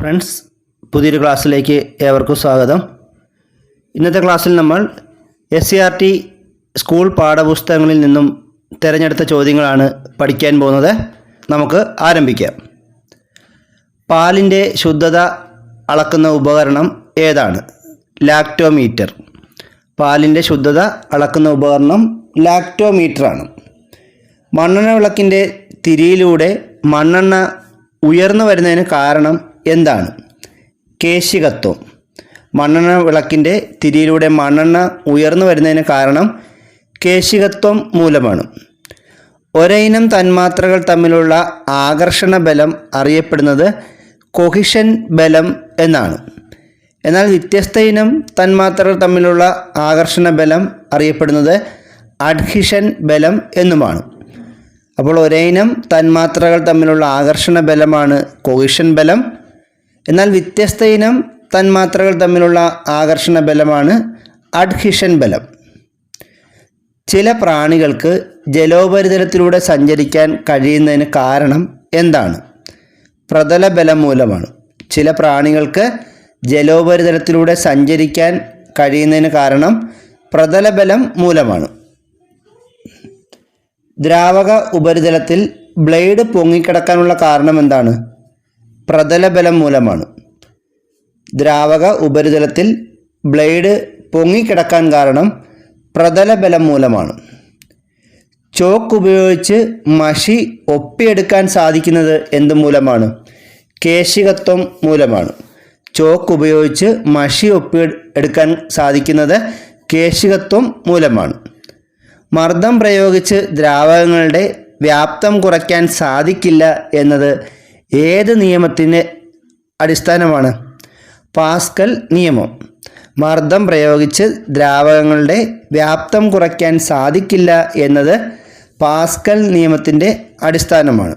Friends, പുതിയൊരു ക്ലാസ്സിലേക്ക് ഏവർക്കും സ്വാഗതം. ഇന്നത്തെ ക്ലാസ്സിൽ നമ്മൾ SCERT സ്കൂൾ പാഠപുസ്തകങ്ങളിൽ നിന്നും തിരഞ്ഞെടുത്ത ചോദ്യങ്ങളാണ് പഠിക്കാൻ പോകുന്നത്. നമുക്ക് ആരംഭിക്കാം. പാലിൻ്റെ ശുദ്ധത അളക്കുന്ന ഉപകരണം ഏതാണ്? ലാക്ടോമീറ്റർ. പാലിൻ്റെ ശുദ്ധത അളക്കുന്ന ഉപകരണം ലാക്ടോമീറ്ററാണ്. മണ്ണെണ്ണ വിളക്കിൻ്റെ തിരിയിലൂടെ മണ്ണെണ്ണ ഉയർന്നു വരുന്നതിന് കാരണം എന്താണ്? കേശികത്വം. മണ്ണെണ്ണ വിളക്കിൻ്റെ തിരിയിലൂടെ മണ്ണെണ്ണ ഉയർന്നു വരുന്നതിന് കാരണം കേശികത്വം മൂലമാണ്. ഒരേയിനം തന്മാത്രകൾ തമ്മിലുള്ള ആകർഷണ ബലം അറിയപ്പെടുന്നത് കൊഹിഷൻ ബലം എന്നാണ്. എന്നാൽ വ്യത്യസ്ത ഇനം തന്മാത്രകൾ തമ്മിലുള്ള ആകർഷണ ബലം അറിയപ്പെടുന്നത് അഡ്ഹിഷൻ ബലം എന്നുമാണ്. അപ്പോൾ ഒരേയിനം തന്മാത്രകൾ തമ്മിലുള്ള ആകർഷണ ബലമാണ് കൊഹിഷൻ ബലം. എന്നാൽ വ്യത്യസ്ത ഇനം തന്മാത്രകൾ തമ്മിലുള്ള ആകർഷണ ബലമാണ് അഡ്ഹിഷൻ ബലം. ചില പ്രാണികൾക്ക് ജലോപരിതലത്തിലൂടെ സഞ്ചരിക്കാൻ കഴിയുന്നതിന് കാരണം എന്താണ്? പ്രതലബലം മൂലമാണ്. ചില പ്രാണികൾക്ക് ജലോപരിതലത്തിലൂടെ സഞ്ചരിക്കാൻ കഴിയുന്നതിന് കാരണം പ്രതലബലം മൂലമാണ്. ദ്രാവക ഉപരിതലത്തിൽ ബ്ലേഡ് പൊങ്ങിക്കിടക്കാനുള്ള കാരണം എന്താണ്? പ്രതലബലം മൂലമാണ്. ദ്രാവക ഉപരിതലത്തിൽ ബ്ലേഡ് പൊങ്ങിക്കിടക്കാൻ കാരണം പ്രതലബലം മൂലമാണ്. ചോക്ക് ഉപയോഗിച്ച് മഷി ഒപ്പിയെടുക്കാൻ സാധിക്കുന്നത് എന്ത് മൂലമാണ്? കേശികത്വം മൂലമാണ്. ചോക്ക് ഉപയോഗിച്ച് മഷി ഒപ്പിയെടുക്കാൻ സാധിക്കുന്നത് കേശികത്വം മൂലമാണ്. മർദ്ദം പ്രയോഗിച്ച് ദ്രാവകങ്ങളുടെ വ്യാപ്തം കുറയ്ക്കാൻ സാധിക്കില്ല എന്നത് ഏത് നിയമത്തിൻ്റെ അടിസ്ഥാനമാണ്? പാസ്കൽ നിയമം. മർദ്ദം പ്രയോഗിച്ച് ദ്രാവകങ്ങളുടെ വ്യാപ്തം കുറയ്ക്കാൻ സാധിക്കില്ല എന്നത് പാസ്കൽ നിയമത്തിൻ്റെ അടിസ്ഥാനമാണ്.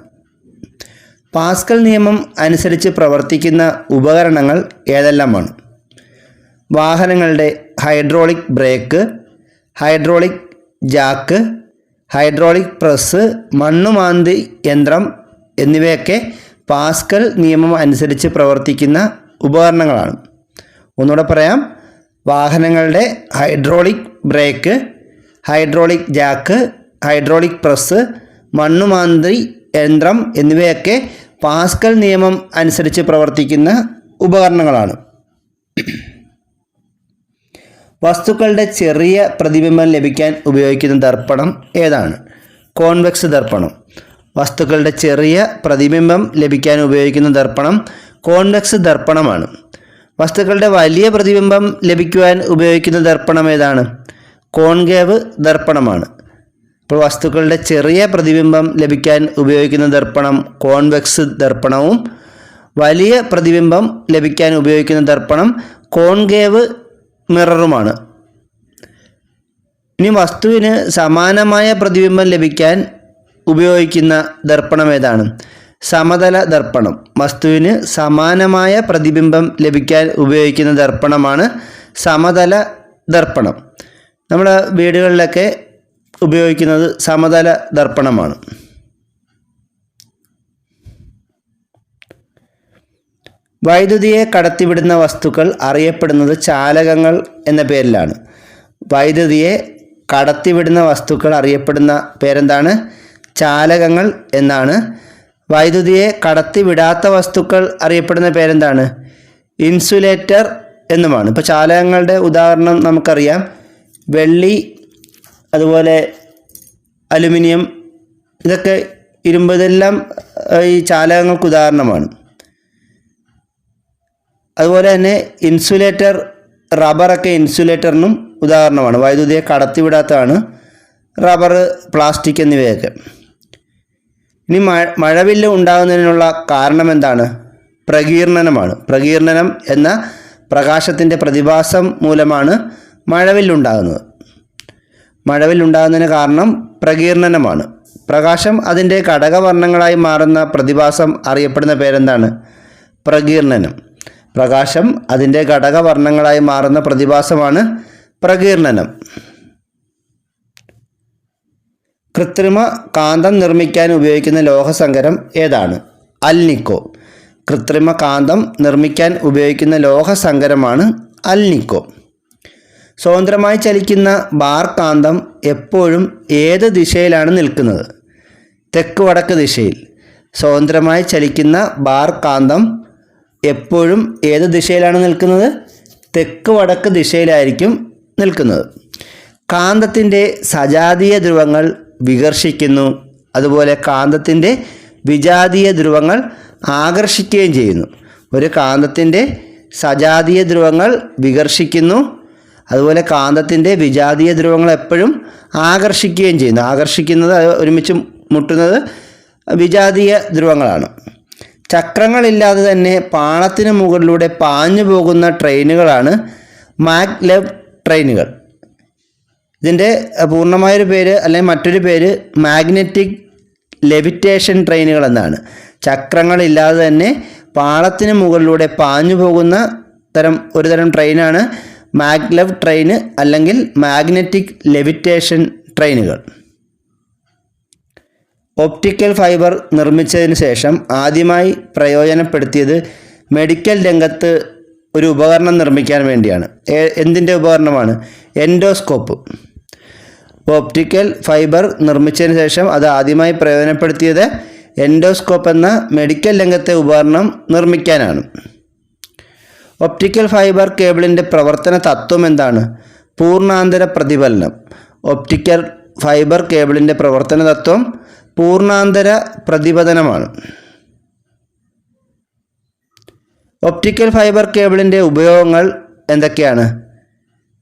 പാസ്കൽ നിയമം അനുസരിച്ച് പ്രവർത്തിക്കുന്ന ഉപകരണങ്ങൾ ഏതെല്ലാമാണ്? വാഹനങ്ങളുടെ hydraulic brake, hydraulic jack, hydraulic press, മണ്ണുമാന്തി യന്ത്രം എന്നിവയൊക്കെ പാസ്കൽ നിയമം അനുസരിച്ച് പ്രവർത്തിക്കുന്ന ഉപകരണങ്ങളാണ്. ഒന്നുകൂടെ പറയാം. വാഹനങ്ങളുടെ hydraulic brake, hydraulic jack, hydraulic press, മണ്ണുമാന്തി യന്ത്രം എന്നിവയൊക്കെ പാസ്കൽ നിയമം അനുസരിച്ച് പ്രവർത്തിക്കുന്ന ഉപകരണങ്ങളാണ്. വസ്തുക്കളുടെ ചെറിയ പ്രതിബിംബം ലഭിക്കാൻ ഉപയോഗിക്കുന്ന ദർപ്പണം ഏതാണ്? കോൺവെക്സ് ദർപ്പണം. വസ്തുക്കളുടെ ചെറിയ പ്രതിബിംബം ലഭിക്കാൻ ഉപയോഗിക്കുന്ന ദർപ്പണം കോൺവെക്സ് ദർപ്പണമാണ്. വസ്തുക്കളുടെ വലിയ പ്രതിബിംബം ലഭിക്കുവാൻ ഉപയോഗിക്കുന്ന ദർപ്പണം ഏതാണ്? കോൺകേവ് ദർപ്പണമാണ്. അപ്പോൾ വസ്തുക്കളുടെ ചെറിയ പ്രതിബിംബം ലഭിക്കാൻ ഉപയോഗിക്കുന്ന ദർപ്പണം കോൺവെക്സ് ദർപ്പണവും വലിയ പ്രതിബിംബം ലഭിക്കാൻ ഉപയോഗിക്കുന്ന ദർപ്പണം കോൺകേവ് മിററുമാണ്. ഇനി വസ്തുവിന് സമാനമായ പ്രതിബിംബം ലഭിക്കാൻ ഉപയോഗിക്കുന്ന ദർപ്പണം ഏതാണ്? സമതല ദർപ്പണം. വസ്തുവിന് സമാനമായ പ്രതിബിംബം ലഭിക്കാൻ ഉപയോഗിക്കുന്ന ദർപ്പണമാണ് സമതല ദർപ്പണം. നമ്മുടെ വീടുകളിലൊക്കെ ഉപയോഗിക്കുന്നത് സമതല ദർപ്പണമാണ്. വൈദ്യുതിയെ കടത്തിവിടുന്ന വസ്തുക്കൾ അറിയപ്പെടുന്നത് ചാലകങ്ങൾ എന്ന പേരിലാണ്. വൈദ്യുതിയെ കടത്തിവിടുന്ന വസ്തുക്കൾ അറിയപ്പെടുന്ന പേരെന്താണ്? ചാലകങ്ങൾ എന്നാണ്. വൈദ്യുതിയെ കടത്തിവിടാത്ത വസ്തുക്കൾ അറിയപ്പെടുന്ന പേരെന്താണ്? ഇൻസുലേറ്റർ എന്നുമാണ്. ഇപ്പോൾ ചാലകങ്ങളുടെ ഉദാഹരണം നമുക്കറിയാം. വെള്ളി, അതുപോലെ അലുമിനിയം, ഇതൊക്കെ ഇരുമ്പ്, ഇതെല്ലാം ഈ ചാലകങ്ങൾക്ക് ഉദാഹരണമാണ്. അതുപോലെ തന്നെ ഇൻസുലേറ്റർ, റബ്ബറൊക്കെ ഇൻസുലേറ്ററിനും ഉദാഹരണമാണ്. വൈദ്യുതിയെ കടത്തിവിടാത്തതാണ് റബ്ബർ, പ്ലാസ്റ്റിക് എന്നിവയൊക്കെ. ഇനി മഴവില്ല് ഉണ്ടാകുന്നതിനുള്ള കാരണം എന്താണ്? പ്രകീർണനമാണ്. പ്രകീർണനം എന്ന പ്രകാശത്തിൻ്റെ പ്രതിഭാസം മൂലമാണ് മഴവില്ലുണ്ടാകുന്നത്. മഴവില്ലുണ്ടാകുന്നതിന് കാരണം പ്രകീർണനമാണ്. പ്രകാശം അതിൻ്റെ ഘടകവർണ്ണങ്ങളായി മാറുന്ന പ്രതിഭാസം അറിയപ്പെടുന്ന പേരെന്താണ്? പ്രകീർണനം. പ്രകാശം അതിൻ്റെ ഘടകവർണ്ണങ്ങളായി മാറുന്ന പ്രതിഭാസമാണ് പ്രകീർണനം. കൃത്രിമ കാന്തം നിർമ്മിക്കാൻ ഉപയോഗിക്കുന്ന ലോഹസങ്കരം ഏതാണ്? അൽനിക്കോ. കൃത്രിമ കാന്തം നിർമ്മിക്കാൻ ഉപയോഗിക്കുന്ന ലോഹസങ്കരമാണ് അൽനിക്കോ. സ്വതന്ത്രമായി ചലിക്കുന്ന ബാർ കാന്തം എപ്പോഴും ഏത് ദിശയിലാണ് നിൽക്കുന്നത്? തെക്ക് വടക്ക് ദിശയിൽ. സ്വതന്ത്രമായി ചലിക്കുന്ന ബാർ കാന്തം എപ്പോഴും ഏത് ദിശയിലാണ് നിൽക്കുന്നത്? തെക്ക് വടക്ക് ദിശയിലായിരിക്കും നിൽക്കുന്നത്. കാന്തത്തിൻ്റെ സജാതീയ ധ്രുവങ്ങൾ വികർഷിക്കുന്നു, അതുപോലെ കാന്തത്തിൻ്റെ വിജാതീയ ധ്രുവങ്ങൾ ആകർഷിക്കുകയും ചെയ്യുന്നു. ഒരു കാന്തത്തിൻ്റെ സജാതീയ ധ്രുവങ്ങൾ വികർഷിക്കുന്നു, അതുപോലെ കാന്തത്തിൻ്റെ വിജാതീയ ധ്രുവങ്ങൾ എപ്പോഴും ആകർഷിക്കുകയും ചെയ്യുന്നു. ആകർഷിക്കുന്നത്, ഒരുമിച്ച് മുട്ടുന്നത് വിജാതീയ ധ്രുവങ്ങളാണ്. ചക്രങ്ങളില്ലാതെ തന്നെ പാളത്തിന് മുകളിലൂടെ പാഞ്ഞു പോകുന്ന ട്രെയിനുകളാണ് മാഗ്ലെവ് ട്രെയിനുകൾ. ഇതിൻ്റെ പൂർണ്ണമായൊരു പേര് അല്ലെങ്കിൽ മറ്റൊരു പേര് മാഗ്നറ്റിക് ലെവിറ്റേഷൻ ട്രെയിനുകൾ എന്നാണ്. ചക്രങ്ങളില്ലാതെ തന്നെ പാളത്തിന് മുകളിലൂടെ പാഞ്ഞു പോകുന്ന ഒരു തരം ട്രെയിനാണ് മാഗ്ലെവ് ട്രെയിന് അല്ലെങ്കിൽ മാഗ്നറ്റിക് ലെവിറ്റേഷൻ ട്രെയിനുകൾ. ഒപ്റ്റിക്കൽ ഫൈബർ നിർമ്മിച്ചതിന് ശേഷം ആദ്യമായി പ്രയോജനപ്പെടുത്തിയത് മെഡിക്കൽ രംഗത്ത് ഒരു ഉപകരണം നിർമ്മിക്കാൻ വേണ്ടിയാണ്. എന്തിൻ്റെ ഉപകരണമാണ്? എൻഡോസ്കോപ്പ്. ഒപ്റ്റിക്കൽ ഫൈബർ നിർമ്മിച്ചതിന് ശേഷം അത് ആദ്യമായി പ്രയോജനപ്പെടുത്തിയത് എൻഡോസ്കോപ്പ് എന്ന മെഡിക്കൽ രംഗത്തെ ഉപകരണം നിർമ്മിക്കാനാണ്. ഒപ്റ്റിക്കൽ ഫൈബർ കേബിളിൻ്റെ പ്രവർത്തന തത്വം എന്താണ്? പൂർണ്ണാന്തര പ്രതിഫലനം. ഒപ്റ്റിക്കൽ ഫൈബർ കേബിളിൻ്റെ പ്രവർത്തന തത്വം പൂർണ്ണാന്തര പ്രതിപതനമാണ്. ഒപ്റ്റിക്കൽ ഫൈബർ കേബിളിൻ്റെ ഉപയോഗങ്ങൾ എന്തൊക്കെയാണ്?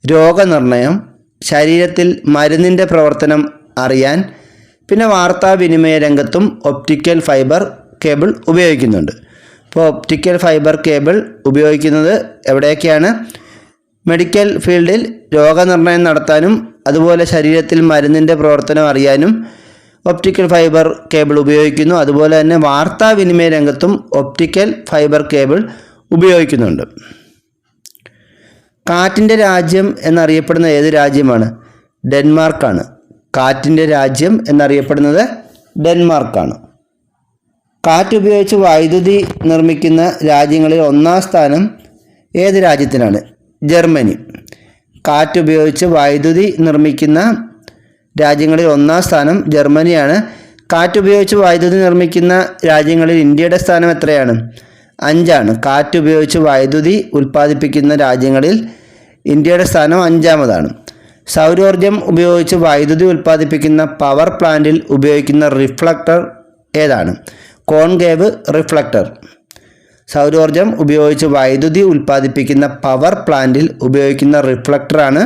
രോഗനിർണയം, ശരീരത്തിൽ മരുന്നിൻ്റെ പ്രവർത്തനം അറിയാൻ, പിന്നെ വാർത്താവിനിമയ രംഗത്തും ഒപ്റ്റിക്കൽ ഫൈബർ കേബിൾ ഉപയോഗിക്കുന്നുണ്ട്. ഇപ്പോൾ ഒപ്റ്റിക്കൽ ഫൈബർ കേബിൾ ഉപയോഗിക്കുന്നത് എവിടെയൊക്കെയാണ്? മെഡിക്കൽ ഫീൽഡിൽ രോഗനിർണയം നടത്താനും അതുപോലെ ശരീരത്തിൽ മരുന്നിൻ്റെ പ്രവർത്തനം അറിയാനും ഒപ്റ്റിക്കൽ ഫൈബർ കേബിൾ ഉപയോഗിക്കുന്നു. അതുപോലെ തന്നെ വാർത്താവിനിമയ രംഗത്തും ഒപ്റ്റിക്കൽ ഫൈബർ കേബിൾ ഉപയോഗിക്കുന്നുണ്ട്. കാറ്റിൻ്റെ രാജ്യം എന്നറിയപ്പെടുന്ന ഏത് രാജ്യമാണ്? ഡെൻമാർക്കാണ്. കാറ്റിൻ്റെ രാജ്യം എന്നറിയപ്പെടുന്നത് ഡെൻമാർക്കാണ്. കാറ്റുപയോഗിച്ച് വൈദ്യുതി നിർമ്മിക്കുന്ന രാജ്യങ്ങളിൽ ഒന്നാം സ്ഥാനം ഏത് രാജ്യത്തിനാണ്? ജർമ്മനി. കാറ്റുപയോഗിച്ച് വൈദ്യുതി നിർമ്മിക്കുന്ന രാജ്യങ്ങളിൽ ഒന്നാം സ്ഥാനം ജർമ്മനിയാണ്. കാറ്റുപയോഗിച്ച് വൈദ്യുതി നിർമ്മിക്കുന്ന രാജ്യങ്ങളിൽ ഇന്ത്യയുടെ സ്ഥാനം എത്രയാണ്? 5ആണ്. കാറ്റുപയോഗിച്ച് വൈദ്യുതി ഉൽപ്പാദിപ്പിക്കുന്ന രാജ്യങ്ങളിൽ ഇന്ത്യയുടെ സ്ഥാനം 5ാമതാണ്. സൗരോർജം ഉപയോഗിച്ച് വൈദ്യുതി ഉൽപ്പാദിപ്പിക്കുന്ന പവർ പ്ലാന്റിൽ ഉപയോഗിക്കുന്ന റിഫ്ലക്ടർ ഏതാണ്? Concave reflector. സൗരോർജം ഉപയോഗിച്ച് വൈദ്യുതി ഉൽപ്പാദിപ്പിക്കുന്ന പവർ പ്ലാന്റിൽ ഉപയോഗിക്കുന്ന റിഫ്ലക്ടറാണ്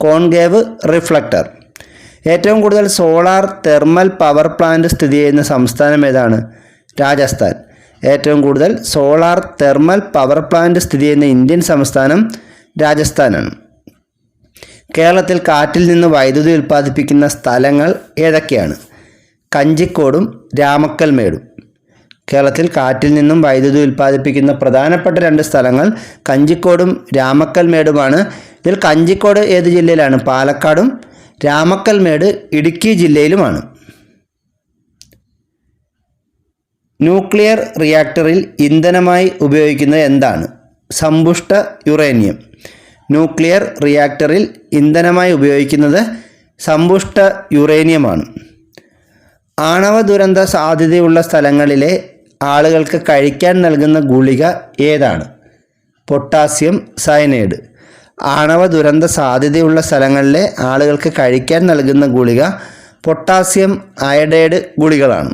കോൺകേവ് റിഫ്ലക്ടർ. ഏറ്റവും കൂടുതൽ സോളാർ തെർമൽ പവർ പ്ലാന്റ് സ്ഥിതി ചെയ്യുന്ന സംസ്ഥാനം ഏതാണ്? രാജസ്ഥാൻ. ഏറ്റവും കൂടുതൽ സോളാർ തെർമൽ പവർ പ്ലാന്റ് സ്ഥിതി ചെയ്യുന്ന ഇന്ത്യൻ സംസ്ഥാനം രാജസ്ഥാനാണ്. കേരളത്തിൽ കാറ്റിൽ നിന്ന് വൈദ്യുതി ഉൽപ്പാദിപ്പിക്കുന്ന സ്ഥലങ്ങൾ ഏതൊക്കെയാണ്? കഞ്ചിക്കോടും രാമക്കൽമേടും. കേരളത്തിൽ കാറ്റിൽ നിന്നും വൈദ്യുതി ഉൽപ്പാദിപ്പിക്കുന്ന പ്രധാനപ്പെട്ട 2 സ്ഥലങ്ങൾ കഞ്ചിക്കോടും രാമക്കൽമേടുമാണ്. ഇതിൽ കഞ്ചിക്കോട് ഏത് ജില്ലയിലാണ്? പാലക്കാടും. രാമക്കൽമേട് ഇടുക്കി ജില്ലയിലുമാണ്. ന്യൂക്ലിയർ റിയാക്ടറിൽ ഇന്ധനമായി ഉപയോഗിക്കുന്നത് എന്താണ്? സമ്പുഷ്ട യുറേനിയം. ന്യൂക്ലിയർ റിയാക്ടറിൽ ഇന്ധനമായി ഉപയോഗിക്കുന്നത് സമ്പുഷ്ട യുറേനിയമാണ്. ആണവ ദുരന്ത സാധ്യതയുള്ള സ്ഥലങ്ങളിലെ ആളുകൾക്ക് കഴിക്കാൻ നൽകുന്ന ഗുളിക ഏതാണ്? Potassium cyanide. ആണവ ദുരന്ത സാധ്യതയുള്ള സ്ഥലങ്ങളിലെ ആളുകൾക്ക് കഴിക്കാൻ നൽകുന്ന ഗുളിക പൊട്ടാസ്യം അയഡൈഡ് ഗുളികളാണ്.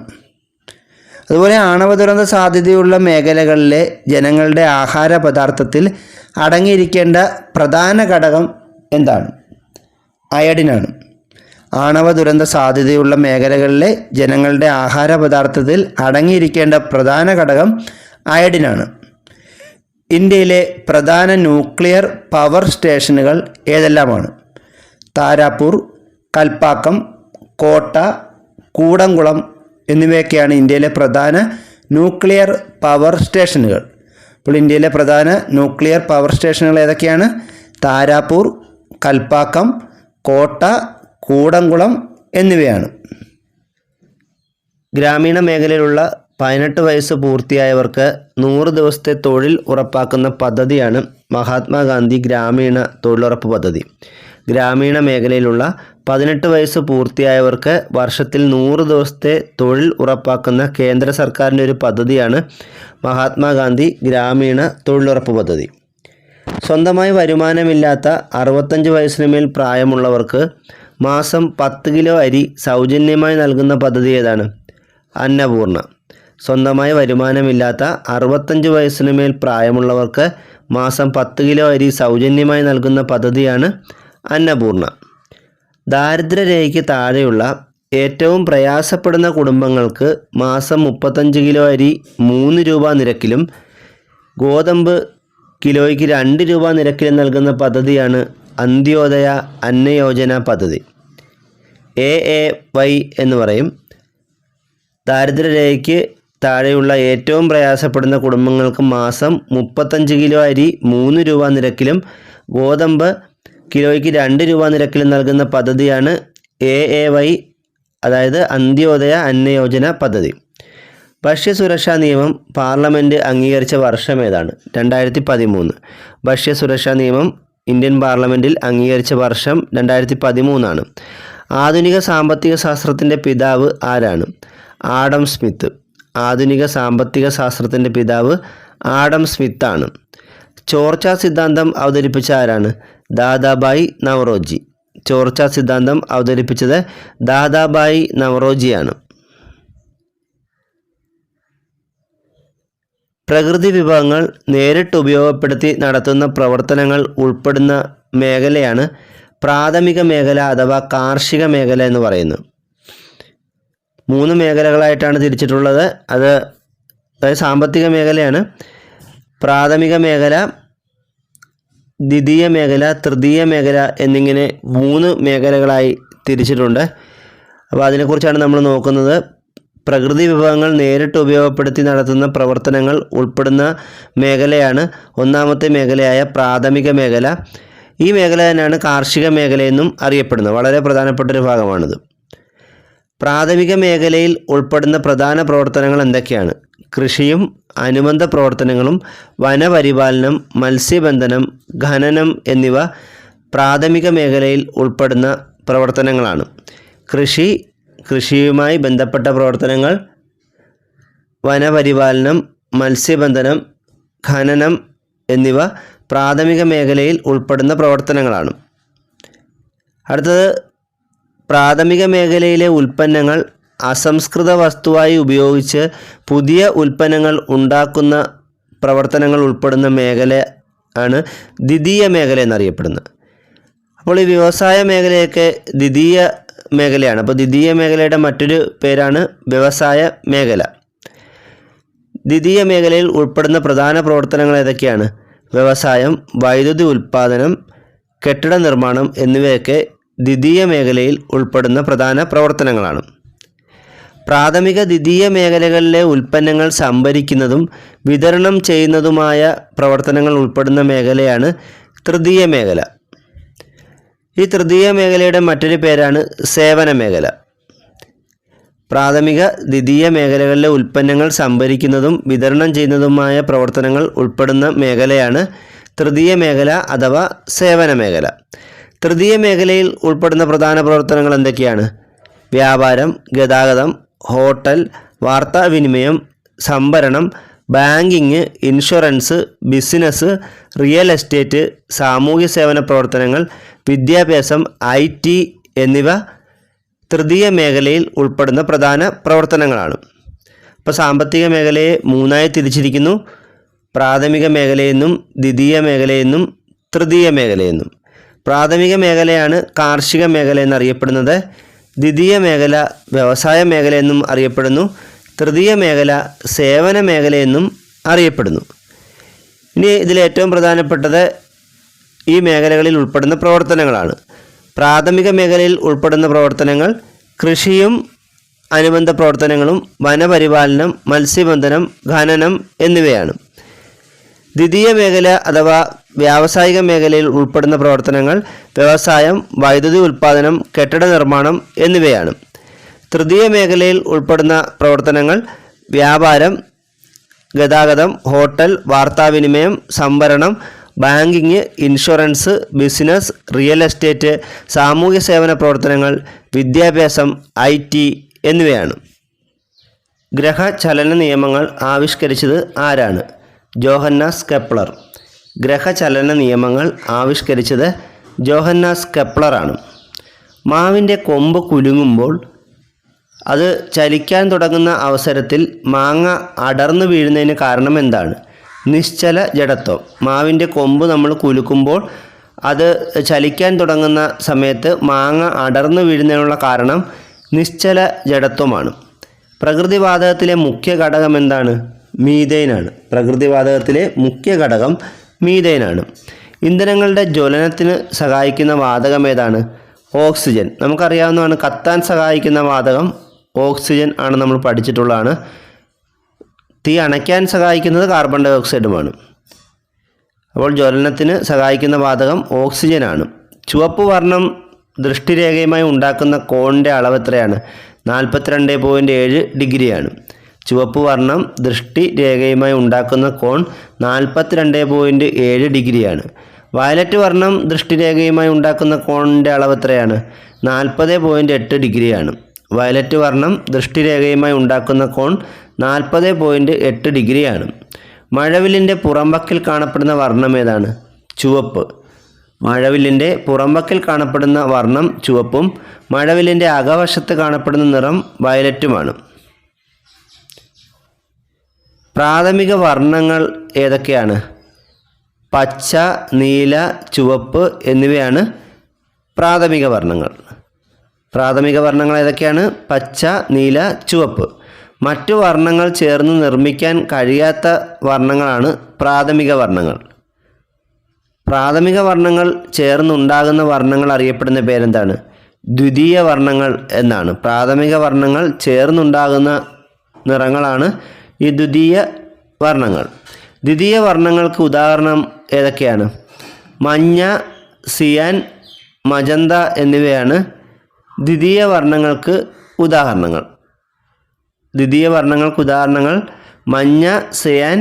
അതുപോലെ ആണവ ദുരന്ത സാധ്യതയുള്ള മേഖലകളിലെ ജനങ്ങളുടെ ആഹാര പദാർത്ഥത്തിൽ അടങ്ങിയിരിക്കേണ്ട പ്രധാന ഘടകം എന്താണ്? അയഡിനാണ്. ആണവ ദുരന്ത സാധ്യതയുള്ള മേഖലകളിലെ ജനങ്ങളുടെ ആഹാര പദാർത്ഥത്തിൽ അടങ്ങിയിരിക്കേണ്ട പ്രധാന ഘടകം അയഡിനാണ്. ഇന്ത്യയിലെ പ്രധാന ന്യൂക്ലിയർ പവർ സ്റ്റേഷനുകൾ ഏതെല്ലാമാണ്? താരാപൂർ, കൽപ്പാക്കം, കോട്ട, കൂടംകുളം എന്നിവയൊക്കെയാണ് ഇന്ത്യയിലെ പ്രധാന ന്യൂക്ലിയർ പവർ സ്റ്റേഷനുകൾ. അപ്പോൾ ഇന്ത്യയിലെ പ്രധാന ന്യൂക്ലിയർ പവർ സ്റ്റേഷനുകൾ ഏതൊക്കെയാണ്? താരാപൂർ, കൽപ്പാക്കം, കോട്ട, കൂടംകുളം എന്നിവയാണ്. ഗ്രാമീണ മേഖലയിലുള്ള 18 വയസ്സ് പൂർത്തിയായവർക്ക് 100 ദിവസത്തെ തൊഴിൽ ഉറപ്പാക്കുന്ന പദ്ധതിയാണ് മഹാത്മാഗാന്ധി ഗ്രാമീണ തൊഴിലുറപ്പ് പദ്ധതി. ഗ്രാമീണ മേഖലയിലുള്ള 18 വയസ്സ് പൂർത്തിയായവർക്ക് വർഷത്തിൽ 100 ദിവസത്തെ തൊഴിൽ ഉറപ്പാക്കുന്ന കേന്ദ്ര സർക്കാരിൻ്റെ ഒരു പദ്ധതിയാണ് മഹാത്മാഗാന്ധി ഗ്രാമീണ തൊഴിലുറപ്പ് പദ്ധതി. സ്വന്തമായി വരുമാനമില്ലാത്ത 65 വയസ്സിന് മേൽ പ്രായമുള്ളവർക്ക് മാസം 10 കിലോ അരി സൗജന്യമായി നൽകുന്ന പദ്ധതി ഏതാണ്? അന്നപൂർണ. സ്വന്തമായി വരുമാനമില്ലാത്ത 65 വയസ്സിന് മേൽ പ്രായമുള്ളവർക്ക് മാസം 10 കിലോ അരി സൗജന്യമായി നൽകുന്ന പദ്ധതിയാണ് അന്നപൂർണ. ദാരിദ്ര്യരേഖയ്ക്ക് താഴെയുള്ള ഏറ്റവും പ്രയാസപ്പെടുന്ന കുടുംബങ്ങൾക്ക് മാസം 35 കിലോ അരി 3 രൂപ നിരക്കിലും ഗോതമ്പ് കിലോയ്ക്ക് 2 രൂപ നിരക്കിലും നൽകുന്ന പദ്ധതിയാണ് അന്ത്യോദയ അന്നയോജന പദ്ധതി. AAY എന്ന് പറയും. ദാരിദ്ര്യരേഖയ്ക്ക് താഴെയുള്ള ഏറ്റവും പ്രയാസപ്പെടുന്ന കുടുംബങ്ങൾക്ക് മാസം 35 കിലോ അരി 3 രൂപ നിരക്കിലും ഗോതമ്പ് കിലോയ്ക്ക് 2 രൂപ നിരക്കിലും നൽകുന്ന പദ്ധതിയാണ് AAY, അതായത് അന്ത്യോദയ അന്നയോജന പദ്ധതി. ഭക്ഷ്യസുരക്ഷാ നിയമം പാർലമെൻറ്റ് അംഗീകരിച്ച വർഷം ഏതാണ്? 2013. ഭക്ഷ്യസുരക്ഷാ നിയമം ഇന്ത്യൻ പാർലമെൻറ്റിൽ അംഗീകരിച്ച വർഷം 2013 ആധുനിക സാമ്പത്തിക ശാസ്ത്രത്തിൻ്റെ പിതാവ് ആരാണ്? Adam Smith. ആധുനിക സാമ്പത്തിക ശാസ്ത്രത്തിൻ്റെ പിതാവ് ആഡം സ്മിത്താണ്. ചോർച്ച സിദ്ധാന്തം അവതരിപ്പിച്ച ആരാണ്? ദാദാഭായ് നവറോജി. ചോർച്ച സിദ്ധാന്തം അവതരിപ്പിച്ചത് ദാദാഭായ് നവറോജിയാണ്. പ്രകൃതി വിഭവങ്ങൾ നേരിട്ട് ഉപയോഗപ്പെടുത്തി നടത്തുന്ന പ്രവർത്തനങ്ങൾ ഉൾപ്പെടുന്ന മേഖലയാണ് പ്രാഥമിക മേഖല അഥവാ കാർഷിക മേഖല എന്ന് പറയുന്നത്. 3 മേഖലകളായിട്ടാണ് തിരിച്ചിട്ടുള്ളത്. അതായത് സാമ്പത്തിക മേഖലയാണ്, പ്രാഥമിക മേഖല, ദ്വിതീയ മേഖല, തൃതീയ മേഖല എന്നിങ്ങനെ 3 മേഖലകളായി തിരിച്ചിട്ടുണ്ട്. അപ്പോൾ അതിനെക്കുറിച്ചാണ് നമ്മൾ നോക്കുന്നത്. പ്രകൃതി വിഭവങ്ങൾ നേരിട്ട് ഉപയോഗപ്പെടുത്തി നടത്തുന്ന പ്രവർത്തനങ്ങൾ ഉൾപ്പെടുന്ന മേഖലയാണ് ഒന്നാമത്തെ മേഖലയായ പ്രാഥമിക മേഖല. ഈ മേഖല തന്നെയാണ് കാർഷിക മേഖലയെന്നും അറിയപ്പെടുന്നത്. വളരെ പ്രധാനപ്പെട്ടൊരു ഭാഗമാണിത്. പ്രാഥമിക മേഖലയിൽ ഉൾപ്പെടുന്ന പ്രധാന പ്രവർത്തനങ്ങൾ എന്തൊക്കെയാണ്? കൃഷിയും അനുബന്ധ പ്രവർത്തനങ്ങളും വനപരിപാലനം, മത്സ്യബന്ധനം, ഖനനം എന്നിവ പ്രാഥമിക മേഖലയിൽ ഉൾപ്പെടുന്ന പ്രവർത്തനങ്ങളാണ്. കൃഷിയുമായി ബന്ധപ്പെട്ട പ്രവർത്തനങ്ങൾ, വനപരിപാലനം, മത്സ്യബന്ധനം, ഖനനം എന്നിവ പ്രാഥമിക മേഖലയിൽ ഉൾപ്പെടുന്ന പ്രവർത്തനങ്ങളാണ്. അടുത്തത്, പ്രാഥമിക മേഖലയിലെ ഉൽപ്പന്നങ്ങൾ അസംസ്കൃത വസ്തുവായി ഉപയോഗിച്ച് പുതിയ ഉൽപ്പന്നങ്ങൾ ഉണ്ടാക്കുന്ന പ്രവർത്തനങ്ങൾ ഉൾപ്പെടുന്ന മേഖല ആണ് ദ്വിതീയ മേഖല എന്നറിയപ്പെടുന്നത്. അപ്പോൾ ഈ വ്യവസായ മേഖലയൊക്കെ ദ്വിതീയ മേഖലയാണ്. അപ്പോൾ ദ്വിതീയ മേഖലയുടെ മറ്റൊരു പേരാണ് വ്യവസായ മേഖല. ദ്വിതീയ മേഖലയിൽ ഉൾപ്പെടുന്ന പ്രധാന പ്രവർത്തനങ്ങൾ ഏതൊക്കെയാണ്? വ്യവസായം, വൈദ്യുതി ഉൽപ്പാദനം, കെട്ടിട നിർമ്മാണം എന്നിവയൊക്കെ ദ്വിതീയ മേഖലയിൽ ഉൾപ്പെടുന്ന പ്രധാന പ്രവർത്തനങ്ങളാണ്. പ്രാഥമിക ദ്വിതീയ മേഖലകളിലെ ഉൽപ്പന്നങ്ങൾ സംഭരിക്കുന്നതും വിതരണം ചെയ്യുന്നതുമായ പ്രവർത്തനങ്ങൾ ഉൾപ്പെടുന്ന മേഖലയാണ് തൃതീയ മേഖല. ഈ തൃതീയ മേഖലയുടെ മറ്റൊരു പേരാണ് സേവന മേഖല. പ്രാഥമിക ദ്വിതീയ മേഖലകളിലെ ഉൽപ്പന്നങ്ങൾ സംഭരിക്കുന്നതും വിതരണം ചെയ്യുന്നതുമായ പ്രവർത്തനങ്ങൾ ഉൾപ്പെടുന്ന മേഖലയാണ് തൃതീയ മേഖല അഥവാ സേവന മേഖല. തൃതീയ മേഖലയിൽ ഉൾപ്പെടുന്ന പ്രധാന പ്രവർത്തനങ്ങൾ എന്തൊക്കെയാണ്? വ്യാപാരം, ഗതാഗതം, ഹോട്ടൽ, വാർത്താവിനിമയം, സംഭരണം, banking, insurance, business, real estate, സാമൂഹ്യ സേവന പ്രവർത്തനങ്ങൾ, വിദ്യാഭ്യാസം, IT എന്നിവ തൃതീയ മേഖലയിൽ ഉൾപ്പെടുന്ന പ്രധാന പ്രവർത്തനങ്ങളാണ്. അപ്പോൾ സാമ്പത്തിക മേഖലയെ 3ആയി തിരിച്ചിരിക്കുന്നു: പ്രാഥമിക മേഖലയെന്നും ദ്വിതീയ മേഖലയെന്നും തൃതീയ മേഖലയെന്നും. പ്രാഥമിക മേഖലയാണ് കാർഷിക മേഖല എന്നറിയപ്പെടുന്നത്. ദ്വിതീയ മേഖല വ്യവസായ മേഖലയെന്നും അറിയപ്പെടുന്നു. തൃതീയ മേഖല സേവന മേഖലയെന്നും അറിയപ്പെടുന്നു. ഇനി ഇതിലേറ്റവും പ്രധാനപ്പെട്ടത് ഈ മേഖലകളിൽ ഉൾപ്പെടുന്ന പ്രവർത്തനങ്ങളാണ്. പ്രാഥമിക മേഖലയിൽ ഉൾപ്പെടുന്ന പ്രവർത്തനങ്ങൾ കൃഷിയും അനുബന്ധ പ്രവർത്തനങ്ങളും വനപരിപാലനം, മത്സ്യബന്ധനം, ഖനനം എന്നിവയാണ്. ദ്വിതീയ മേഖല അഥവാ വ്യാവസായിക മേഖലയിൽ ഉൾപ്പെടുന്ന പ്രവർത്തനങ്ങൾ വ്യവസായം, വൈദ്യുതി ഉൽപ്പാദനം, കെട്ടിട നിർമ്മാണം എന്നിവയാണ്. തൃതീയ മേഖലയിൽ ഉൾപ്പെടുന്ന പ്രവർത്തനങ്ങൾ വ്യാപാരം, ഗതാഗതം, ഹോട്ടൽ, വാർത്താവിനിമയം, സംഭരണം, banking, insurance, business, real estate, സാമൂഹ്യ സേവന പ്രവർത്തനങ്ങൾ, വിദ്യാഭ്യാസം, IT എന്നിവയാണ്. ഗ്രഹചലന നിയമങ്ങൾ ആവിഷ്കരിച്ചത് ആരാണ്? Johannes Kepler. ഗ്രഹചലന നിയമങ്ങൾ ആവിഷ്കരിച്ചത് ജോഹന്നാസ് കെപ്ലറാണ്. മാവിൻ്റെ കൊമ്പ് കുലുങ്ങുമ്പോൾ അത് ചലിക്കാൻ തുടങ്ങുന്ന അവസരത്തിൽ മാങ്ങ അടർന്നു വീഴുന്നതിന് കാരണം എന്താണ്? നിശ്ചല ജഡത്വം. മാവിൻ്റെ കൊമ്പ് നമ്മൾ കുലുക്കുമ്പോൾ അത് ചലിക്കാൻ തുടങ്ങുന്ന സമയത്ത് മാങ്ങ അടർന്നു വീഴുന്നതിനുള്ള കാരണം നിശ്ചല ജഡത്വമാണ്. പ്രകൃതിവാതകത്തിലെ മുഖ്യ ഘടകം എന്താണ്? മീഥെയ്നാണ്. പ്രകൃതിവാതകത്തിലെ മുഖ്യ ഘടകം മീഥെയ്നാണ്. ഇന്ധനങ്ങളുടെ ജ്വലനത്തിന് സഹായിക്കുന്ന വാതകം ഏതാണ്? ഓക്സിജൻ. നമുക്കറിയാവുന്നതാണ് കത്താൻ സഹായിക്കുന്ന വാതകം ഓക്സിജൻ ആണ്, നമ്മൾ പഠിച്ചിട്ടുള്ളതാണ്. തീ അണയ്ക്കാൻ സഹായിക്കുന്നത് കാർബൺ ഡൈ ഓക്സൈഡുമാണ്. അപ്പോൾ ജ്വലനത്തിന് സഹായിക്കുന്ന വാതകം ഓക്സിജനാണ്. ചുവപ്പ് വർണ്ണം ദൃഷ്ടിരേഖയുമായി ഉണ്ടാക്കുന്ന കോണിൻ്റെ അളവ് എത്രയാണ്? 42.7 ഡിഗ്രിയാണ്. ചുവപ്പ് വർണ്ണം ദൃഷ്ടിരേഖയുമായി ഉണ്ടാക്കുന്ന കോൺ 42.7 ഡിഗ്രിയാണ്. വയലറ്റ് വർണ്ണം ദൃഷ്ടിരേഖയുമായി ഉണ്ടാക്കുന്ന കോണിൻ്റെ അളവ് എത്രയാണ്? 40.8 ഡിഗ്രിയാണ്. വയലറ്റ് വർണ്ണം ദൃഷ്ടിരേഖയുമായി ഉണ്ടാക്കുന്ന കോൺ 40.8 ഡിഗ്രിയാണ്. മഴവില്ലിൻ്റെ പുറംവക്കിൽ കാണപ്പെടുന്ന വർണ്ണം ഏതാണ്? ചുവപ്പ്. മഴവില്ലിൻ്റെ പുറംവക്കിൽ കാണപ്പെടുന്ന വർണ്ണം ചുവപ്പും മഴവില്ലിൻ്റെ അകവശത്ത് കാണപ്പെടുന്ന നിറം വയലറ്റുമാണ്. പ്രാഥമിക വർണ്ണങ്ങൾ ഏതൊക്കെയാണ്? പച്ച, നീല, ചുവപ്പ് എന്നിവയാണ് പ്രാഥമിക വർണ്ണങ്ങൾ. പ്രാഥമിക വർണ്ണങ്ങൾ ഏതൊക്കെയാണ്? പച്ച, നീല, ചുവപ്പ്. മറ്റു വർണ്ണങ്ങൾ ചേർന്ന് നിർമ്മിക്കാൻ കഴിയാത്ത വർണ്ണങ്ങളാണ് പ്രാഥമിക വർണ്ണങ്ങൾ. പ്രാഥമിക വർണ്ണങ്ങൾ ചേർന്നുണ്ടാകുന്ന വർണ്ണങ്ങൾ അറിയപ്പെടുന്ന പേരെന്താണ്? ദ്വിതീയ വർണ്ണങ്ങൾ എന്നാണ്. പ്രാഥമിക വർണ്ണങ്ങൾ ചേർന്നുണ്ടാകുന്ന നിറങ്ങളാണ് ഈ ദ്വിതീയ വർണ്ണങ്ങൾ. ദ്വിതീയ വർണ്ണങ്ങൾക്ക് ഉദാഹരണം ഏതൊക്കെയാണ്? മഞ്ഞ, സിയാൻ, മജന്ത എന്നിവയാണ് ദ്വിതീയ വർണ്ണങ്ങൾക്ക് ഉദാഹരണങ്ങൾ. ദ്വിതീയ വർണ്ണങ്ങൾക്ക് ഉദാഹരണങ്ങൾ മഞ്ഞ, സിയാൻ,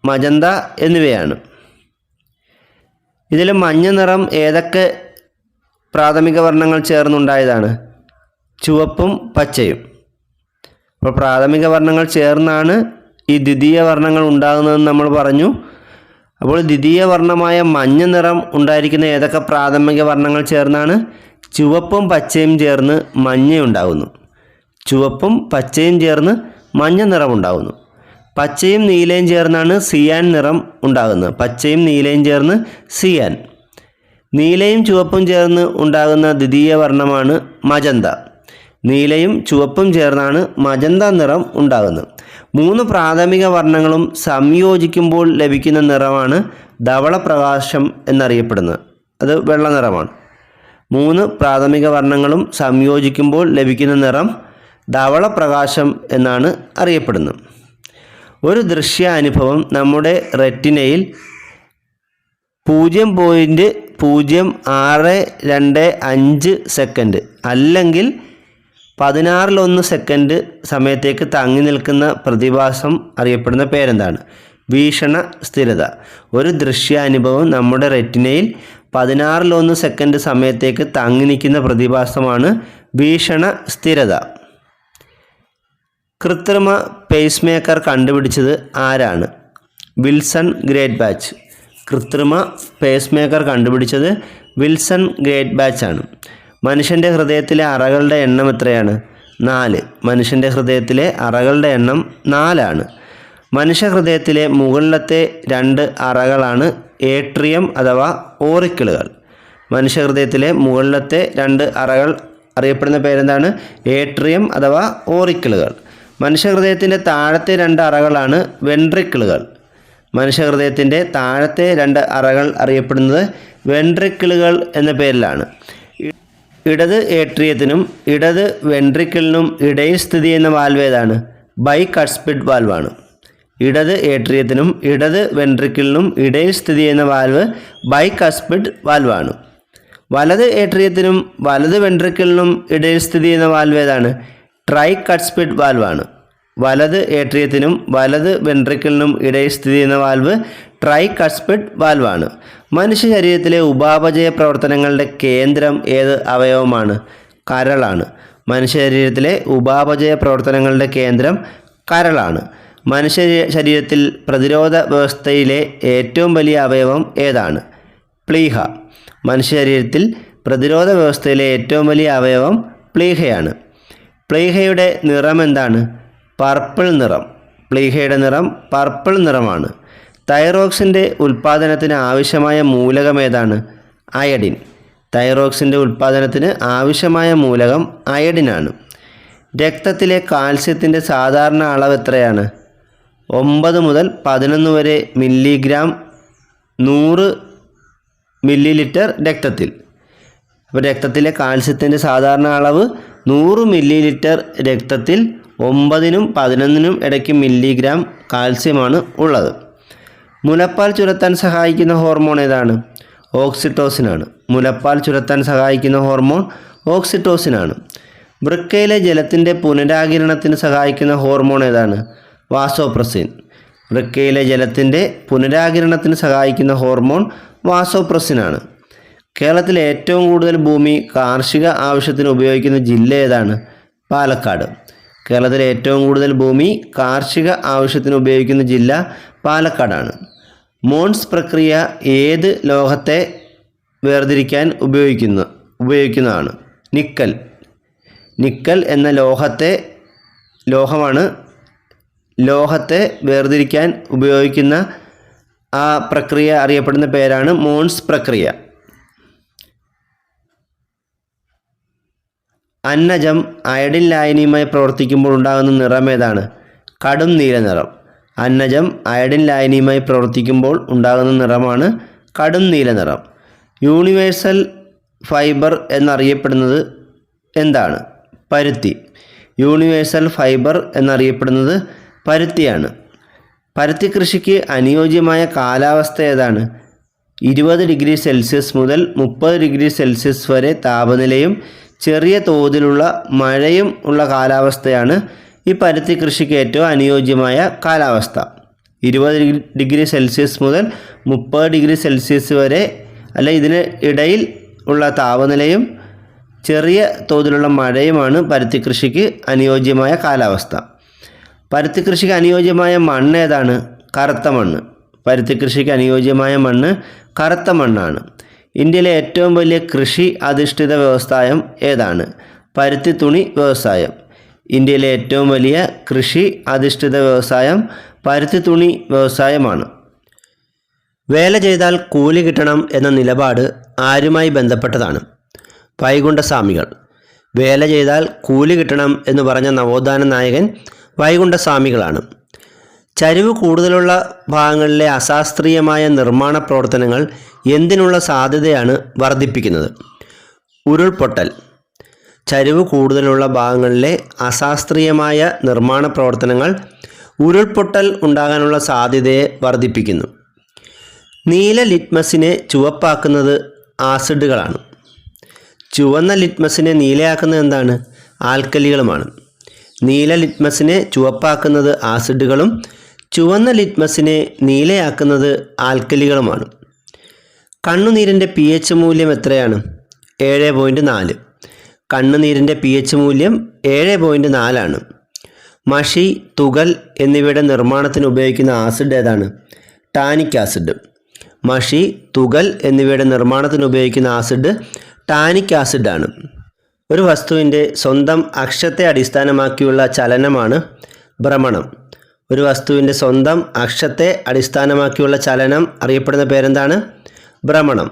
മജന്ത എന്നിവയാണ്. ഇതിൽ മഞ്ഞ നിറം ഏതൊക്കെ പ്രാഥമിക വർണ്ണങ്ങൾ ചേർന്നുണ്ടായതാണ്? ചുവപ്പും പച്ചയും. അപ്പോൾ പ്രാഥമിക വർണ്ണങ്ങൾ ചേർന്നാണ് ഈ ദ്വിതീയ വർണ്ണങ്ങൾ ഉണ്ടാകുന്നതെന്ന് നമ്മൾ പറഞ്ഞു. അപ്പോൾ ദ്വിതീയ വർണ്ണമായ മഞ്ഞ നിറം ഉണ്ടായിരിക്കുന്ന ഏതൊക്കെ പ്രാഥമിക വർണ്ണങ്ങൾ ചേർന്നാണ്? ചുവപ്പും പച്ചയും ചേർന്ന് മഞ്ഞ ഉണ്ടാകുന്നു. ചുവപ്പും പച്ചയും ചേർന്ന് മഞ്ഞ നിറം ഉണ്ടാകുന്നു. പച്ചയും നീലയും ചേർന്നാണ് സിയാൻ നിറം ഉണ്ടാകുന്നത്. പച്ചയും നീലയും ചേർന്ന് സിയാൻ. നീലയും ചുവപ്പും ചേർന്ന് ഉണ്ടാകുന്ന ദ്വിതീയ വർണ്ണമാണ് മജന്ത. നീലയും ചുവപ്പും ചേർന്നാണ് മജന്ത നിറം ഉണ്ടാകുന്നത്. 3 പ്രാഥമിക വർണ്ണങ്ങളും സംയോജിക്കുമ്പോൾ ലഭിക്കുന്ന നിറമാണ് ധവളപ്രകാശം എന്നറിയപ്പെടുന്നത്. അത് വെള്ള നിറമാണ്. 3 പ്രാഥമിക വർണ്ണങ്ങളും സംയോജിക്കുമ്പോൾ ലഭിക്കുന്ന നിറം ധവളപ്രകാശം എന്നാണ് അറിയപ്പെടുന്നത്. ഒരു ദൃശ്യാനുഭവം നമ്മുടെ റെറ്റിനയിൽ 0.0625 സെക്കൻഡ് അല്ലെങ്കിൽ 16 സെക്കൻഡ് സമയത്തേക്ക് തങ്ങി നിൽക്കുന്ന പ്രതിഭാസം അറിയപ്പെടുന്ന പേരെന്താണ്? വീക്ഷണ സ്ഥിരത. ഒരു ദൃശ്യാനുഭവം നമ്മുടെ റെറ്റിനയിൽ 16 സെക്കൻഡ് സമയത്തേക്ക് തങ്ങി നിൽക്കുന്ന പ്രതിഭാസമാണ് വീക്ഷണ സ്ഥിരത. കൃത്രിമ പേസ് മേക്കർ കണ്ടുപിടിച്ചത് ആരാണ്? Wilson great batch. കൃത്രിമ പേസ് മേക്കർ കണ്ടുപിടിച്ചത് വിൽസൺ ഗ്രേറ്റ് ബാച്ച് ആണ്. മനുഷ്യൻ്റെ ഹൃദയത്തിലെ അറകളുടെ എണ്ണം എത്രയാണ്? 4. മനുഷ്യൻ്റെ ഹൃദയത്തിലെ അറകളുടെ എണ്ണം 4 ആണ്. മനുഷ്യഹൃദയത്തിലെ മുകളിലത്തെ 2 അറകളാണ് ഏട്രിയം അഥവാ ഓറിക്കിളുകൾ. മനുഷ്യഹൃദയത്തിലെ മുകളിലത്തെ 2 അറകൾ അറിയപ്പെടുന്ന പേരെന്താണ്? ഏട്രിയം അഥവാ ഓറിക്കിളുകൾ. മനുഷ്യഹൃദയത്തിൻ്റെ താഴത്തെ 2 അറകളാണ് വെൻട്രിക്കിളുകൾ. മനുഷ്യഹൃദയത്തിൻ്റെ താഴത്തെ 2 അറകൾ അറിയപ്പെടുന്നത് വെൻട്രിക്കിളുകൾ എന്ന പേരിലാണ്. ഇടത് ഏട്രിയത്തിനും ഇടത് വെൻട്രിക്കിളിനും ഇടയിൽ സ്ഥിതി ചെയ്യുന്ന വാൽവ് ഏതാണ്? ബൈകസ്പിഡ് വാൽവാണ്. ഇടത് ഏട്രിയത്തിനും ഇടത് വെൻട്രിക്കിളിനും ഇടയിൽ സ്ഥിതി ചെയ്യുന്ന വാൽവ് ബൈകസ്പിഡ് വാൽവാണ്. വലത് ഏട്രിയത്തിനും വലത് വെൻട്രിക്കിളിനും ഇടയിൽ സ്ഥിതി ചെയ്യുന്ന വാൽവ് ഏതാണ്? ട്രൈകസ്പിഡ് വാൽവാണ്. വലത് ഏട്രിയത്തിനും വലത് വെൻട്രിക്കിളിനും ഇടയിൽ സ്ഥിതി ചെയ്യുന്ന വാൽവ് ട്രൈകസ്പിഡ് വാൽവാണ്. മനുഷ്യ ശരീരത്തിലെ ഉപാപചയ പ്രവർത്തനങ്ങളുടെ കേന്ദ്രം ഏത് അവയവമാണ്? കരളാണ്. മനുഷ്യ ശരീരത്തിലെ ഉപാപചയ പ്രവർത്തനങ്ങളുടെ കേന്ദ്രം കരളാണ്. മനുഷ്യ ശരീരത്തിൽ പ്രതിരോധ വ്യവസ്ഥയിലെ ഏറ്റവും വലിയ അവയവം ഏതാണ്? പ്ലീഹ. മനുഷ്യ ശരീരത്തിൽ പ്രതിരോധ വ്യവസ്ഥയിലെ ഏറ്റവും വലിയ അവയവം പ്ലീഹയാണ്. പ്ലീഹയുടെ നിറം എന്താണ്? പർപ്പിൾ നിറം. പ്ലീഹയുടെ നിറം പർപ്പിൾ നിറമാണ്. തൈറോക്സിൻ്റെ ഉൽപ്പാദനത്തിന് ആവശ്യമായ മൂലകം ഏതാണ്? അയഡിൻ. തൈറോക്സിൻ്റെ ഉൽപ്പാദനത്തിന് ആവശ്യമായ മൂലകം അയഡിനാണ്. രക്തത്തിലെ കാൽസ്യത്തിൻ്റെ സാധാരണ അളവ് എത്രയാണ്? 9 മുതൽ 11 വരെ മില്ലിഗ്രാം 100 മില്ലിലിറ്റർ രക്തത്തിൽ. അപ്പോൾ രക്തത്തിലെ കാൽസ്യത്തിൻ്റെ സാധാരണ അളവ് 100 മില്ലിലിറ്റർ രക്തത്തിൽ 9നും 11നും ഇടയ്ക്ക് മില്ലിഗ്രാം കാൽസ്യമാണ് ഉള്ളത്. മുലപ്പാൽ ചുരത്താൻ സഹായിക്കുന്ന ഹോർമോൺ ഏതാണ്? ഓക്സിറ്റോസിനാണ്. മുലപ്പാൽ ചുരത്താൻ സഹായിക്കുന്ന ഹോർമോൺ ഓക്സിറ്റോസിനാണ്. വൃക്കയിലെ ജലത്തിൻ്റെ പുനരാകിരണത്തിന് സഹായിക്കുന്ന ഹോർമോൺ ഏതാണ്? വാസോപ്രസിൻ. വൃക്കയിലെ ജലത്തിൻ്റെ പുനരാകിരണത്തിന് സഹായിക്കുന്ന ഹോർമോൺ വാസോപ്രസിനാണ്. കേരളത്തിലെ ഏറ്റവും കൂടുതൽ ഭൂമി കാർഷിക ആവശ്യത്തിന് ഉപയോഗിക്കുന്ന ജില്ല ഏതാണ്? പാലക്കാട്. കേരളത്തിലെ ഏറ്റവും കൂടുതൽ ഭൂമി കാർഷിക ആവശ്യത്തിന് ഉപയോഗിക്കുന്ന ജില്ല പാലക്കാടാണ്. മോൺസ് പ്രക്രിയ ഏത് ലോഹത്തെ വേർതിരിക്കാൻ ഉപയോഗിക്കുന്നതാണ്? നിക്കൽ. നിക്കൽ എന്ന ലോഹത്തെ വേർതിരിക്കാൻ ഉപയോഗിക്കുന്ന ആ പ്രക്രിയ അറിയപ്പെടുന്ന പേരാണ് മോൺസ് പ്രക്രിയ. അന്നജം അയഡിൻ ലായനിയുമായി പ്രവർത്തിക്കുമ്പോൾ ഉണ്ടാകുന്ന നിറം ഏതാണ്? കടും നീല നിറം. അന്നജം അയഡിൻ ലായനിയുമായി പ്രവർത്തിക്കുമ്പോൾ ഉണ്ടാകുന്ന നിറമാണ് കടും നീല നിറം. യൂണിവേഴ്സൽ ഫൈബർ എന്നറിയപ്പെടുന്നത് എന്താണ്? പരുത്തി. യൂണിവേഴ്സൽ ഫൈബർ എന്നറിയപ്പെടുന്നത് പരുത്തിയാണ്. പരുത്തി കൃഷിക്ക് അനുയോജ്യമായ കാലാവസ്ഥ ഏതാണ്? 20 ഡിഗ്രി സെൽഷ്യസ് മുതൽ 30 ഡിഗ്രി സെൽഷ്യസ് വരെ താപനിലയും ചെറിയ തോതിലുള്ള മഴയും ഉള്ള കാലാവസ്ഥയാണ് ഈ പരുത്തി കൃഷിക്ക് ഏറ്റവും അനുയോജ്യമായ കാലാവസ്ഥ. 20 ഡിഗ്രി സെൽഷ്യസ് മുതൽ 30 ഡിഗ്രി സെൽഷ്യസ് വരെ ഇതിന് ഇടയിൽ ഉള്ള താപനിലയും ചെറിയ തോതിലുള്ള മഴയുമാണ് പരുത്തി കൃഷിക്ക് അനുയോജ്യമായ കാലാവസ്ഥ. പരുത്തി കൃഷിക്ക് അനുയോജ്യമായ മണ്ണ് ഏതാണ്? കറുത്ത മണ്ണ്. പരുത്തി കൃഷിക്ക് അനുയോജ്യമായ മണ്ണ് കറുത്ത മണ്ണാണ്. ഇന്ത്യയിലെ ഏറ്റവും വലിയ കൃഷി അധിഷ്ഠിത വ്യവസായം ഏതാണ്? പരുത്തി തുണി വ്യവസായം. ഇന്ത്യയിലെ ഏറ്റവും വലിയ കൃഷി അധിഷ്ഠിത വ്യവസായം പരുത്തി തുണി വ്യവസായമാണ്. വേല ചെയ്താൽ കൂലി കിട്ടണം എന്ന നിലപാട് ആരുമായി ബന്ധപ്പെട്ടതാണ്? വൈകുണ്ഠസ്വാമികൾ. വേല ചെയ്താൽ കൂലി കിട്ടണം എന്ന് പറഞ്ഞ നവോത്ഥാന നായകൻ വൈകുണ്ഠസ്വാമികളാണ്. ചരിവ് കൂടുതലുള്ള ഭാഗങ്ങളിലെ അശാസ്ത്രീയമായ നിർമ്മാണ പ്രവർത്തനങ്ങൾ എന്തിനുള്ള സാധ്യതയാണ് വർദ്ധിപ്പിക്കുന്നത്? ഉരുൾപൊട്ടൽ. ചരിവ് കൂടുതലുള്ള ഭാഗങ്ങളിലെ അശാസ്ത്രീയമായ നിർമ്മാണ പ്രവർത്തനങ്ങൾ ഉരുൾപൊട്ടൽ ഉണ്ടാകാനുള്ള സാധ്യതയെ വർദ്ധിപ്പിക്കുന്നു. നീല ലിറ്റ്മസിനെ ചുവപ്പാക്കുന്നത് ആസിഡുകളാണ്. ചുവന്ന ലിറ്റ്മസിനെ നീലയാക്കുന്നത് എന്താണ്? ആൽക്കലികളുമാണ്. നീല ലിറ്റ്മസിനെ ചുവപ്പാക്കുന്നത് ആസിഡുകളും ചുവന്ന ലിറ്റ്മസിനെ നീലയാക്കുന്നത് ആൽക്കലികളുമാണ്. കണ്ണുനീരിൻ്റെ pH മൂല്യം എത്രയാണ്? 7.4. കണ്ണുനീരിൻ്റെ pH മൂല്യം 7.4 ആണ്. മഷി, തുകൽ എന്നിവയുടെ നിർമ്മാണത്തിന് ഉപയോഗിക്കുന്ന ആസിഡ് ഏതാണ്? Tannic acid. മഷി, തുകൽ എന്നിവയുടെ നിർമ്മാണത്തിന് ഉപയോഗിക്കുന്ന ആസിഡ് ടാനിക് ആസിഡാണ്. ഒരു വസ്തുവിൻ്റെ സ്വന്തം അക്ഷത്തെ അടിസ്ഥാനമാക്കിയുള്ള ചലനമാണ് ഭ്രമണം. ഒരു വസ്തുവിൻ്റെ സ്വന്തം അക്ഷത്തെ അടിസ്ഥാനമാക്കിയുള്ള ചലനം അറിയപ്പെടുന്ന പേരെന്താണ്? ഭ്രമണം.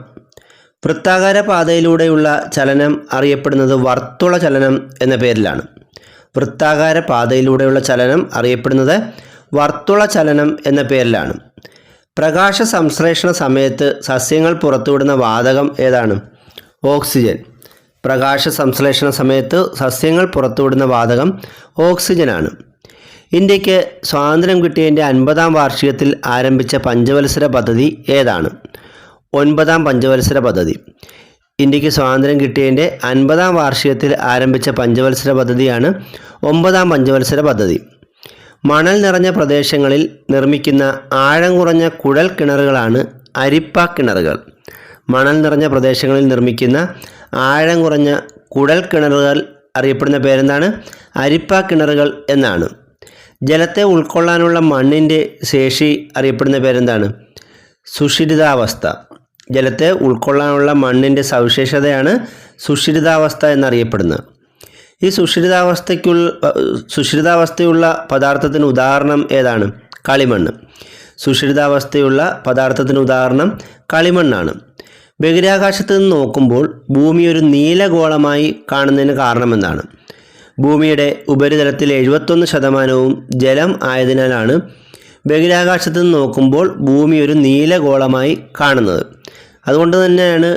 വൃത്താകാര പാതയിലൂടെയുള്ള ചലനം അറിയപ്പെടുന്നത് വർത്തുള ചലനം എന്ന പേരിലാണ്. വൃത്താകാര പാതയിലൂടെയുള്ള ചലനം അറിയപ്പെടുന്നത് വർത്തുള ചലനം എന്ന പേരിലാണ്. പ്രകാശ സംശ്ലേഷണ സമയത്ത് സസ്യങ്ങൾ പുറത്തുവിടുന്ന വാതകം ഏതാണ്? ഓക്സിജൻ. പ്രകാശ സംശ്ലേഷണ സമയത്ത് സസ്യങ്ങൾ പുറത്തുവിടുന്ന വാതകം ഓക്സിജനാണ്. ഇന്ത്യക്ക് സ്വാതന്ത്ര്യം കിട്ടിയതിൻ്റെ 50-ാം വാർഷികത്തിൽ ആരംഭിച്ച പഞ്ചവത്സര പദ്ധതി ഏതാണ്? 9ാം പഞ്ചവത്സര പദ്ധതി. ഇന്ത്യക്ക് സ്വാതന്ത്ര്യം കിട്ടിയതിൻ്റെ 50-ാം വാർഷികത്തിൽ ആരംഭിച്ച പഞ്ചവത്സര പദ്ധതിയാണ് 9ാം പഞ്ചവത്സര പദ്ധതി. മണൽ നിറഞ്ഞ പ്രദേശങ്ങളിൽ നിർമ്മിക്കുന്ന ആഴം കുറഞ്ഞ കുഴൽ കിണറുകളാണ് അരിപ്പ കിണറുകൾ. മണൽ നിറഞ്ഞ പ്രദേശങ്ങളിൽ നിർമ്മിക്കുന്ന ആഴം കുറഞ്ഞ കുഴൽ കിണറുകൾ അറിയപ്പെടുന്ന പേരെന്താണ്? അരിപ്പ കിണറുകൾ എന്നാണ്. ജലത്തെ ഉൾക്കൊള്ളാനുള്ള മണ്ണിൻ്റെ ശേഷി അറിയപ്പെടുന്ന പേരെന്താണ്? സുഷിരിതാവസ്ഥ. ജലത്തെ ഉൾക്കൊള്ളാനുള്ള മണ്ണിൻ്റെ സവിശേഷതയാണ് സുഷിരിതാവസ്ഥ എന്നറിയപ്പെടുന്നത്. ഈ സുഷിരിതാവസ്ഥയുള്ള പദാർത്ഥത്തിന് ഉദാഹരണം ഏതാണ്? കളിമണ്ണ്. സുഷിരിതാവസ്ഥയുള്ള പദാർത്ഥത്തിന് ഉദാഹരണം കളിമണ്ണാണ്. ബഹിരാകാശത്ത് നിന്ന് നോക്കുമ്പോൾ ഭൂമി ഒരു നീലഗോളമായി കാണുന്നതിന് കാരണമെന്താണ്? ഭൂമിയുടെ ഉപരിതലത്തിൽ 71% ജലം ആയതിനാലാണ് ബഹിരാകാശത്ത് നിന്ന് നോക്കുമ്പോൾ ഭൂമി ഒരു നീലഗോളമായി കാണുന്നത്. അതുകൊണ്ട് തന്നെയാണ്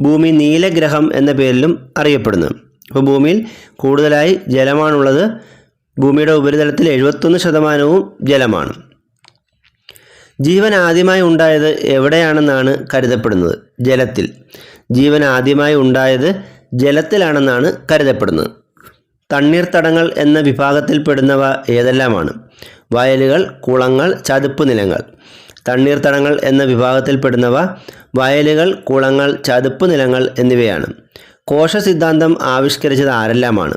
ഭൂമി നീലഗ്രഹം എന്ന പേരിലും അറിയപ്പെടുന്നത്. അപ്പോൾ ഭൂമിയിൽ കൂടുതലായി ജലമാണുള്ളത്. ഭൂമിയുടെ ഉപരിതലത്തിൽ 71% ജലമാണ്. ജീവൻ ആദ്യമായി ഉണ്ടായത് എവിടെയാണെന്നാണ് കരുതപ്പെടുന്നത്? ജലത്തിൽ. ജീവൻ ആദ്യമായി ഉണ്ടായത് ജലത്തിലാണെന്നാണ് കരുതപ്പെടുന്നത്. തണ്ണീർത്തടങ്ങൾ എന്ന വിഭാഗത്തിൽപ്പെടുന്നവ ഏതെല്ലാമാണ്? വയലുകൾ, കുളങ്ങൾ, ചതുപ്പ് നിലങ്ങൾ. തണ്ണീർത്തടങ്ങൾ എന്ന വിഭാഗത്തിൽപ്പെടുന്നവ വയലുകൾ, കുളങ്ങൾ, ചതുപ്പ് നിലങ്ങൾ എന്നിവയാണ്. കോശ സിദ്ധാന്തം ആവിഷ്കരിച്ചത് ആരെല്ലാമാണ്?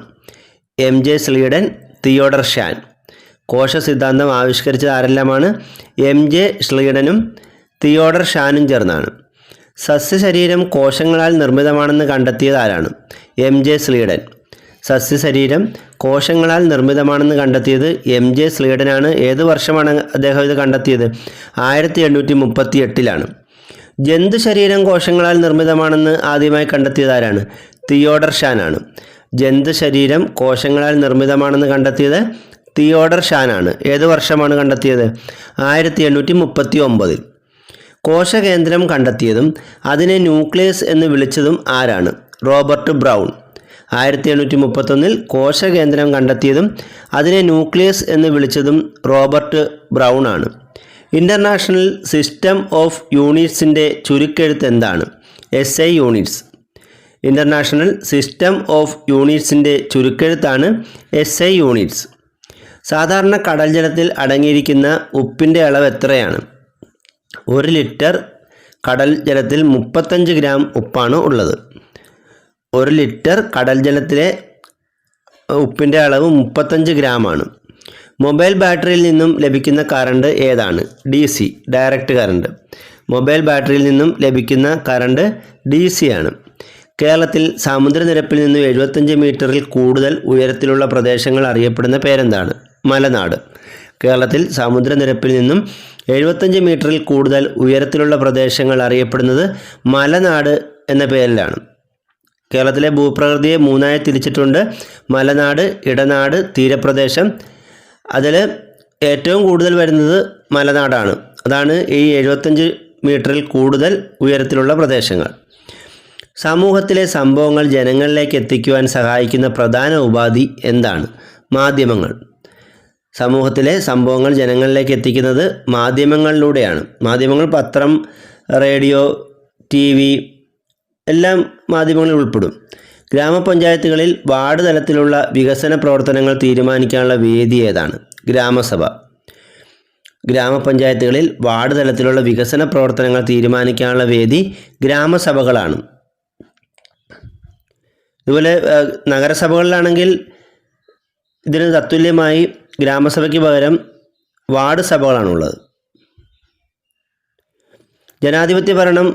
MJ Schleiden, Theodore Shaan. കോശ സിദ്ധാന്തം ആവിഷ്കരിച്ചത് ആരെല്ലാമാണ്? MJ സ്ലീഡനും തിയോഡർ ഷാനും ചേർന്നാണ്. സസ്യശരീരം കോശങ്ങളാൽ നിർമ്മിതമാണെന്ന് കണ്ടെത്തിയത് ആരാണ്? MJ Schleiden. സസ്യശരീരം കോശങ്ങളാൽ നിർമ്മിതമാണെന്ന് കണ്ടെത്തിയത് MJ സ്ലീഡനാണ്. ഏത് വർഷമാണ് അദ്ദേഹം ഇത് കണ്ടെത്തിയത്? 1838 ജന്തുശരീരം കോശങ്ങളാൽ നിർമ്മിതമാണെന്ന് ആദ്യമായി കണ്ടെത്തിയത് ആരാണ്? തിയോഡർ ഷാനാണ്. ജന്തുശരീരം കോശങ്ങളാൽ നിർമ്മിതമാണെന്ന് കണ്ടെത്തിയത് തിയോഡർ ഷാനാണ്. ഏത് വർഷമാണ് കണ്ടെത്തിയത്? 1839. കോശകേന്ദ്രം കണ്ടെത്തിയതും അതിനെ ന്യൂക്ലിയസ് എന്ന് വിളിച്ചതും ആരാണ്? Robert brown. 1831 കോശകേന്ദ്രം കണ്ടെത്തിയതും അതിനെ ന്യൂക്ലിയസ് എന്ന് വിളിച്ചതും റോബർട്ട് ബ്രൗൺ ആണ്. ഇൻ്റർനാഷണൽ സിസ്റ്റം ഓഫ് യൂണിറ്റ്സിൻ്റെ ചുരുക്കെഴുത്ത് എന്താണ്? SI units. International system of യൂണിറ്റ്സിൻ്റെ ചുരുക്കെഴുത്താണ് SI യൂണിറ്റ്സ്. സാധാരണ കടൽ ജലത്തിൽ അടങ്ങിയിരിക്കുന്ന ഉപ്പിൻ്റെ അളവ് എത്രയാണ്? 1 ലിറ്റർ കടൽ ജലത്തിൽ 35 ഗ്രാം ഉപ്പാണ് ഉള്ളത്. 1 ലിറ്റർ കടൽ ജലത്തിലെ ഉപ്പിൻ്റെ അളവ് 35 ഗ്രാമാണ്. മൊബൈൽ ബാറ്ററിയിൽ നിന്നും ലഭിക്കുന്ന കറണ്ട് ഏതാണ്? DC, direct current. മൊബൈൽ ബാറ്ററിയിൽ നിന്നും ലഭിക്കുന്ന കറണ്ട് DC ആണ്. കേരളത്തിൽ സമുദ്രനിരപ്പിൽ നിന്നും 75 മീറ്ററിൽ കൂടുതൽ ഉയരത്തിലുള്ള പ്രദേശങ്ങൾ അറിയപ്പെടുന്ന പേരെന്താണ്? മലനാട്. കേരളത്തിൽ സമുദ്രനിരപ്പിൽ നിന്നും 75 മീറ്ററിൽ കൂടുതൽ ഉയരത്തിലുള്ള പ്രദേശങ്ങൾ അറിയപ്പെടുന്നത് മലനാട് എന്ന പേരിലാണ്. കേരളത്തിലെ ഭൂപ്രകൃതിയെ 3ആയി തിരിച്ചിട്ടുണ്ട്. മലനാട്, ഇടനാട്, തീരപ്രദേശം. അതിൽ ഏറ്റവും കൂടുതൽ വരുന്നത് മലനാടാണ്. അതാണ് ഈ 75 മീറ്ററിൽ കൂടുതൽ ഉയരത്തിലുള്ള പ്രദേശങ്ങൾ. സമൂഹത്തിലെ സംഭവങ്ങൾ ജനങ്ങളിലേക്ക് എത്തിക്കുവാൻ സഹായിക്കുന്ന പ്രധാന ഉപാധി എന്താണ്? മാധ്യമങ്ങൾ. സമൂഹത്തിലെ സംഭവങ്ങൾ ജനങ്ങളിലേക്ക് എത്തിക്കുന്നത് മാധ്യമങ്ങളിലൂടെയാണ്. മാധ്യമങ്ങൾ പത്രം, റേഡിയോ, TV എല്ലാം മാധ്യമങ്ങളിൽ ഉൾപ്പെടും. ഗ്രാമപഞ്ചായത്തുകളിൽ വാർഡ് തലത്തിലുള്ള വികസന പ്രവർത്തനങ്ങൾ തീരുമാനിക്കാനുള്ള വേദി ഏതാണ്? ഗ്രാമസഭ. ഗ്രാമപഞ്ചായത്തുകളിൽ വാർഡ് തലത്തിലുള്ള വികസന പ്രവർത്തനങ്ങൾ തീരുമാനിക്കാനുള്ള വേദി ഗ്രാമസഭകളാണ്. ഇതുപോലെ നഗരസഭകളിലാണെങ്കിൽ ഇതിന് തത്തുല്യമായി ഗ്രാമസഭയ്ക്ക് പകരം വാർഡ് സഭകളാണുള്ളത്. ജനാധിപത്യ ഭരണം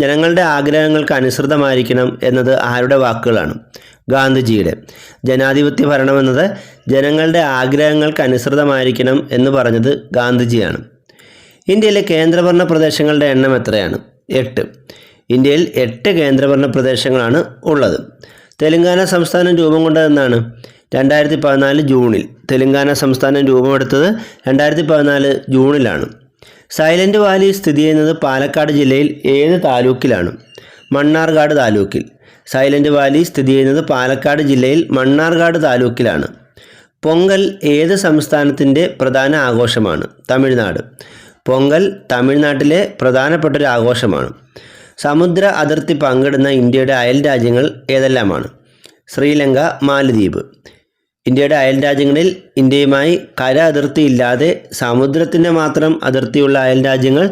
ജനങ്ങളുടെ ആഗ്രഹങ്ങൾക്ക് അനുസൃതമായിരിക്കണം എന്നത് ആരുടെ വാക്കുകളാണ്? ഗാന്ധിജിയുടെ. ജനാധിപത്യ ഭരണം എന്നത് ജനങ്ങളുടെ ആഗ്രഹങ്ങൾക്ക് അനുസൃതമായിരിക്കണം എന്ന് പറഞ്ഞത് ഗാന്ധിജിയാണ്. ഇന്ത്യയിലെ കേന്ദ്രഭരണ പ്രദേശങ്ങളുടെ എണ്ണം എത്രയാണ്? 8. ഇന്ത്യയിൽ 8 കേന്ദ്രഭരണ പ്രദേശങ്ങളാണ് ഉള്ളത്. തെലങ്കാന സംസ്ഥാനം രൂപം കൊണ്ടതെന്നാണ്? 2014 ജൂണിൽ. തെലങ്കാന സംസ്ഥാനം രൂപമെടുത്തത് 2014 ജൂണിലാണ്. സൈലൻറ്റ് വാലി സ്ഥിതി ചെയ്യുന്നത് പാലക്കാട് ജില്ലയിൽ ഏത് താലൂക്കിലാണ്? മണ്ണാർക്കാട് താലൂക്കിൽ. സൈലൻറ്റ് വാലി സ്ഥിതി ചെയ്യുന്നത് പാലക്കാട് ജില്ലയിൽ മണ്ണാർക്കാട് താലൂക്കിലാണ്. പൊങ്കൽ ഏത് സംസ്ഥാനത്തിൻ്റെ പ്രധാന ആഘോഷമാണ്? തമിഴ്നാട്. പൊങ്കൽ തമിഴ്നാട്ടിലെ പ്രധാനപ്പെട്ടൊരു ആഘോഷമാണ്. സമുദ്ര അതിർത്തി പങ്കിടുന്ന ഇന്ത്യയുടെ അയൽ രാജ്യങ്ങൾ ഏതെല്ലാമാണ്? ശ്രീലങ്ക, മാലദ്വീപ്. ഇന്ത്യയുടെ അയൽ രാജ്യങ്ങളിൽ ഇന്ത്യയുമായി കര അതിർത്തി ഇല്ലാതെ സമുദ്രത്തിൻ്റെ മാത്രം അതിർത്തിയുള്ള അയൽ രാജ്യങ്ങൾ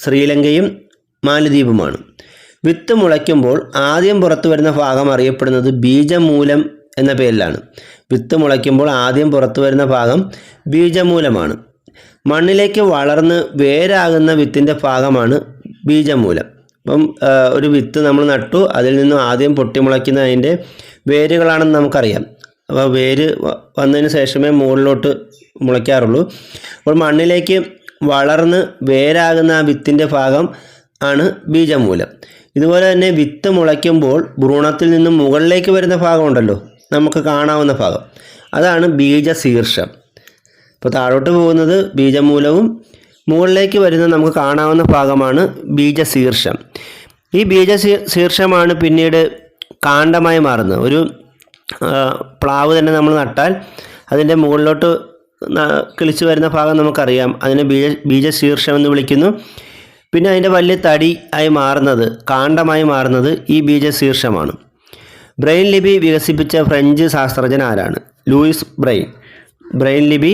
ശ്രീലങ്കയും മാലദ്വീപുമാണ്. വിത്ത് മുളയ്ക്കുമ്പോൾ ആദ്യം പുറത്തു വരുന്ന ഭാഗം അറിയപ്പെടുന്നത് ബീജമൂലം എന്ന പേരിലാണ്. വിത്ത് മുളയ്ക്കുമ്പോൾ ആദ്യം പുറത്തു വരുന്ന ഭാഗം ബീജമൂലമാണ്. മണ്ണിലേക്ക് വളർന്ന് വേരാകുന്ന വിത്തിൻ്റെ ഭാഗമാണ് ബീജമൂലം. അപ്പം ഒരു വിത്ത് നമ്മൾ നട്ടു, അതിൽ നിന്നും ആദ്യം പൊട്ടിമുളയ്ക്കുന്ന അതിൻ്റെ വേരുകളാണെന്ന് നമുക്കറിയാം. അപ്പോൾ വേര് വന്നതിന് ശേഷമേ മുകളിലോട്ട് മുളയ്ക്കാറുള്ളൂ. അപ്പോൾ മണ്ണിലേക്ക് വളർന്ന് വേരാകുന്ന ആ വിത്തിൻ്റെ ഭാഗം ആണ് ബീജമൂലം. ഇതുപോലെ തന്നെ വിത്ത് മുളയ്ക്കുമ്പോൾ ഭ്രൂണത്തിൽ നിന്നും മുകളിലേക്ക് വരുന്ന ഭാഗമുണ്ടല്ലോ, നമുക്ക് കാണാവുന്ന ഭാഗം, അതാണ് ബീജശീർഷം. ഇപ്പോൾ താഴോട്ട് പോകുന്നത് ബീജമൂലവും മുകളിലേക്ക് വരുന്ന നമുക്ക് കാണാവുന്ന ഭാഗമാണ് ബീജശീർഷം. ഈ ബീജശീർഷമാണ് പിന്നീട് കാണ്ഡമായി മാറുന്നത്. ഒരു പ്ലാവ് തന്നെ നമ്മൾ നട്ടാൽ അതിൻ്റെ മുകളിലോട്ട് കിളിച്ചു വരുന്ന ഭാഗം നമുക്കറിയാം, അതിനെ ബീജശീർഷം എന്ന് വിളിക്കുന്നു. പിന്നെ അതിൻ്റെ വലിയ തടി ആയി മാറുന്നത്, കാണ്ഡമായി മാറുന്നത് ഈ ബീജശീർഷമാണ്. ബ്രെയിൻ ലിപി വികസിപ്പിച്ച ഫ്രഞ്ച് ശാസ്ത്രജ്ഞൻ ആരാണ്? Luis brain. ബ്രെയിൻ ലിപി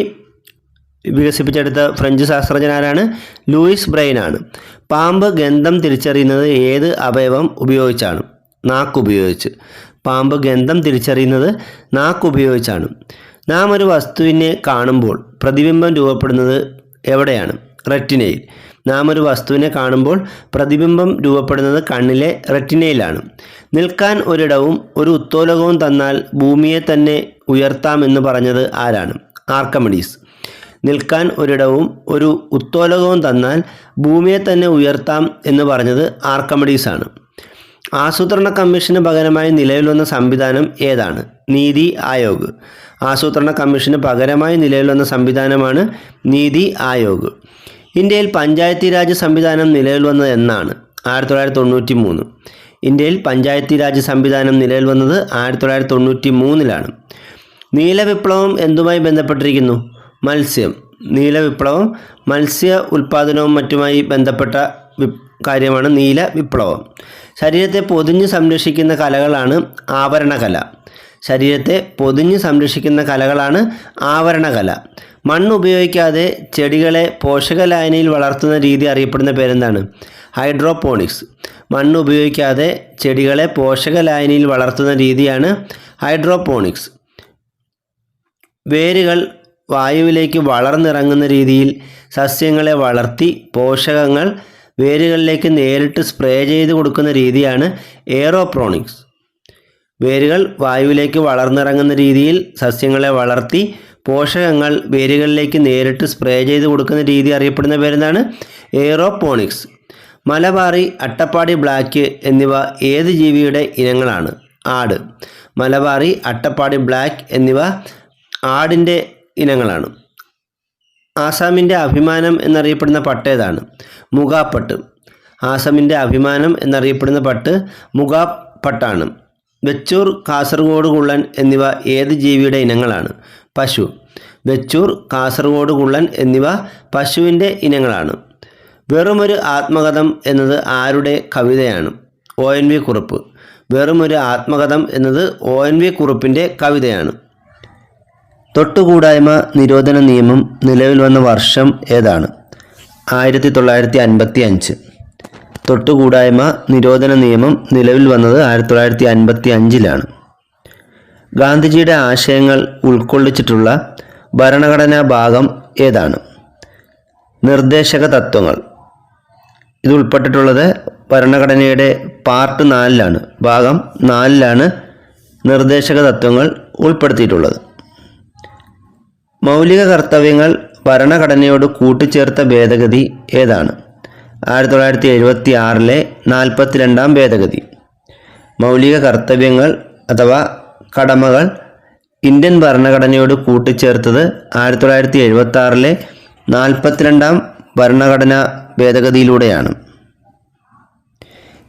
വികസിപ്പിച്ചെടുത്ത ഫ്രഞ്ച് ശാസ്ത്രജ്ഞൻ ആരാണ്? ലൂയിസ് ബ്രെയിൻ ആണ്. പാമ്പ് ഗന്ധം തിരിച്ചറിയുന്നത് ഏത് അവയവം ഉപയോഗിച്ചാണ്? നാക്കുപയോഗിച്ച്. പാമ്പ് ഗന്ധം തിരിച്ചറിയുന്നത് നാക്കുപയോഗിച്ചാണ്. നാം ഒരു വസ്തുവിനെ കാണുമ്പോൾ പ്രതിബിംബം രൂപപ്പെടുന്നത് എവിടെയാണ്? റെറ്റിനയിൽ. നാം ഒരു വസ്തുവിനെ കാണുമ്പോൾ പ്രതിബിംബം രൂപപ്പെടുന്നത് കണ്ണിലെ റെറ്റിനയിലാണ്. നിൽക്കാൻ ഒരിടവും ഒരു ഉത്തോലകവും തന്നാൽ ഭൂമിയെ തന്നെ ഉയർത്താമെന്ന് പറഞ്ഞത് ആരാണ്? ആർക്കിമിഡീസ്. നിൽക്കാൻ ഒരിടവും ഒരു ഉത്തോലകവും തന്നാൽ ഭൂമിയെ തന്നെ ഉയർത്താം എന്ന് പറഞ്ഞത് ആർക്കിമിഡീസ് ആണ്. ആസൂത്രണ കമ്മീഷന് പകരമായി നിലവിൽ വന്ന സംവിധാനം ഏതാണ്? നീതി ആയോഗ്. ആസൂത്രണ കമ്മീഷന് പകരമായി നിലവിൽ വന്ന സംവിധാനമാണ് നീതി ആയോഗ്. ഇന്ത്യയിൽ പഞ്ചായത്തി രാജ് സംവിധാനം നിലവിൽ വന്നത് എന്നാണ്? 1993. ഇന്ത്യയിൽ പഞ്ചായത്തി രാജ് സംവിധാനം നിലവിൽ വന്നത് 1993-ലാണ്. നീലവിപ്ലവം എന്തുമായി ബന്ധപ്പെട്ടിരിക്കുന്നു? മത്സ്യം. നീലവിപ്ലവം മത്സ്യ ഉൽപ്പാദനവും മറ്റുമായി ബന്ധപ്പെട്ട കാര്യമാണ് നീല വിപ്ലവം. ശരീരത്തെ പൊതിഞ്ഞ് സംരക്ഷിക്കുന്ന കലകളാണ് ആവരണകല. ശരീരത്തെ പൊതിഞ്ഞ് സംരക്ഷിക്കുന്ന കലകളാണ് ആവരണകല. മണ്ണ് ഉപയോഗിക്കാതെ ചെടികളെ പോഷകലായനിയിൽ വളർത്തുന്ന രീതി അറിയപ്പെടുന്ന പേരെന്താണ്? ഹൈഡ്രോപോണിക്സ്. മണ്ണ് ഉപയോഗിക്കാതെ ചെടികളെ പോഷകലായനിയിൽ വളർത്തുന്ന രീതിയാണ് ഹൈഡ്രോപോണിക്സ്. വേരുകൾ വായുവിലേക്ക് വളർന്നിറങ്ങുന്ന രീതിയിൽ സസ്യങ്ങളെ വളർത്തി പോഷകങ്ങൾ വേരുകളിലേക്ക് നേരിട്ട് സ്പ്രേ ചെയ്ത് കൊടുക്കുന്ന രീതിയാണ് എയറോപോണിക്സ്. വേരുകൾ വായുവിലേക്ക് വളർന്നിറങ്ങുന്ന രീതിയിൽ സസ്യങ്ങളെ വളർത്തി പോഷകങ്ങൾ വേരുകളിലേക്ക് നേരിട്ട് സ്പ്രേ ചെയ്ത് കൊടുക്കുന്ന രീതി അറിയപ്പെടുന്ന പേരെന്താണ്? എയറോപോണിക്സ്. മലബാറി, അട്ടപ്പാടി ബ്ലാക്ക് എന്നിവ ഏത് ജീവിയുടെ ഇനങ്ങളാണ്? ആട്. മലബാറി, അട്ടപ്പാടി ബ്ലാക്ക് എന്നിവ ആടിൻ്റെ ഇനങ്ങളാണ്. ആസാമിൻ്റെ അഭിമാനം എന്നറിയപ്പെടുന്ന പട്ട് ഏതാണ്? മുഗാപ്പട്ട്. ആസാമിൻ്റെ അഭിമാനം എന്നറിയപ്പെടുന്ന പട്ട് മുഗാപ്പട്ടാണ്. വെച്ചൂർ, കാസർഗോഡ് കുള്ളൻ എന്നിവ ഏത് ജീവിയുടെ ഇനങ്ങളാണ്? പശു. വെച്ചൂർ, കാസർഗോഡ് കുള്ളൻ എന്നിവ പശുവിൻ്റെ ഇനങ്ങളാണ്. വെറുമൊരു ആത്മകഥം എന്നത് ആരുടെ കവിതയാണ്? ONV കുറുപ്പ്. വെറുമൊരു ആത്മകഥം എന്നത് ONV കുറുപ്പിൻ്റെ കവിതയാണ്. തൊട്ടുകൂടായ്മ നിരോധന നിയമം നിലവിൽ വന്ന വർഷം ഏതാണ്? 1955. തൊട്ടുകൂടായ്മ നിരോധന നിയമം നിലവിൽ വന്നത് 1955-ലാണ്. ഗാന്ധിജിയുടെ ആശയങ്ങൾ ഉൾക്കൊള്ളിച്ചിട്ടുള്ള ഭരണഘടനാ ഭാഗം ഏതാണ്? നിർദ്ദേശക തത്വങ്ങൾ. ഇത് ഉൾപ്പെട്ടിട്ടുള്ളത് ഭരണഘടനയുടെ പാർട്ട് 4-ലാണ്. ഭാഗം 4-ലാണ് നിർദ്ദേശക തത്വങ്ങൾ ഉൾപ്പെടുത്തിയിട്ടുള്ളത്. മൗലിക കർത്തവ്യങ്ങൾ ഭരണഘടനയോട് കൂട്ടിച്ചേർത്ത ഭേദഗതി ഏതാണ്? 1976-ലെ 42-ാം ഭേദഗതി. മൗലിക കർത്തവ്യങ്ങൾ അഥവാ കടമകൾ ഇന്ത്യൻ ഭരണഘടനയോട് കൂട്ടിച്ചേർത്തത് 1976-ലെ 42-ാം ഭരണഘടനാ ഭേദഗതിയിലൂടെയാണ്.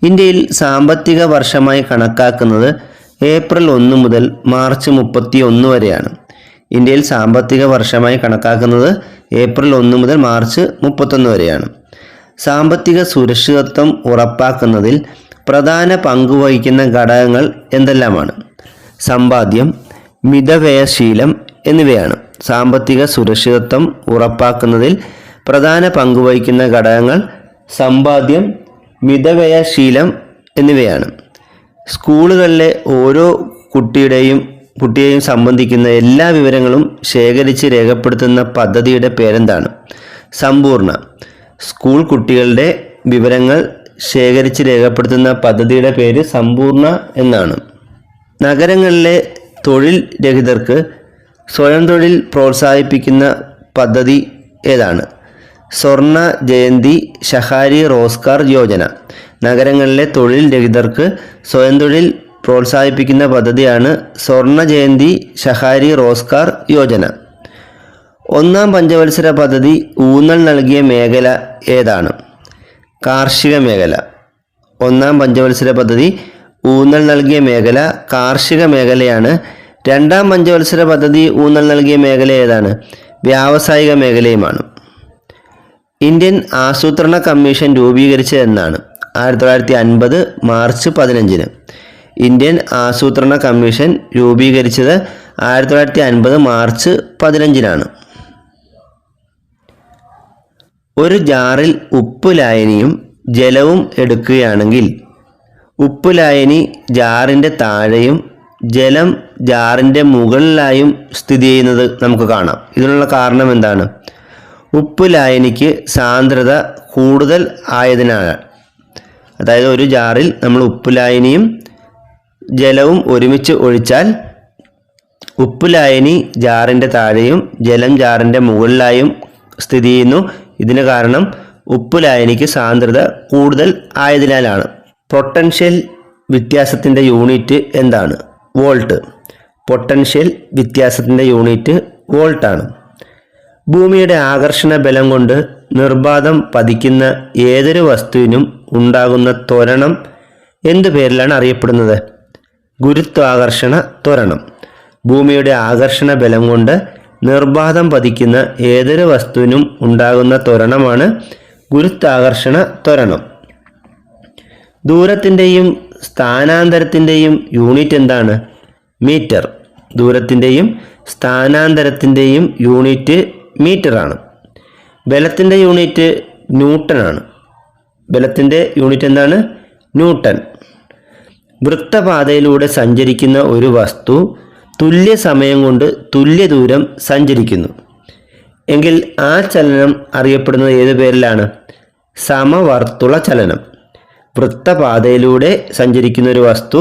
ഇന്ത്യയിൽ സാമ്പത്തിക വർഷമായി കണക്കാക്കുന്നത് ഏപ്രിൽ 1 മുതൽ മാർച്ച് 31 വരെയാണ്. ഇന്ത്യയിൽ സാമ്പത്തിക വർഷമായി കണക്കാക്കുന്നത് ഏപ്രിൽ 1 മുതൽ മാർച്ച് 31 വരെയാണ്. സാമ്പത്തിക സുരക്ഷിതത്വം ഉറപ്പാക്കുന്നതിൽ പ്രധാന പങ്കുവഹിക്കുന്ന ഘടകങ്ങൾ എന്തെല്ലാമാണ്? സമ്പാദ്യം, മിതവ്യയശീലം എന്നിവയാണ്. സാമ്പത്തിക സുരക്ഷിതത്വം ഉറപ്പാക്കുന്നതിൽ പ്രധാന പങ്കുവഹിക്കുന്ന ഘടകങ്ങൾ സമ്പാദ്യം, മിതവ്യയശീലം എന്നിവയാണ്. സ്കൂളുകളിലെ ഓരോ കുട്ടിയെയും സംബന്ധിക്കുന്ന എല്ലാ വിവരങ്ങളും ശേഖരിച്ച് രേഖപ്പെടുത്തുന്ന പദ്ധതിയുടെ പേരെന്താണ്? സമ്പൂർണ്ണ. സ്കൂൾ കുട്ടികളുടെ വിവരങ്ങൾ ശേഖരിച്ച് രേഖപ്പെടുത്തുന്ന പദ്ധതിയുടെ പേര് സമ്പൂർണ്ണ എന്നാണ്. നഗരങ്ങളിലെ തൊഴിൽ രഹിതർക്ക് സ്വയം തൊഴിൽ പ്രോത്സാഹിപ്പിക്കുന്ന പദ്ധതി ഏതാണ്? സ്വർണ്ണ ജയന്തി ഷഹാരി റോസ്ഗാർ യോജന. നഗരങ്ങളിലെ തൊഴിൽ രഹിതർക്ക് സ്വയം തൊഴിൽ പ്രോത്സാഹിപ്പിക്കുന്ന പദ്ധതിയാണ് സ്വർണ്ണ ജയന്തി ഷഹാരി റോസ്ഗാർ യോജന. ഒന്നാം പഞ്ചവത്സര പദ്ധതി ഊന്നൽ നൽകിയ മേഖല ഏതാണ്? കാർഷിക മേഖല. ഒന്നാം പഞ്ചവത്സര പദ്ധതി ഊന്നൽ നൽകിയ മേഖല കാർഷിക മേഖലയാണ്. രണ്ടാം പഞ്ചവത്സര പദ്ധതി ഊന്നൽ നൽകിയ മേഖല ഏതാണ്? വ്യാവസായിക മേഖലയുമാണ്. ഇന്ത്യൻ ആസൂത്രണ കമ്മീഷൻ രൂപീകരിച്ചത് എന്നാണ്? 1950 മാർച്ച് 15. ഇന്ത്യൻ ആസൂത്രണ കമ്മീഷൻ രൂപീകരിച്ചത് 1950 മാർച്ച് 15. ഒരു ജാറിൽ ഉപ്പ് ലായനിയും ജലവും എടുക്കുകയാണെങ്കിൽ ഉപ്പ് ലായനി ജാറിൻ്റെ താഴെയും ജലം ജാറിൻ്റെ മുകളിലായും സ്ഥിതി ചെയ്യുന്നത് നമുക്ക് കാണാം. ഇതിനുള്ള കാരണം എന്താണ്? ഉപ്പ് ലായനിക്ക് സാന്ദ്രത കൂടുതൽ ആയതിനാണ്. അതായത് ഒരു ജാറിൽ നമ്മൾ ഉപ്പ് ലായനിയും ജലവും ഒരുമിച്ച് ഒഴിച്ചാൽ ഉപ്പ് ലായനി ജാറിൻ്റെ താഴെയും ജലം ജാറിൻ്റെ മുകളിലായും സ്ഥിതി ചെയ്യുന്നു. ഇതിന് കാരണം ഉപ്പ് ലായനിക്ക് സാന്ദ്രത കൂടുതൽ ആയതിനാലാണ്. പൊട്ടൻഷ്യൽ വ്യത്യാസത്തിൻ്റെ യൂണിറ്റ് എന്താണ്? വോൾട്ട്. പൊട്ടൻഷ്യൽ വ്യത്യാസത്തിൻ്റെ യൂണിറ്റ് വോൾട്ടാണ്. ഭൂമിയുടെ ആകർഷണ ബലം കൊണ്ട് നിർബാധം പതിക്കുന്ന ഏതൊരു വസ്തുവിനും ഉണ്ടാകുന്ന ത്വരണം എന്തു പേരിലാണ് അറിയപ്പെടുന്നത്? ഗുരുത്വാകർഷണ ത്വരണം. ഭൂമിയുടെ ആകർഷണ ബലം കൊണ്ട് നിർബാധം പതിക്കുന്ന ഏതൊരു വസ്തുവിനും ഉണ്ടാകുന്ന ത്വരണമാണ് ഗുരുത്വാകർഷണ ത്വരണം. ദൂരത്തിൻ്റെയും സ്ഥാനാന്തരത്തിൻ്റെയും യൂണിറ്റ് എന്താണ്? മീറ്റർ. ദൂരത്തിൻ്റെയും സ്ഥാനാന്തരത്തിൻ്റെയും യൂണിറ്റ് മീറ്ററാണ്. ബലത്തിൻ്റെ യൂണിറ്റ് ന്യൂട്ടനാണ്. ബലത്തിൻ്റെ യൂണിറ്റ് എന്താണ്? ന്യൂട്ടൺ. വൃത്തപാതയിലൂടെ സഞ്ചരിക്കുന്ന ഒരു വസ്തു തുല്യ സമയം കൊണ്ട് തുല്യ ദൂരം സഞ്ചരിക്കുന്നു എങ്കിൽ ആ ചലനം അറിയപ്പെടുന്നത് ഏതു പേരിലാണ്? സമവർത്തുള ചലനം. വൃത്തപാതയിലൂടെ സഞ്ചരിക്കുന്ന ഒരു വസ്തു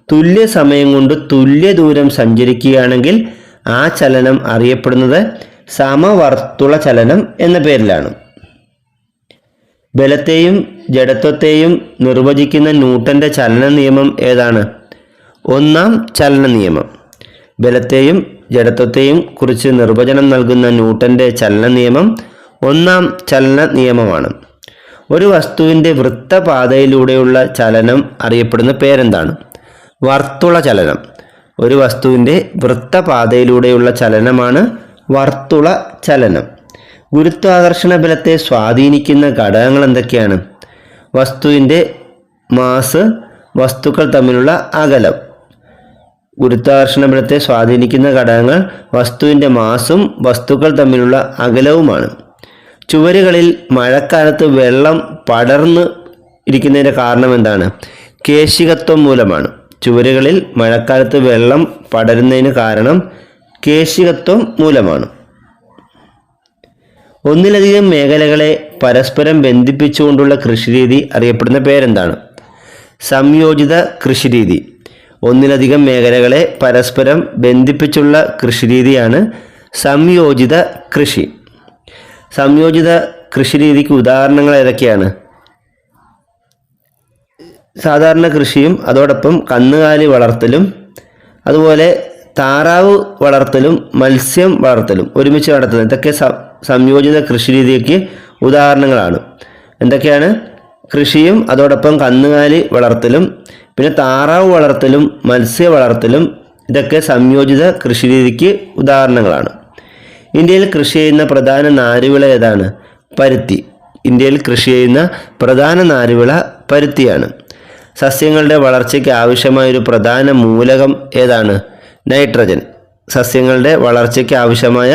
തുല്യ സമയം കൊണ്ട് തുല്യ ദൂരം സഞ്ചരിക്കുകയാണെങ്കിൽ ആ ചലനം അറിയപ്പെടുന്നത് സമവർത്തുള ചലനം എന്ന പേരിലാണ്. ബലത്തെയും ജഡത്വത്തെയും നിർവചിക്കുന്ന ന്യൂട്ടൻ്റെ ചലന നിയമം ഏതാണ്? ഒന്നാം ചലന നിയമം. ബലത്തെയും ജഡത്വത്തെയും കുറിച്ച് നിർവചനം നൽകുന്ന ന്യൂട്ടൻ്റെ ചലന നിയമം ഒന്നാം ചലന നിയമമാണ്. ഒരു വസ്തുവിൻ്റെ വൃത്തപാതയിലൂടെയുള്ള ചലനം അറിയപ്പെടുന്ന പേരെന്താണ്? വർത്തുള ചലനം. ഒരു വസ്തുവിൻ്റെ വൃത്തപാതയിലൂടെയുള്ള ചലനമാണ് വർത്തുള ചലനം. ഗുരുത്വാകർഷണ ബലത്തെ സ്വാധീനിക്കുന്ന ഘടകങ്ങൾ എന്തൊക്കെയാണ്? വസ്തുവിൻ്റെ മാസ്, വസ്തുക്കൾ തമ്മിലുള്ള അകലം. ഗുരുത്വാകർഷണ ബലത്തെ സ്വാധീനിക്കുന്ന ഘടകങ്ങൾ വസ്തുവിൻ്റെ മാസും വസ്തുക്കൾ തമ്മിലുള്ള അകലവുമാണ്. ചുവരുകളിൽ മഴക്കാലത്ത് വെള്ളം പടർന്ന് ഇരിക്കുന്നതിൻ്റെ കാരണം എന്താണ്? കേശികത്വം മൂലമാണ്. ചുവരുകളിൽ മഴക്കാലത്ത് വെള്ളം പടരുന്നതിന് കാരണം കേശികത്വം മൂലമാണ്. ഒന്നിലധികം മേഖലകളെ പരസ്പരം ബന്ധിപ്പിച്ചുകൊണ്ടുള്ള കൃഷിരീതി അറിയപ്പെടുന്ന പേരെന്താണ്? സംയോജിത കൃഷിരീതി. ഒന്നിലധികം മേഖലകളെ പരസ്പരം ബന്ധിപ്പിച്ചുള്ള കൃഷിരീതിയാണ് സംയോജിത കൃഷി. സംയോജിത കൃഷിരീതിക്ക് ഉദാഹരണങ്ങൾ ഏതൊക്കെയാണ്? സാധാരണ കൃഷിയും അതോടൊപ്പം കന്നുകാലി വളർത്തലും അതുപോലെ താറാവ് വളർത്തലും മത്സ്യം വളർത്തലും ഒരുമിച്ച് നടത്തുന്നത്, ഇതൊക്കെ സംയോജിത കൃഷിരീതിക്ക് ഉദാഹരണങ്ങളാണ്. എന്തൊക്കെയാണ്? കൃഷിയും അതോടൊപ്പം കന്നുകാലി വളർത്തലും പിന്നെ താറാവ് വളർത്തലും മത്സ്യ വളർത്തലും ഇതൊക്കെ സംയോജിത കൃഷിരീതിക്ക് ഉദാഹരണങ്ങളാണ്. ഇന്ത്യയിൽ കൃഷി ചെയ്യുന്ന പ്രധാന നാരുവിള ഏതാണ്? പരുത്തി. ഇന്ത്യയിൽ കൃഷി ചെയ്യുന്ന പ്രധാന നാരുവിള പരുത്തിയാണ്. സസ്യങ്ങളുടെ വളർച്ചയ്ക്ക് ആവശ്യമായൊരു പ്രധാന മൂലകം ഏതാണ്? നൈട്രജൻ. സസ്യങ്ങളുടെ വളർച്ചയ്ക്ക് ആവശ്യമായ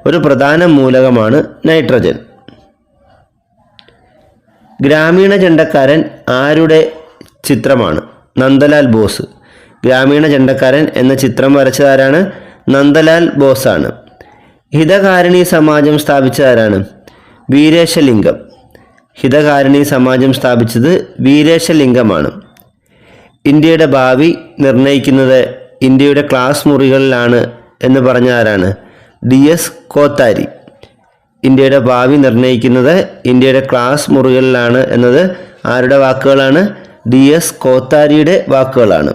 ഒരു പ്രധാന മൂലകമാണ് നൈട്രജൻ. ഗ്രാമീണ ചെണ്ടക്കാരൻ ആരുടെ ചിത്രമാണ്? നന്ദലാൽ ബോസ്. ഗ്രാമീണ ചെണ്ടക്കാരൻ എന്ന ചിത്രം വരച്ചതാരാണ്? നന്ദലാൽ ബോസാണ്. ഹിതകാരിണി സമാജം സ്ഥാപിച്ചതാരാണ്? വീരേശലിംഗം. ഹിതകാരിണി സമാജം സ്ഥാപിച്ചത് വീരേശലിംഗമാണ്. ഇന്ത്യയുടെ ഭാവി നിർണ്ണയിക്കുന്നത് ഇന്ത്യയുടെ ക്ലാസ് മുറികളിലാണ് എന്ന് പറഞ്ഞ ആരാണ്? DS കോത്താരി. ഇന്ത്യയുടെ ഭാവി നിർണ്ണയിക്കുന്നത് ഇന്ത്യയുടെ ക്ലാസ് മുറികളിലാണ് എന്നത് ആരുടെ വാക്കുകളാണ്? DS കോത്താരിയുടെ വാക്കുകളാണ്.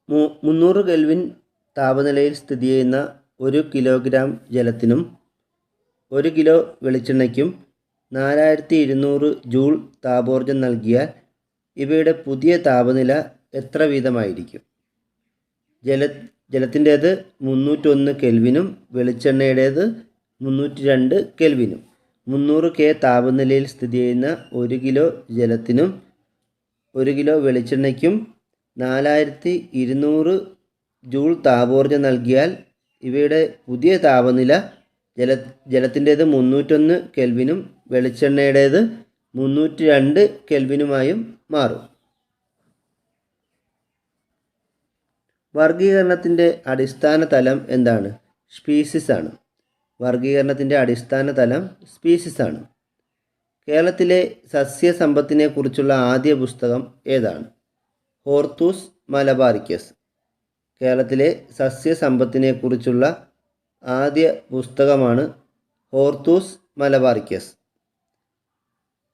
300 കെൽവിൻ താപനിലയിൽ സ്ഥിതി ചെയ്യുന്ന 1 കിലോഗ്രാം ജലത്തിനും 1 കിലോ വെളിച്ചെണ്ണയ്ക്കും 4200 ജൂൾ താപോർജ്ജം നൽകിയാൽ ഇവയുടെ പുതിയ താപനില എത്ര വീതമായിരിക്കും? ജലത്തിൻ്റേത് 301 കെൽവിനും വെളിച്ചെണ്ണയുടേത് 302 കെൽവിനും. 300 K താപനിലയിൽ സ്ഥിതി ചെയ്യുന്ന 1 കിലോ ജലത്തിനും 1 കിലോ വെളിച്ചെണ്ണയ്ക്കും 4200 ജൂൾ താപോർജ്ജം നൽകിയാൽ ഇവയുടെ പുതിയ താപനില ജലത്തിൻ്റേത് 301 കെൽവിനും വെളിച്ചെണ്ണയുടേത് 302 കെൽവിനുമായും മാറും. വർഗീകരണത്തിൻ്റെ അടിസ്ഥാന തലം എന്താണ്? സ്പീസിസ് ആണ്. വർഗീകരണത്തിൻ്റെ അടിസ്ഥാന തലം സ്പീസിസ് ആണ്. കേരളത്തിലെ സസ്യസമ്പത്തിനെ കുറിച്ചുള്ള ആദ്യ പുസ്തകം ഏതാണ്? Hortus Malabaricus. കേരളത്തിലെ സസ്യസമ്പത്തിനെ കുറിച്ചുള്ള ആദ്യ പുസ്തകമാണ് ഹോർത്തൂസ് മലബാറിക്കസ്.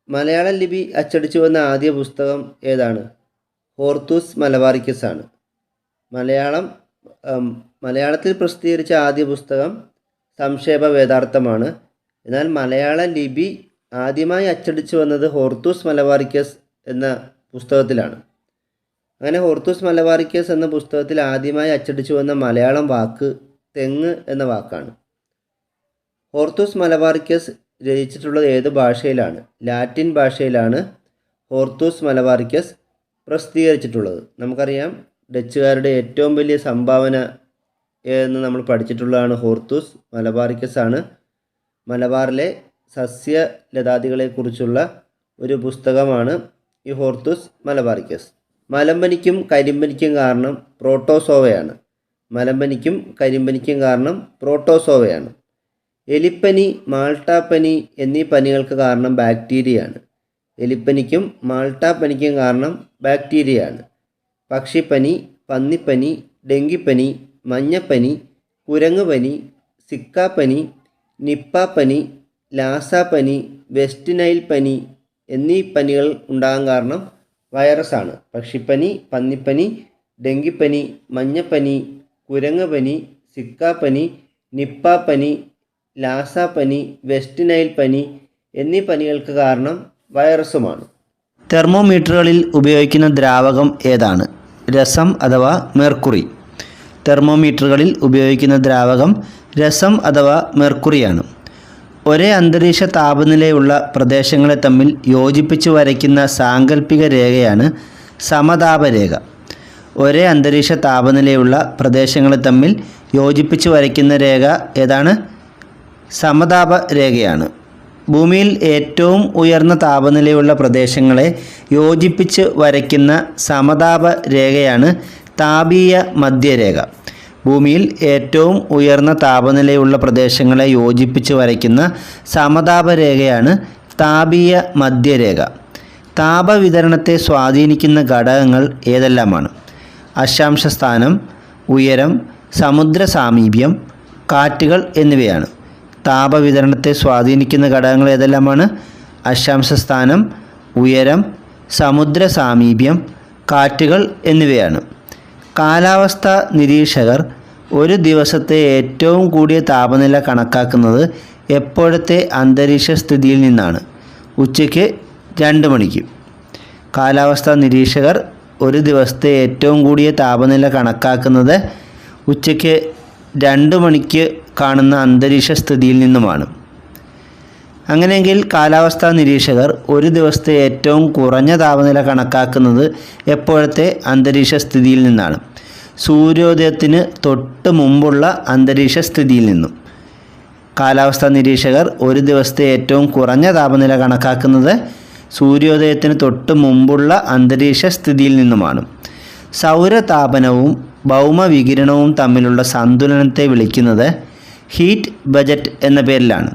മലയാളം ലിപി അച്ചടിച്ചു വന്ന ആദ്യ പുസ്തകം ഏതാണ്? ഹോർത്തൂസ് മലബാറിക്കസ് ആണ്. മലയാളത്തിൽ പ്രസിദ്ധീകരിച്ച ആദ്യ പുസ്തകം സംക്ഷേപ വേദാർത്ഥമാണ്. എന്നാൽ മലയാള ലിപി ആദ്യമായി അച്ചടിച്ചു വന്നത് ഹോർത്തൂസ് മലബാറിക്കസ് എന്ന പുസ്തകത്തിലാണ്. അങ്ങനെ ഹോർത്തൂസ് മലബാറിക്കസ് എന്ന പുസ്തകത്തിൽ ആദ്യമായി അച്ചടിച്ചു വന്ന മലയാളം വാക്ക് തെങ്ങ് എന്ന വാക്കാണ്. ഹോർത്തൂസ് മലബാറിക്കസ് രചിച്ചിട്ടുള്ളത് ഏത് ഭാഷയിലാണ്? ലാറ്റിൻ ഭാഷയിലാണ് ഹോർത്തൂസ് മലബാറിക്കസ് പ്രസിദ്ധീകരിച്ചിട്ടുള്ളത്. നമുക്കറിയാം ഡച്ചുകാരുടെ ഏറ്റവും വലിയ സംഭാവന എന്ന് നമ്മൾ പഠിച്ചിട്ടുള്ളതാണ് ഹോർത്തൂസ് മലബാറിക്കസ് ആണ്. മലബാറിലെ സസ്യലതാദികളെക്കുറിച്ചുള്ള ഒരു പുസ്തകമാണ് ഈ ഹോർത്തൂസ് മലബാറിക്കസ്. മലമ്പനിക്കും കരിമ്പനിക്കും കാരണം പ്രോട്ടോസോവയാണ്. മലമ്പനിക്കും കരിമ്പനിക്കും കാരണം പ്രോട്ടോസോവയാണ്. എലിപ്പനി, മാൾട്ടാപ്പനി എന്നീ പനികൾക്ക് കാരണം ബാക്ടീരിയയാണ്. എലിപ്പനിക്കും മാൾട്ടാപ്പനിക്കും കാരണം ബാക്ടീരിയയാണ്. പക്ഷിപ്പനി, പന്നിപ്പനി, ഡെങ്കിപ്പനി, മഞ്ഞപ്പനി, കുരങ്ങുപനി, സിക്കാപ്പനി, നിപ്പാപ്പനി, ലാസാപ്പനി, വെസ്റ്റ് നൈൽ പനി എന്നീ പനികൾ ഉണ്ടാകാൻ കാരണം വൈറസാണ്. പക്ഷിപ്പനി, പന്നിപ്പനി, ഡെങ്കിപ്പനി, മഞ്ഞപ്പനി, കുരങ്ങുപനി, സിക്കാപ്പനി, നിപ്പാപ്പനി, ലാസാപ്പനി, വെസ്റ്റ് നൈൽ പനി എന്നീ പനികൾക്ക് കാരണം വൈറസുമാണ്. തെർമോമീറ്ററുകളിൽ ഉപയോഗിക്കുന്ന ദ്രാവകം ഏതാണ്? രസം അഥവാ മെർക്കുറി. തെർമോമീറ്ററുകളിൽ ഉപയോഗിക്കുന്ന ദ്രാവകം രസം അഥവാ മെർക്കുറിയാണ്. ഒരേ അന്തരീക്ഷ താപനിലയുള്ള പ്രദേശങ്ങളെ തമ്മിൽ യോജിപ്പിച്ച് വരയ്ക്കുന്ന സാങ്കല്പിക രേഖയാണ് സമതാപരേഖ. ഒരേ അന്തരീക്ഷ താപനിലയുള്ള പ്രദേശങ്ങളെ തമ്മിൽ യോജിപ്പിച്ച് വരയ്ക്കുന്ന രേഖ ഏതാണ്? സമതാപ രേഖയാണ്. ഭൂമിയിൽ ഏറ്റവും ഉയർന്ന താപനിലയുള്ള പ്രദേശങ്ങളെ യോജിപ്പിച്ച് വരയ്ക്കുന്ന സമതാപ രേഖയാണ് താപീയ മധ്യരേഖ. ഭൂമിയിൽ ഏറ്റവും ഉയർന്ന താപനിലയുള്ള പ്രദേശങ്ങളെ യോജിപ്പിച്ച് വരയ്ക്കുന്ന സമതാപ രേഖയാണ് താപീയ മധ്യരേഖ. താപവിതരണത്തെ സ്വാധീനിക്കുന്ന ഘടകങ്ങൾ ഏതെല്ലാമാണ്? അക്ഷാംശസ്ഥാനം, ഉയരം, സമുദ്ര സാമീപ്യം, കാറ്റുകൾ എന്നിവയാണ്. താപവിതരണത്തെ സ്വാധീനിക്കുന്ന ഘടകങ്ങൾ ഏതെല്ലാമാണ്? അക്ഷാംശസ്ഥാനം, ഉയരം, സമുദ്ര സാമീപ്യം, കാറ്റുകൾ എന്നിവയാണ്. കാലാവസ്ഥാ നിരീക്ഷകർ ഒരു ദിവസത്തെ ഏറ്റവും കൂടിയ താപനില കണക്കാക്കുന്നത് എപ്പോഴത്തെ അന്തരീക്ഷ സ്ഥിതിയിൽ നിന്നാണ്? ഉച്ചയ്ക്ക് 2 മണിക്ക്. കാലാവസ്ഥാ നിരീക്ഷകർ ഒരു ദിവസത്തെ ഏറ്റവും കൂടിയ താപനില കണക്കാക്കുന്നത് ഉച്ചയ്ക്ക് 2 മണിക്ക് കാണുന്ന അന്തരീക്ഷ സ്ഥിതിയിൽ നിന്നുമാണ്. അങ്ങനെയെങ്കിൽ കാലാവസ്ഥാ നിരീക്ഷകർ ഒരു ദിവസത്തെ ഏറ്റവും കുറഞ്ഞ താപനില കണക്കാക്കുന്നത് എപ്പോഴത്തെ അന്തരീക്ഷ സ്ഥിതിയിൽ നിന്നാണ്? സൂര്യോദയത്തിന് തൊട്ട് മുമ്പുള്ള അന്തരീക്ഷ സ്ഥിതിയിൽ നിന്നും. കാലാവസ്ഥാ നിരീക്ഷകർ ഒരു ദിവസത്തെ ഏറ്റവും കുറഞ്ഞ താപനില കണക്കാക്കുന്നത് സൂര്യോദയത്തിന് തൊട്ട് മുമ്പുള്ള അന്തരീക്ഷ സ്ഥിതിയിൽ നിന്നുമാണ്. സൗരതാപനവും ഭൗമവികിരണവും തമ്മിലുള്ള സന്തുലനത്തെ വിളിക്കുന്നത് ഹീറ്റ് ബജറ്റ് എന്ന പേരിലാണ്.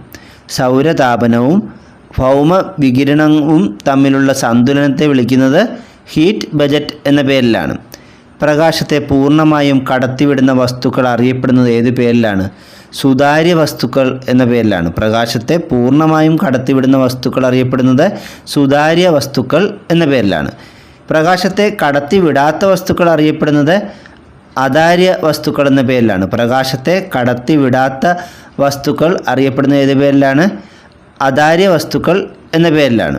സൗരതാപനവും ഭൗമവികിരണവും തമ്മിലുള്ള സന്തുലനത്തെ വിളിക്കുന്നത് ഹീറ്റ് ബജറ്റ് എന്ന പേരിലാണ്. പ്രകാശത്തെ പൂർണ്ണമായും കടത്തിവിടുന്ന വസ്തുക്കൾ അറിയപ്പെടുന്നത് ഏത് പേരിലാണ്? സുതാര്യ വസ്തുക്കൾ എന്ന പേരിലാണ്. പ്രകാശത്തെ പൂർണ്ണമായും കടത്തിവിടുന്ന വസ്തുക്കൾ അറിയപ്പെടുന്നത് സുതാര്യ വസ്തുക്കൾ എന്ന പേരിലാണ്. പ്രകാശത്തെ കടത്തിവിടാത്ത വസ്തുക്കൾ അറിയപ്പെടുന്നത് അതാര്യ വസ്തുക്കൾ എന്ന പേരിലാണ്. പ്രകാശത്തെ കടത്തിവിടാത്ത വസ്തുക്കൾ അറിയപ്പെടുന്ന ഏത് പേരിലാണ്? അതാര്യ വസ്തുക്കൾ എന്ന പേരിലാണ്.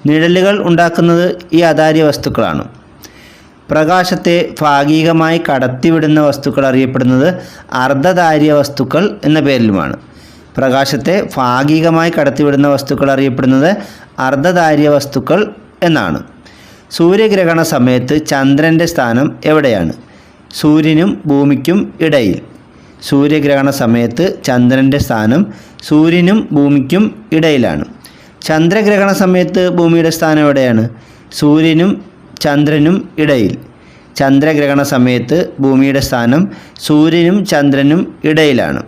നിഴലുകൾ ഉണ്ടാക്കുന്നത് ഈ അതാര്യ വസ്തുക്കളാണ്. പ്രകാശത്തെ ഭാഗികമായി കടത്തിവിടുന്ന വസ്തുക്കൾ അറിയപ്പെടുന്നത് അർദ്ധധാര്യ വസ്തുക്കൾ എന്ന പേരിലുമാണ്. പ്രകാശത്തെ ഭാഗികമായി കടത്തിവിടുന്ന വസ്തുക്കൾ അറിയപ്പെടുന്നത് അർദ്ധധാര്യ വസ്തുക്കൾ എന്നാണ്. സൂര്യഗ്രഹണ സമയത്ത് ചന്ദ്രൻ്റെ സ്ഥാനം എവിടെയാണ്? സൂര്യനും ഭൂമിക്കും ഇടയിൽ. സൂര്യഗ്രഹണ സമയത്ത് ചന്ദ്രൻ്റെ സ്ഥാനം സൂര്യനും ഭൂമിക്കും ഇടയിലാണ്. ചന്ദ്രഗ്രഹണ സമയത്ത് ഭൂമിയുടെ സ്ഥാനം എവിടെയാണ്? സൂര്യനും ചന്ദ്രനും ഇടയിൽ. ചന്ദ്രഗ്രഹണ സമയത്ത് ഭൂമിയുടെ സ്ഥാനം സൂര്യനും ചന്ദ്രനും ഇടയിലാണ്.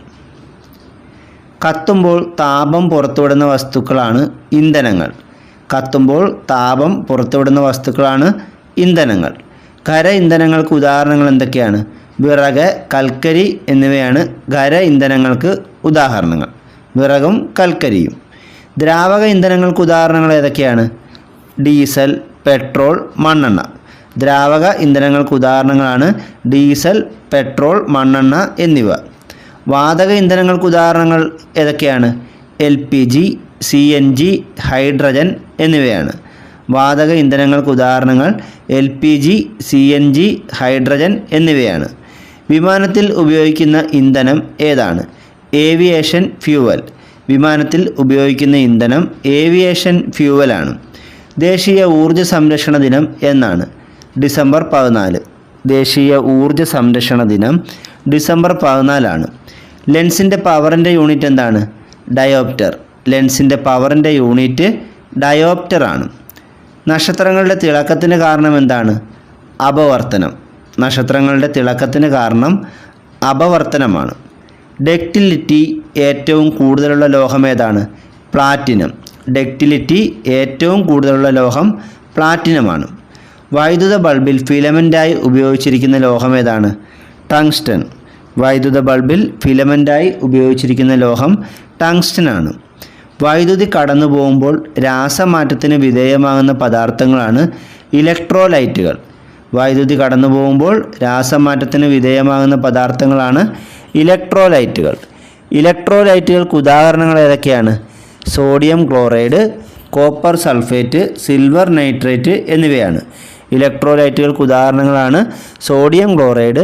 കത്തുമ്പോൾ താപം പുറത്തുവിടുന്ന വസ്തുക്കളാണ് ഇന്ധനങ്ങൾ. കത്തുമ്പോൾ താപം പുറത്തുവിടുന്ന വസ്തുക്കളാണ് ഇന്ധനങ്ങൾ. ഖര ഇന്ധനങ്ങൾക്ക് ഉദാഹരണങ്ങൾ എന്തൊക്കെയാണ്? വിറക്, കൽക്കരി എന്നിവയാണ് ഖര ഇന്ധനങ്ങൾക്ക് ഉദാഹരണങ്ങൾ. വിറകും കൽക്കരിയും. ദ്രാവക ഇന്ധനങ്ങൾക്ക് ഉദാഹരണങ്ങൾ ഏതൊക്കെയാണ്? ഡീസൽ, പെട്രോൾ, മണ്ണെണ്ണ. ദ്രാവക ഇന്ധനങ്ങൾക്ക് ഉദാഹരണങ്ങളാണ് ഡീസൽ, പെട്രോൾ, മണ്ണെണ്ണ എന്നിവ. വാതക ഇന്ധനങ്ങൾക്ക് ഉദാഹരണങ്ങൾ ഏതൊക്കെയാണ്? LPG, CNG, ഹൈഡ്രജൻ എന്നിവയാണ്. വാതക ഇന്ധനങ്ങൾക്ക് ഉദാഹരണങ്ങൾ LPG, CNG, ഹൈഡ്രജൻ എന്നിവയാണ്. വിമാനത്തിൽ ഉപയോഗിക്കുന്ന ഇന്ധനം ഏതാണ്? Aviation fuel. വിമാനത്തിൽ ഉപയോഗിക്കുന്ന ഇന്ധനം ഏവിയേഷൻ ഫ്യൂവലാണ്. ദേശീയ ഊർജ്ജ സംരക്ഷണ ദിനം എന്നാണ്? ഡിസംബർ 14. ദേശീയ ഊർജ്ജ സംരക്ഷണ ദിനം ഡിസംബർ 14 ലെൻസിൻ്റെ പവറിൻ്റെ യൂണിറ്റ് എന്താണ്? ഡയോപ്റ്റർ. ലെൻസിൻ്റെ പവറിൻ്റെ യൂണിറ്റ് ഡയോപ്റ്റർ ആണ്. നക്ഷത്രങ്ങളുടെ തിളക്കത്തിന് കാരണം എന്താണ്? അപവർത്തനം. നക്ഷത്രങ്ങളുടെ തിളക്കത്തിന് കാരണം അപവർത്തനമാണ്. ഡക്റ്റിലിറ്റി ഏറ്റവും കൂടുതലുള്ള ലോഹം ഏതാണ്? പ്ലാറ്റിനം. ഡക്റ്റിലിറ്റി ഏറ്റവും കൂടുതലുള്ള ലോഹം പ്ലാറ്റിനമാണ്. വൈദ്യുത ബൾബിൽ ഫിലമെൻ്റായി ഉപയോഗിച്ചിരിക്കുന്ന ലോഹം ഏതാണ്? ടങ്സ്റ്റൺ. വൈദ്യുത ബൾബിൽ ഫിലമെൻ്റായി ഉപയോഗിച്ചിരിക്കുന്ന ലോഹം ടങ്സ്റ്റൺ ആണ്. വൈദ്യുതി കടന്നു പോകുമ്പോൾ രാസമാറ്റത്തിന് വിധേയമാകുന്ന പദാർത്ഥങ്ങളാണ് ഇലക്ട്രോലൈറ്റുകൾ. വൈദ്യുതി കടന്നു പോകുമ്പോൾ രാസമാറ്റത്തിന് വിധേയമാകുന്ന പദാർത്ഥങ്ങളാണ് ഇലക്ട്രോലൈറ്റുകൾ. ഇലക്ട്രോലൈറ്റുകൾക്ക് ഉദാഹരണങ്ങൾ ഏതൊക്കെയാണ്? Sodium chloride, copper sulphate, silver nitrate എന്നിവയാണ്. ഇലക്ട്രോലൈറ്റുകൾക്ക് ഉദാഹരണങ്ങളാണ് sodium chloride,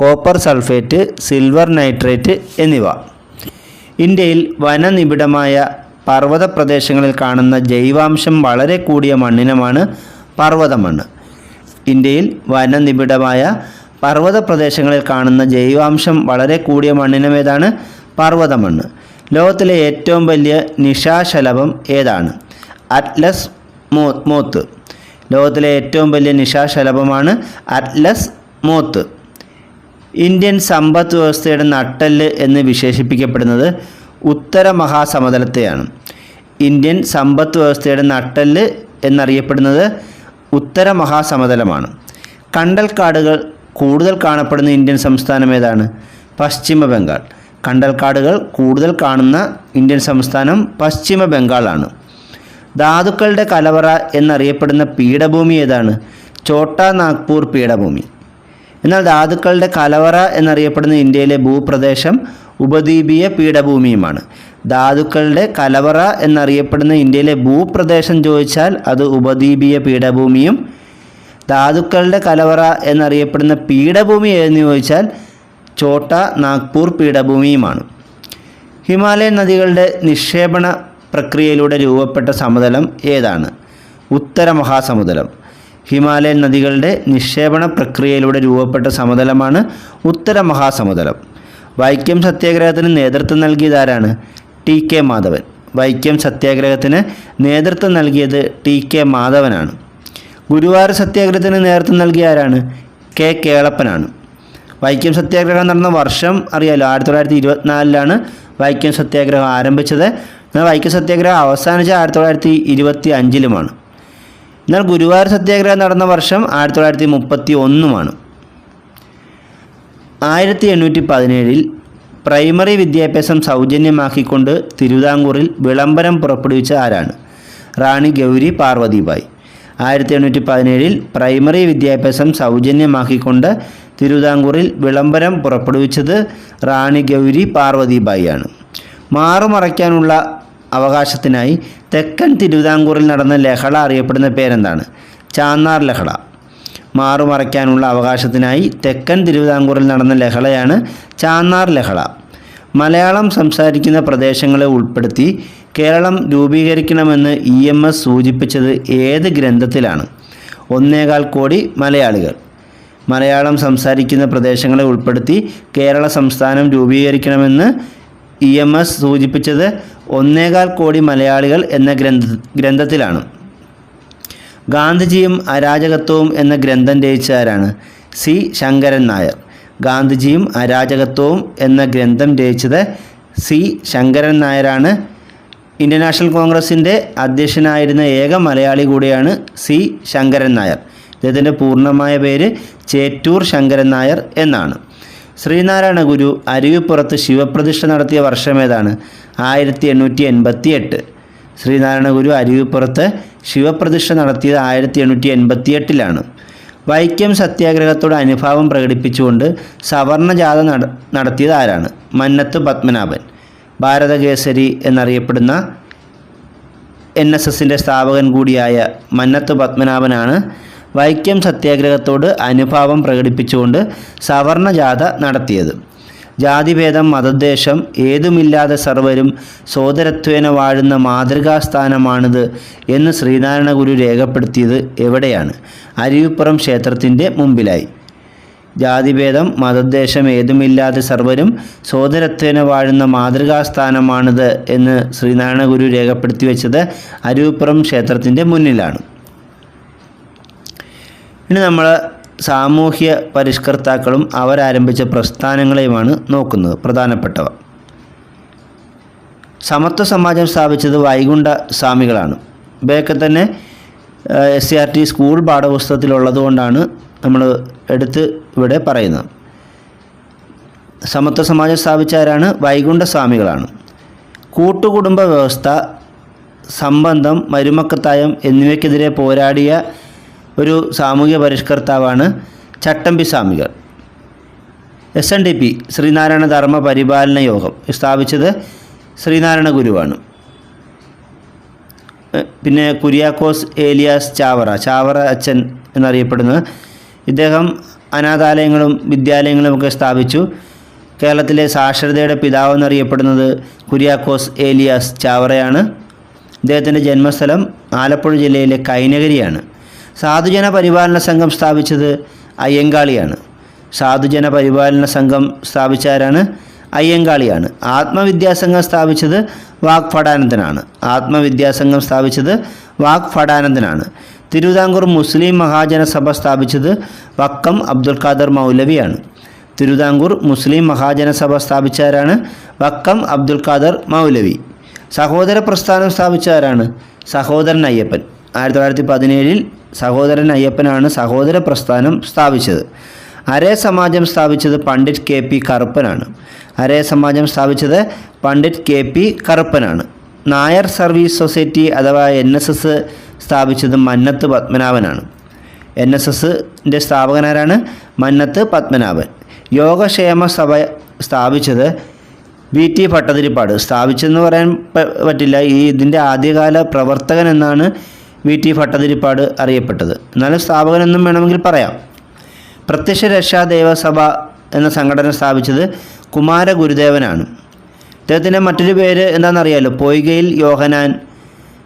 copper sulphate, silver nitrate എന്നിവ. ഇന്ത്യയിൽ വനനിബിഡമായ പർവ്വത പ്രദേശങ്ങളിൽ കാണുന്ന ജൈവാംശം വളരെ കൂടിയ മണ്ണിനമാണ് പർവ്വതമണ്ണ്. ഇന്ത്യയിൽ വനനിബിഡമായ പർവ്വത പ്രദേശങ്ങളിൽ കാണുന്ന ജൈവാംശം വളരെ കൂടിയ മണ്ണിനമേതാണ്? പർവ്വതമണ്ണ്. ലോകത്തിലെ ഏറ്റവും വലിയ നിശാശലഭം ഏതാണ്? Atlas moth. ലോകത്തിലെ ഏറ്റവും വലിയ നിശാശലഭമാണ് അറ്റ്ലസ് മോത്ത്. ഇന്ത്യൻ സമ്പദ് വ്യവസ്ഥയുടെ നട്ടെല്ല് എന്ന് വിശേഷിപ്പിക്കപ്പെടുന്നത് ഉത്തര മഹാസമതലത്തെയാണ്. ഇന്ത്യൻ സമ്പദ് വ്യവസ്ഥയുടെ നട്ടെല്ല് എന്നറിയപ്പെടുന്നത് ഉത്തര മഹാസമതലമാണ്. കണ്ടൽക്കാടുകൾ കൂടുതൽ കാണപ്പെടുന്ന ഇന്ത്യൻ സംസ്ഥാനം ഏതാണ്? പശ്ചിമ ബംഗാൾ. കണ്ടൽക്കാടുകൾ കൂടുതൽ കാണുന്ന ഇന്ത്യൻ സംസ്ഥാനം പശ്ചിമ ബംഗാളാണ്. ധാതുക്കളുടെ കലവറ എന്നറിയപ്പെടുന്ന പീഠഭൂമി ഏതാണ്? ഛോട്ടാ നാഗ്പൂർ പീഠഭൂമി. എന്നാൽ ധാതുക്കളുടെ കലവറ എന്നറിയപ്പെടുന്ന ഇന്ത്യയിലെ ഭൂപ്രദേശം ഉപദ്വീപീയ പീഠഭൂമിയുമാണ്. ധാതുക്കളുടെ കലവറ എന്നറിയപ്പെടുന്ന ഇന്ത്യയിലെ ഭൂപ്രദേശം ചോദിച്ചാൽ അത് ഉപദ്വീപീയ പീഠഭൂമിയും, ധാതുക്കളുടെ കലവറ എന്നറിയപ്പെടുന്ന പീഠഭൂമി ഏതെന്ന് ചോദിച്ചാൽ ഛോട്ടാ നാഗ്പൂർ പീഠഭൂമിയുമാണ്. ഹിമാലയൻ നദികളുടെ നിക്ഷേപണ പ്രക്രിയയിലൂടെ രൂപപ്പെട്ട സമതലം ഏതാണ്? ഉത്തര മഹാസമുദ്രം. ഹിമാലയൻ നദികളുടെ നിക്ഷേപണ പ്രക്രിയയിലൂടെ രൂപപ്പെട്ട സമതലമാണ് ഉത്തര മഹാസമതലം. വൈക്കം സത്യാഗ്രഹത്തിന് നേതൃത്വം നൽകിയതാരാണ്? ടി.കെ. മാധവൻ. വൈക്കം സത്യാഗ്രഹത്തിന് നേതൃത്വം നൽകിയത് ടി.കെ. മാധവനാണ്. ഗുരുവായൂർ സത്യാഗ്രഹത്തിന് നേതൃത്വം നൽകിയ ആരാണ്? കെ. കേളപ്പനാണ്. വൈക്കം സത്യാഗ്രഹം നടന്ന വർഷം അറിയാലോ, 1924 വൈക്കം സത്യാഗ്രഹം ആരംഭിച്ചത്. എന്നാൽ വൈക്കം സത്യാഗ്രഹം അവസാനിച്ചത് 1925 എന്നാൽ ഗുരുവായൂർ സത്യാഗ്രഹം നടന്ന വർഷം 1931 1817 പ്രൈമറി വിദ്യാഭ്യാസം സൗജന്യമാക്കിക്കൊണ്ട് തിരുവിതാംകൂറിൽ വിളംബരം പുറപ്പെടുവിച്ച ആരാണ്? റാണി ഗൗരി പാർവതിബായി. 1817 പ്രൈമറി വിദ്യാഭ്യാസം സൗജന്യമാക്കിക്കൊണ്ട് തിരുവിതാംകൂറിൽ വിളംബരം പുറപ്പെടുവിച്ചത് റാണി ഗൗരി പാർവതിബായിയാണ്. മാറുമറയ്ക്കാനുള്ള അവകാശത്തിനായി തെക്കൻ തിരുവിതാംകൂറിൽ നടന്ന ലഹള അറിയപ്പെടുന്ന പേരെന്താണ്? ചാന്നാർ ലഹള. മാറുമറയ്ക്കാനുള്ള അവകാശത്തിനായി തെക്കൻ തിരുവിതാംകൂറിൽ നടന്ന ലഹളയാണ് ചാന്നാർ ലഹള. മലയാളം സംസാരിക്കുന്ന പ്രദേശങ്ങളെ ഉൾപ്പെടുത്തി കേരളം രൂപീകരിക്കണമെന്ന് EMS സൂചിപ്പിച്ചത് ഏത് ഗ്രന്ഥത്തിലാണ്? 1.25 കോടി മലയാളികൾ. മലയാളം സംസാരിക്കുന്ന പ്രദേശങ്ങളെ ഉൾപ്പെടുത്തി കേരള സംസ്ഥാനം രൂപീകരിക്കണമെന്ന് EMS സൂചിപ്പിച്ചത് 1.25 കോടി മലയാളികൾ എന്ന ഗ്രന്ഥത്തിലാണ്. ഗാന്ധിജിയും അരാജകത്വവും എന്ന ഗ്രന്ഥം രചിച്ച ആരാണ്? സി. ശങ്കരൻ നായർ. ഗാന്ധിജിയും അരാജകത്വവും എന്ന ഗ്രന്ഥം രചിച്ചത് സി. ശങ്കരൻ നായരാണ്. ഇന്ത്യൻ നാഷണൽ കോൺഗ്രസിൻ്റെ അധ്യക്ഷനായിരുന്ന ഏക മലയാളി കൂടിയാണ് സി. ശങ്കരൻ നായർ. ഇദ്ദേഹത്തിൻ്റെ പൂർണ്ണമായ പേര് ചേറ്റൂർ ശങ്കരൻ നായർ എന്നാണ്. ശ്രീനാരായണ ഗുരു അരുവിപ്പുറത്ത് ശിവപ്രതിഷ്ഠ നടത്തിയ വർഷം ഏതാണ്? 1888. ശ്രീനാരായണ ഗുരു അരുവിപ്പുറത്ത് ശിവപ്രതിഷ്ഠ നടത്തിയത് 1888 വൈക്കം സത്യാഗ്രഹത്തോട് അനുഭാവം പ്രകടിപ്പിച്ചുകൊണ്ട് സവർണജാഥ നടത്തിയത് ആരാണ്? മന്നത്ത് പത്മനാഭൻ. ഭാരതകേസരി എന്നറിയപ്പെടുന്ന NSSൻ്റെ സ്ഥാപകൻ കൂടിയായ മന്നത്ത് പത്മനാഭനാണ് വൈക്കം സത്യാഗ്രഹത്തോട് അനുഭാവം പ്രകടിപ്പിച്ചുകൊണ്ട് സവർണജാഥ നടത്തിയത്. ജാതിഭേദം മതദ്വേഷം ഏതുമില്ലാതെ സർവരും സോദരത്വേന വാഴുന്ന മാതൃകാസ്ഥാനമാണിത് എന്ന് ശ്രീനാരായണ ഗുരു രേഖപ്പെടുത്തിയത് എവിടെയാണ്? അരുവിപ്പുറം ക്ഷേത്രത്തിൻ്റെ മുമ്പിലായി. ജാതിഭേദം മതദ്വേഷം ഏതുമില്ലാതെ സർവരും സോദരത്വേന വാഴുന്ന മാതൃകാസ്ഥാനമാണിത് എന്ന് ശ്രീനാരായണ ഗുരു രേഖപ്പെടുത്തി വെച്ചത് അരുവിപ്പുറം ക്ഷേത്രത്തിൻ്റെ മുന്നിലാണ്. ഇനി നമ്മൾ സാമൂഹ്യ പരിഷ്കർത്താക്കളും അവരാരംഭിച്ച പ്രസ്ഥാനങ്ങളെയുമാണ് നോക്കുന്നത്. പ്രധാനപ്പെട്ടവ. സമത്വ സമാജം സ്ഥാപിച്ചത് വൈകുണ്ഠ സ്വാമികളാണ്. ഇവയൊക്കെ തന്നെ SCERT സ്കൂൾ പാഠപുസ്തകത്തിലുള്ളതുകൊണ്ടാണ് നമ്മൾ എടുത്ത് ഇവിടെ പറയുന്നത്. സമത്വ സമാജം സ്ഥാപിച്ചാരാണ്? വൈകുണ്ഠ സ്വാമികളാണ്. കൂട്ടുകുടുംബ വ്യവസ്ഥ, സംബന്ധം, മരുമക്കത്തായം എന്നിവയ്ക്കെതിരെ പോരാടിയ ഒരു സാമൂഹ്യ പരിഷ്കർത്താവാണ് ചട്ടമ്പി സ്വാമികൾ. SNDP ശ്രീനാരായണ ധർമ്മ പരിപാലന യോഗം സ്ഥാപിച്ചത് ശ്രീനാരായണ ഗുരുവാണ്. പിന്നെ കുര്യാക്കോസ് ഏലിയാസ് ചാവറ അച്ഛൻ എന്നറിയപ്പെടുന്നത്, ഇദ്ദേഹം അനാഥാലയങ്ങളും വിദ്യാലയങ്ങളുമൊക്കെ സ്ഥാപിച്ചു. കേരളത്തിലെ സാക്ഷരതയുടെ പിതാവ് എന്നറിയപ്പെടുന്നത് കുര്യാക്കോസ് ഏലിയാസ് ചാവറയാണ്. ഇദ്ദേഹത്തിൻ്റെ ജന്മസ്ഥലം ആലപ്പുഴ ജില്ലയിലെ കൈനകരിയാണ്. സാധുജന പരിപാലന സംഘം സ്ഥാപിച്ചത് അയ്യങ്കാളിയാണ്. സാധുജന പരിപാലന സംഘം സ്ഥാപിച്ചാരാണ്? അയ്യങ്കാളിയാണ്. ആത്മവിദ്യാസംഘം സ്ഥാപിച്ചത് വാഗ്ഭടാനന്ദനാണ്. ആത്മവിദ്യാസംഘം സ്ഥാപിച്ചത് വാഗ്ഭടാനന്ദനാണ്. തിരുവിതാംകൂർ മുസ്ലിം മഹാജനസഭ സ്ഥാപിച്ചത് വക്കം അബ്ദുൽ ഖാദർ മൗലവിയാണ്. തിരുവിതാംകൂർ മുസ്ലിം മഹാജനസഭ സ്ഥാപിച്ചാരാണ്? വക്കം അബ്ദുൽ ഖാദർ മൗലവി. സഹോദര പ്രസ്ഥാനം സ്ഥാപിച്ചാരാണ്? സഹോദരൻ അയ്യപ്പൻ. 1917 സഹോദരൻ അയ്യപ്പനാണ് സഹോദര പ്രസ്ഥാനം സ്ഥാപിച്ചത്. അരേ സമാജം സ്ഥാപിച്ചത് പണ്ഡിറ്റ് KP കറുപ്പനാണ്. അരേ സമാജം സ്ഥാപിച്ചത് പണ്ഡിറ്റ് KP കറുപ്പനാണ്. നായർ സർവീസ് സൊസൈറ്റി അഥവാ NSS സ്ഥാപിച്ചത് മന്നത്ത് പത്മനാഭനാണ്. NSSൻ്റെ സ്ഥാപകനാരാണ്? മന്നത്ത് പത്മനാഭൻ. യോഗക്ഷേമ സഭ സ്ഥാപിച്ചത് VT ഭട്ടതിരിപ്പാട്. സ്ഥാപിച്ചെന്ന് പറയാൻ പറ്റില്ല, ഇതിൻ്റെ ആദ്യകാല പ്രവർത്തകൻ എന്നാണ് VT ഭട്ടതിരിപ്പാട് അറിയപ്പെട്ടത്. എന്നാലും സ്ഥാപകനെന്നും വേണമെങ്കിൽ പറയാം. പ്രത്യക്ഷ രക്ഷാ ദേവസഭ എന്ന സംഘടന സ്ഥാപിച്ചത് കുമാര ഗുരുദേവനാണ്. ഇദ്ദേഹത്തിൻ്റെ മറ്റൊരു പേര് എന്താണെന്നറിയാലോ? പൊയ്കയിൽ യോഹനാൻ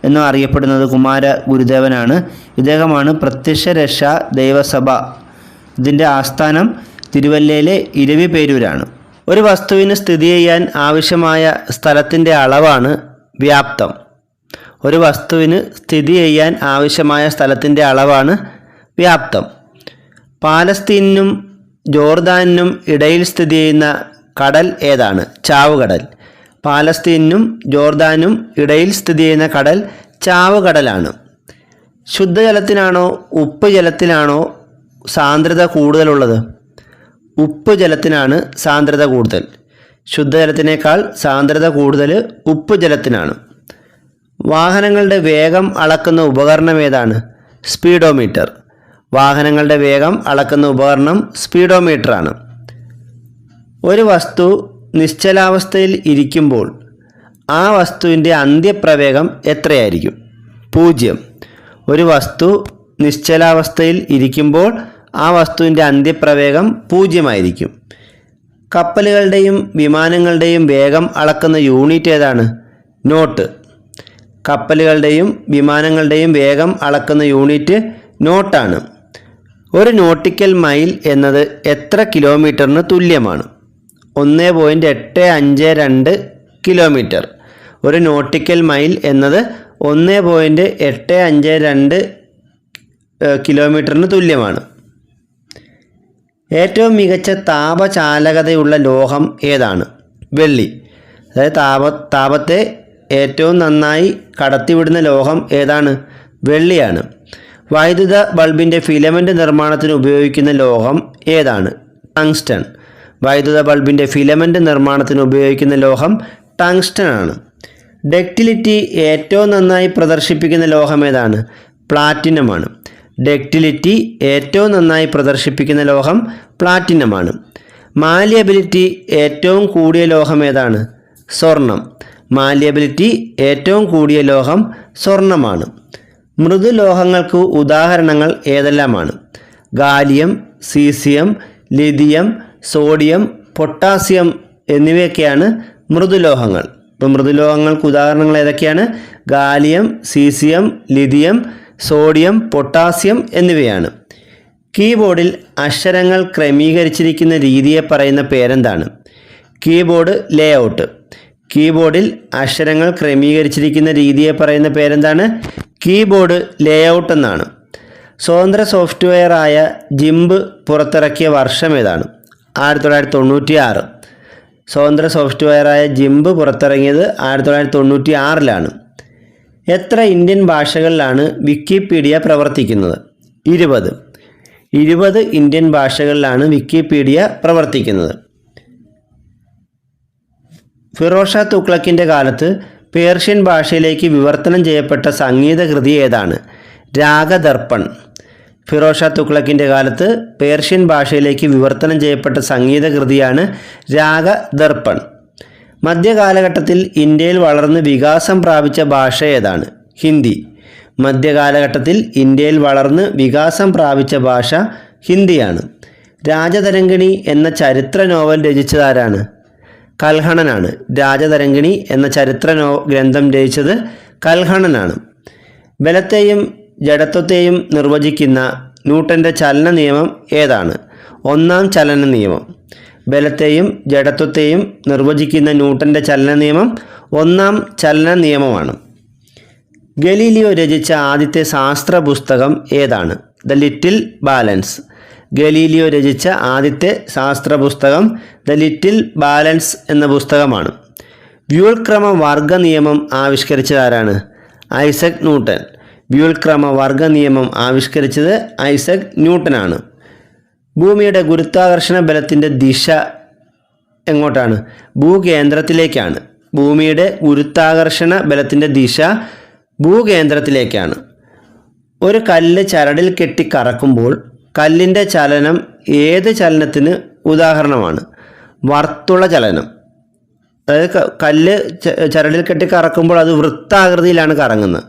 എന്നും അറിയപ്പെടുന്നത് കുമാര ഗുരുദേവനാണ്. ഇദ്ദേഹമാണ് പ്രത്യക്ഷ രക്ഷാ ദൈവസഭ. ഇതിൻ്റെ ആസ്ഥാനം തിരുവല്ലയിലെ ഇരവിപേരൂരാണ്. ഒരു വസ്തുവിന് സ്ഥിതി ചെയ്യാൻ ആവശ്യമായ സ്ഥലത്തിൻ്റെ അളവാണ് വ്യാപ്തം. ഒരു വസ്തുവിന് സ്ഥിതി ചെയ്യാൻ ആവശ്യമായ സ്ഥലത്തിൻ്റെ അളവാണ് വ്യാപ്തം. പാലസ്തീനും ജോർദാനും ഇടയിൽ സ്ഥിതി ചെയ്യുന്ന കടൽ ഏതാണ്? ചാവുകടൽ. പാലസ്തീനും ജോർദാനും ഇടയിൽ സ്ഥിതി ചെയ്യുന്ന കടൽ ചാവുകടലാണ്. ശുദ്ധജലത്തിനാണോ ഉപ്പ് ജലത്തിനാണോ സാന്ദ്രത കൂടുതലുള്ളത്? ഉപ്പ് ജലത്തിനാണ് സാന്ദ്രത കൂടുതൽ. ശുദ്ധജലത്തിനേക്കാൾ സാന്ദ്രത കൂടുതൽ ഉപ്പ് ജലത്തിനാണ്. വാഹനങ്ങളുടെ വേഗം അളക്കുന്ന ഉപകരണം ഏതാണ്? സ്പീഡോമീറ്റർ. വാഹനങ്ങളുടെ വേഗം അളക്കുന്ന ഉപകരണം സ്പീഡോമീറ്ററാണ്. ഒരു വസ്തു നിശ്ചലാവസ്ഥയിൽ ഇരിക്കുമ്പോൾ ആ വസ്തുവിൻ്റെ അന്ത്യപ്രവേഗം എത്രയായിരിക്കും? 0. ഒരു വസ്തു നിശ്ചലാവസ്ഥയിൽ ഇരിക്കുമ്പോൾ ആ വസ്തുവിൻ്റെ അന്ത്യപ്രവേഗം 0 ആയിരിക്കും. കപ്പലുകളുടെയും വിമാനങ്ങളുടെയും വേഗം അളക്കുന്ന യൂണിറ്റ് ഏതാണ്? നോട്ട്. കപ്പലുകളുടെയും വിമാനങ്ങളുടെയും വേഗം അളക്കുന്ന യൂണിറ്റ് നോട്ടാണ്. ഒരു നോട്ടിക്കൽ മൈൽ എന്നത് എത്ര കിലോമീറ്ററിന് തുല്യമാണ്? 1.852 കിലോമീറ്റർ. ഒരു നോട്ടിക്കൽ മൈൽ എന്നത് 1.852 കിലോമീറ്ററിന് തുല്യമാണ്. ഏറ്റവും മികച്ച താപചാലകതയുള്ള ലോഹം ഏതാണ്? വെള്ളി. അതായത് താപത്തെ ഏറ്റവും നന്നായി കടത്തിവിടുന്ന ലോഹം ഏതാണ്? വെള്ളിയാണ്. വൈദ്യുത ബൾബിൻ്റെ ഫിലമെൻ്റ് നിർമ്മാണത്തിന് ഉപയോഗിക്കുന്ന ലോഹം ഏതാണ്? ടങ്സ്റ്റൺ. വൈദ്യുത ബൾബിൻ്റെ ഫിലമെൻ്റ് നിർമ്മാണത്തിന് ഉപയോഗിക്കുന്ന ലോഹം ടങ്സ്റ്റൺ ആണ്. ഡക്റ്റിലിറ്റി ഏറ്റവും നന്നായി പ്രദർശിപ്പിക്കുന്ന ലോഹം ഏതാണ്? പ്ലാറ്റിനമാണ്. ഡക്റ്റിലിറ്റി ഏറ്റവും നന്നായി പ്രദർശിപ്പിക്കുന്ന ലോഹം പ്ലാറ്റിനമാണ്. മാലിയബിലിറ്റി ഏറ്റവും കൂടിയ ലോഹം ഏതാണ്? സ്വർണം. മാലിയബിലിറ്റി ഏറ്റവും കൂടിയ ലോഹം സ്വർണമാണ്. മൃദുലോഹങ്ങൾക്ക് ഉദാഹരണങ്ങൾ ഏതെല്ലാമാണ്? Gallium, caesium, lithium, sodium, potassium എന്നിവയൊക്കെയാണ് മൃദുലോഹങ്ങൾ. ഇപ്പോൾ മൃദുലോഹങ്ങൾക്ക് ഉദാഹരണങ്ങൾ ഏതൊക്കെയാണ്? Gallium, caesium, lithium, sodium, potassium എന്നിവയാണ്. കീബോർഡിൽ അക്ഷരങ്ങൾ ക്രമീകരിച്ചിരിക്കുന്ന രീതിയെ പറയുന്ന പേരെന്താണ്? Keyboard layout. കീബോർഡിൽ അക്ഷരങ്ങൾ ക്രമീകരിച്ചിരിക്കുന്ന രീതിയെ പറയുന്ന പേരെന്താണ്? കീബോർഡ് ലേഔട്ട് എന്നാണ്. സ്വതന്ത്ര സോഫ്റ്റ്വെയറായ ജിംബ് പുറത്തിറക്കിയ വർഷം ഏതാണ്? 1996. സ്വതന്ത്ര സോഫ്റ്റ്വെയറായ ജിംബ് പുറത്തിറങ്ങിയത് 1996 എത്ര ഇന്ത്യൻ ഭാഷകളിലാണ് വിക്കിപീഡിയ പ്രവർത്തിക്കുന്നത്? 20. 20 ഇന്ത്യൻ ഭാഷകളിലാണ് വിക്കിപീഡിയ പ്രവർത്തിക്കുന്നത്. ഫിറോസ് ഷാ തുഗ്ലക്കിൻ്റെ കാലത്ത് പേർഷ്യൻ ഭാഷയിലേക്ക് വിവർത്തനം ചെയ്യപ്പെട്ട സംഗീതകൃതി ഏതാണ്? രാഗദർപ്പൺ. ഫിറോസ് ഷാ തുഗ്ലക്കിൻ്റെ കാലത്ത് പേർഷ്യൻ ഭാഷയിലേക്ക് വിവർത്തനം ചെയ്യപ്പെട്ട സംഗീതകൃതിയാണ് രാഗദർപ്പൺ. മധ്യകാലഘട്ടത്തിൽ ഇന്ത്യയിൽ വളർന്ന് വികാസം പ്രാപിച്ച ഭാഷ ഏതാണ്? ഹിന്ദി. മധ്യകാലഘട്ടത്തിൽ ഇന്ത്യയിൽ വളർന്ന് വികാസം പ്രാപിച്ച ഭാഷ ഹിന്ദിയാണ്. രാജതരംഗിണി എന്ന ചരിത്ര നോവൽ രചിച്ചതാരാണ്? കൽഹണനാണ്. രാജതരംഗിണി എന്ന ചരിത്ര ഗ്രന്ഥം രചിച്ചത് കൽഹണനാണ്. ബലത്തെയും ജഡത്വത്തെയും നിർവചിക്കുന്ന ന്യൂട്ടൻ്റെ ചലന നിയമം ഏതാണ്? 1-ാം ചലന നിയമം. ബലത്തെയും ജഡത്വത്തെയും നിർവചിക്കുന്ന ന്യൂട്ടൻ്റെ ചലന നിയമം 1-ാം ചലന നിയമമാണ്. ഗലീലിയോ രചിച്ച ആദ്യത്തെ ശാസ്ത്ര പുസ്തകം ഏതാണ്? The little balance. ഗലീലിയോ രചിച്ച ആദ്യത്തെ ശാസ്ത്ര പുസ്തകം ദ ലിറ്റിൽ ബാലൻസ് എന്ന പുസ്തകമാണ്. വ്യുൽക്രമ വർഗ നിയമം ആവിഷ്കരിച്ചതാരാണ്? Isaac Newton. വ്യുൽക്രമ വർഗ നിയമം ആവിഷ്കരിച്ചത് ഐസക് ന്യൂട്ടനാണ്. ഭൂമിയുടെ ഗുരുത്വാകർഷണ ബലത്തിൻ്റെ ദിശ എങ്ങോട്ടാണ്? ഭൂകേന്ദ്രത്തിലേക്കാണ്. ഭൂമിയുടെ ഗുരുത്വാകർഷണ ബലത്തിൻ്റെ ദിശ ഭൂകേന്ദ്രത്തിലേക്കാണ്. ഒരു കല്ല് ചരടിൽ കെട്ടി കറക്കുമ്പോൾ കല്ലിൻ്റെ ചലനം ഏത് ചലനത്തിന് ഉദാഹരണമാണ്? വർത്തുള ചലനം. അതായത് കല്ല് ചരടിൽ കെട്ടി കറക്കുമ്പോൾ അത് വൃത്താകൃതിയിലാണ് കറങ്ങുന്നത്.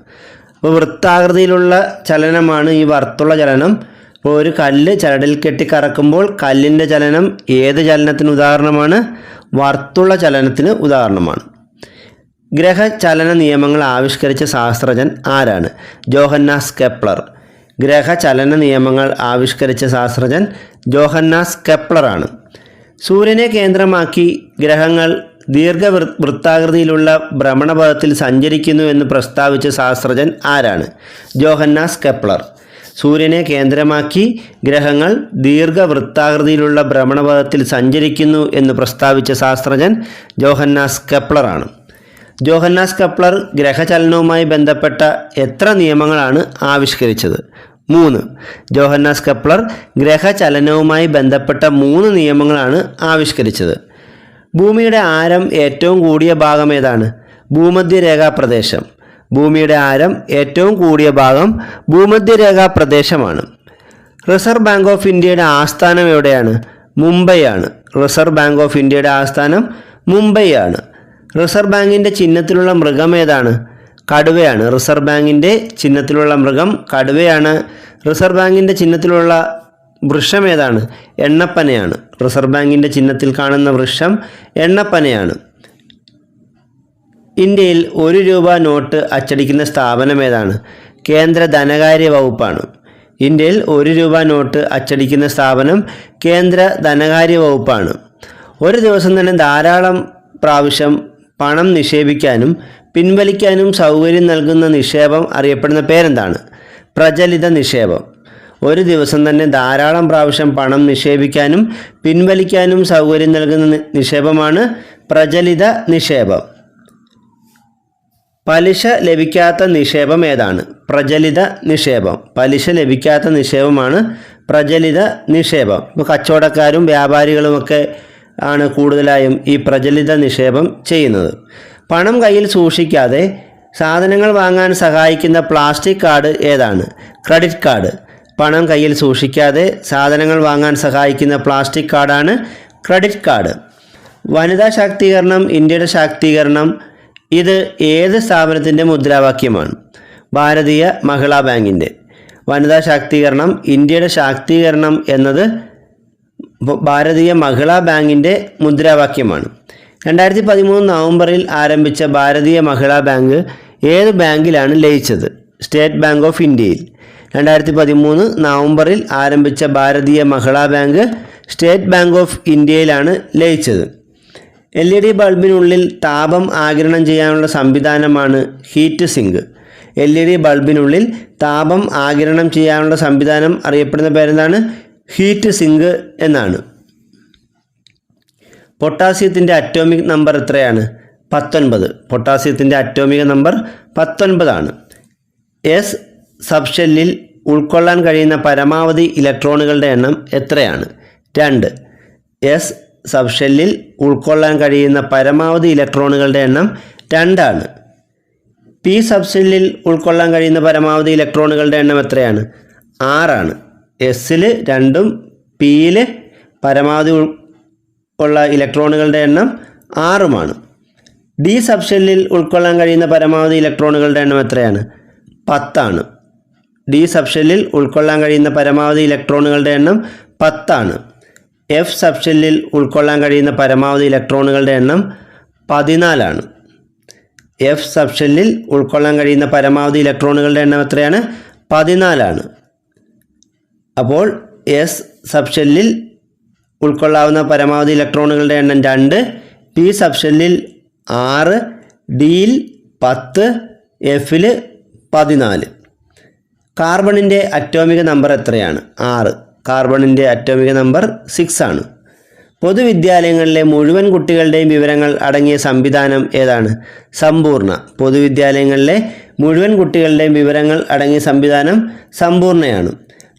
അപ്പോൾ വൃത്താകൃതിയിലുള്ള ചലനമാണ് ഈ വർത്തുള ചലനം. അപ്പോൾ ഒരു കല്ല് ചരടിൽ കെട്ടി കറക്കുമ്പോൾ കല്ലിൻ്റെ ചലനം ഏത് ചലനത്തിന് ഉദാഹരണമാണ്? വർത്തുള ചലനത്തിന് ഉദാഹരണമാണ്. ഗ്രഹചലന നിയമങ്ങൾ ആവിഷ്കരിച്ച ശാസ്ത്രജ്ഞൻ ആരാണ്? Johannes Kepler. ഗ്രഹചലന നിയമങ്ങൾ ആവിഷ്കരിച്ച ശാസ്ത്രജ്ഞൻ ജോഹന്നാസ് കെപ്ലറാണ്. സൂര്യനെ കേന്ദ്രമാക്കി ഗ്രഹങ്ങൾ ദീർഘവൃത്താകൃതിയിലുള്ള ഭ്രമണപഥത്തിൽ സഞ്ചരിക്കുന്നു എന്ന് പ്രസ്താവിച്ച ശാസ്ത്രജ്ഞൻ ആരാണ്? Johannes Kepler. സൂര്യനെ കേന്ദ്രമാക്കി ഗ്രഹങ്ങൾ ദീർഘവൃത്താകൃതിയിലുള്ള ഭ്രമണപഥത്തിൽ സഞ്ചരിക്കുന്നു എന്ന് പ്രസ്താവിച്ച ശാസ്ത്രജ്ഞൻ ജോഹന്നാസ് കെപ്ലറാണ്. ജോഹന്നാസ് കെപ്ലർ ഗ്രഹചലനവുമായി ബന്ധപ്പെട്ട എത്ര നിയമങ്ങളാണ് ആവിഷ്കരിച്ചത്? 3. ജോഹന്നാസ് കെപ്ലർ ഗ്രഹചലനവുമായി ബന്ധപ്പെട്ട 3 നിയമങ്ങളാണ് ആവിഷ്കരിച്ചത്. ഭൂമിയുടെ ആരം ഏറ്റവും കൂടിയ ഭാഗം ഏതാണ്? ഭൂമധ്യരേഖാ പ്രദേശം. ഭൂമിയുടെ ആരം ഏറ്റവും കൂടിയ ഭാഗം ഭൂമധ്യരേഖാ പ്രദേശമാണ്. റിസർവ് ബാങ്ക് ഓഫ് ഇന്ത്യയുടെ ആസ്ഥാനം എവിടെയാണ്? മുംബൈയാണ്. റിസർവ് ബാങ്ക് ഓഫ് ഇന്ത്യയുടെ ആസ്ഥാനം മുംബൈയാണ്. റിസർവ് ബാങ്കിൻ്റെ ചിഹ്നത്തിലുള്ള മൃഗം ഏതാണ്? കടുവയാണ്. റിസർവ് ബാങ്കിൻ്റെ ചിഹ്നത്തിലുള്ള മൃഗം കടുവയാണ്. റിസർവ് ബാങ്കിൻ്റെ ചിഹ്നത്തിലുള്ള വൃക്ഷം ഏതാണ്? എണ്ണപ്പനയാണ്. റിസർവ് ബാങ്കിൻ്റെ ചിഹ്നത്തിൽ കാണുന്ന വൃക്ഷം എണ്ണപ്പനയാണ്. ഇന്ത്യയിൽ 1 രൂപ നോട്ട് അച്ചടിക്കുന്ന സ്ഥാപനം ഏതാണ്? കേന്ദ്ര ധനകാര്യ വകുപ്പാണ്. ഇന്ത്യയിൽ 1 രൂപ നോട്ട് അച്ചടിക്കുന്ന സ്ഥാപനം കേന്ദ്ര ധനകാര്യ വകുപ്പാണ്. ഒരു ദിവസം തന്നെ ധാരാളം പ്രാവശ്യം പണം നിക്ഷേപിക്കാനും പിൻവലിക്കാനും സൗകര്യം നൽകുന്ന നിക്ഷേപം അറിയപ്പെടുന്ന പേരെന്താണ്? പ്രചലിത നിക്ഷേപം. ഒരു ദിവസം തന്നെ ധാരാളം പ്രാവശ്യം പണം നിക്ഷേപിക്കാനും പിൻവലിക്കാനും സൗകര്യം നൽകുന്ന നിക്ഷേപമാണ് പ്രചലിത നിക്ഷേപം. പലിശ ലഭിക്കാത്ത നിക്ഷേപം ഏതാണ്? പ്രചലിത നിക്ഷേപം. പലിശ ലഭിക്കാത്ത നിക്ഷേപമാണ് പ്രചലിത നിക്ഷേപം. ഇപ്പോൾ കച്ചവടക്കാരും വ്യാപാരികളുമൊക്കെ ആണ് കൂടുതലായും ഈ പ്രചലിത നിക്ഷേപം ചെയ്യുന്നത്. പണം കയ്യിൽ സൂക്ഷിക്കാതെ സാധനങ്ങൾ വാങ്ങാൻ സഹായിക്കുന്ന പ്ലാസ്റ്റിക് കാർഡ് ഏതാണ്? Credit card. പണം കയ്യിൽ സൂക്ഷിക്കാതെ സാധനങ്ങൾ വാങ്ങാൻ സഹായിക്കുന്ന പ്ലാസ്റ്റിക് കാർഡാണ് ക്രെഡിറ്റ് കാർഡ്. വനിതാ ശാക്തീകരണം ഇന്ത്യയുടെ ശാക്തീകരണം ഇത് ഏത് സ്ഥാപനത്തിൻ്റെ മുദ്രാവാക്യമാണ്? ഭാരതീയ മഹിളാ ബാങ്കിൻ്റെ. വനിതാ ശാക്തീകരണം ഇന്ത്യയുടെ ശാക്തീകരണം എന്നത് ഭാരതീയ മഹിളാ ബാങ്കിൻ്റെ മുദ്രാവാക്യമാണ്. 2013 നവംബറിൽ ആരംഭിച്ച ഭാരതീയ മഹിളാ ബാങ്ക് ഏത് ബാങ്കിലാണ് ലയിച്ചത്? സ്റ്റേറ്റ് ബാങ്ക് ഓഫ് ഇന്ത്യയിൽ. 2013 നവംബറിൽ ആരംഭിച്ച ഭാരതീയ മഹിളാ ബാങ്ക് സ്റ്റേറ്റ് ബാങ്ക് ഓഫ് ഇന്ത്യയിലാണ് ലയിച്ചത്. LED ബൾബിനുള്ളിൽ താപം ആഗിരണം ചെയ്യാനുള്ള സംവിധാനമാണ് ഹീറ്റ് സിങ്ക്. LED ബൾബിനുള്ളിൽ താപം ആഗിരണം ചെയ്യാനുള്ള സംവിധാനം അറിയപ്പെടുന്ന പേരെന്താണ്? ഹീറ്റ് സിങ്ക് എന്നാണ്. പൊട്ടാസ്യത്തിൻ്റെ അറ്റോമിക് നമ്പർ എത്രയാണ്? 19. പൊട്ടാസ്യത്തിൻ്റെ അറ്റോമിക നമ്പർ 19 ആണ്. എസ് സബ്ഷെല്ലിൽ ഉൾക്കൊള്ളാൻ കഴിയുന്ന പരമാവധി ഇലക്ട്രോണുകളുടെ എണ്ണം എത്രയാണ്? 2. എസ് സബ്ഷെല്ലിൽ ഉൾക്കൊള്ളാൻ കഴിയുന്ന പരമാവധി ഇലക്ട്രോണുകളുടെ എണ്ണം 2 ആണ്. പി സബ്ഷെല്ലിൽ ഉൾക്കൊള്ളാൻ കഴിയുന്ന പരമാവധി ഇലക്ട്രോണുകളുടെ എണ്ണം എത്രയാണ്? 6 ആണ്. എസ്സിൽ 2ഉം പിയിൽ പരമാവധി ഉള്ള ഇലക്ട്രോണുകളുടെ എണ്ണം 6ഉമാണ്. ഡി സബ്ഷെല്ലിൽ ഉൾക്കൊള്ളാൻ കഴിയുന്ന പരമാവധി ഇലക്ട്രോണുകളുടെ എണ്ണം എത്രയാണ്? 10 ആണ്. ഡി സബ്ഷെല്ലിൽ ഉൾക്കൊള്ളാൻ കഴിയുന്ന പരമാവധി ഇലക്ട്രോണുകളുടെ എണ്ണം 10 ആണ്. എഫ് സബ്ഷെല്ലിൽ ഉൾക്കൊള്ളാൻ കഴിയുന്ന പരമാവധി ഇലക്ട്രോണുകളുടെ എണ്ണം 14 ആണ്. എഫ് സബ്ഷെല്ലിൽ ഉൾക്കൊള്ളാൻ കഴിയുന്ന പരമാവധി ഇലക്ട്രോണുകളുടെ എണ്ണം എത്രയാണ്? 14 ആണ്. അപ്പോൾ എസ് സബ്ഷെല്ലിൽ ഉൾക്കൊള്ളാവുന്ന പരമാവധി ഇലക്ട്രോണുകളുടെ എണ്ണം 2, പി സബ്ഷെല്ലിൽ 6, ഡിയിൽ 10, എഫിൽ 14. കാർബണിൻ്റെ അറ്റോമിക നമ്പർ എത്രയാണ്? 6. കാർബണിൻ്റെ അറ്റോമിക നമ്പർ 6 ആണ്. പൊതുവിദ്യാലയങ്ങളിലെ മുഴുവൻ കുട്ടികളുടെയും വിവരങ്ങൾ അടങ്ങിയ സംവിധാനം ഏതാണ്? സമ്പൂർണ്ണ. പൊതുവിദ്യാലയങ്ങളിലെ മുഴുവൻ കുട്ടികളുടെയും വിവരങ്ങൾ അടങ്ങിയ സംവിധാനം സമ്പൂർണ്ണയാണ്.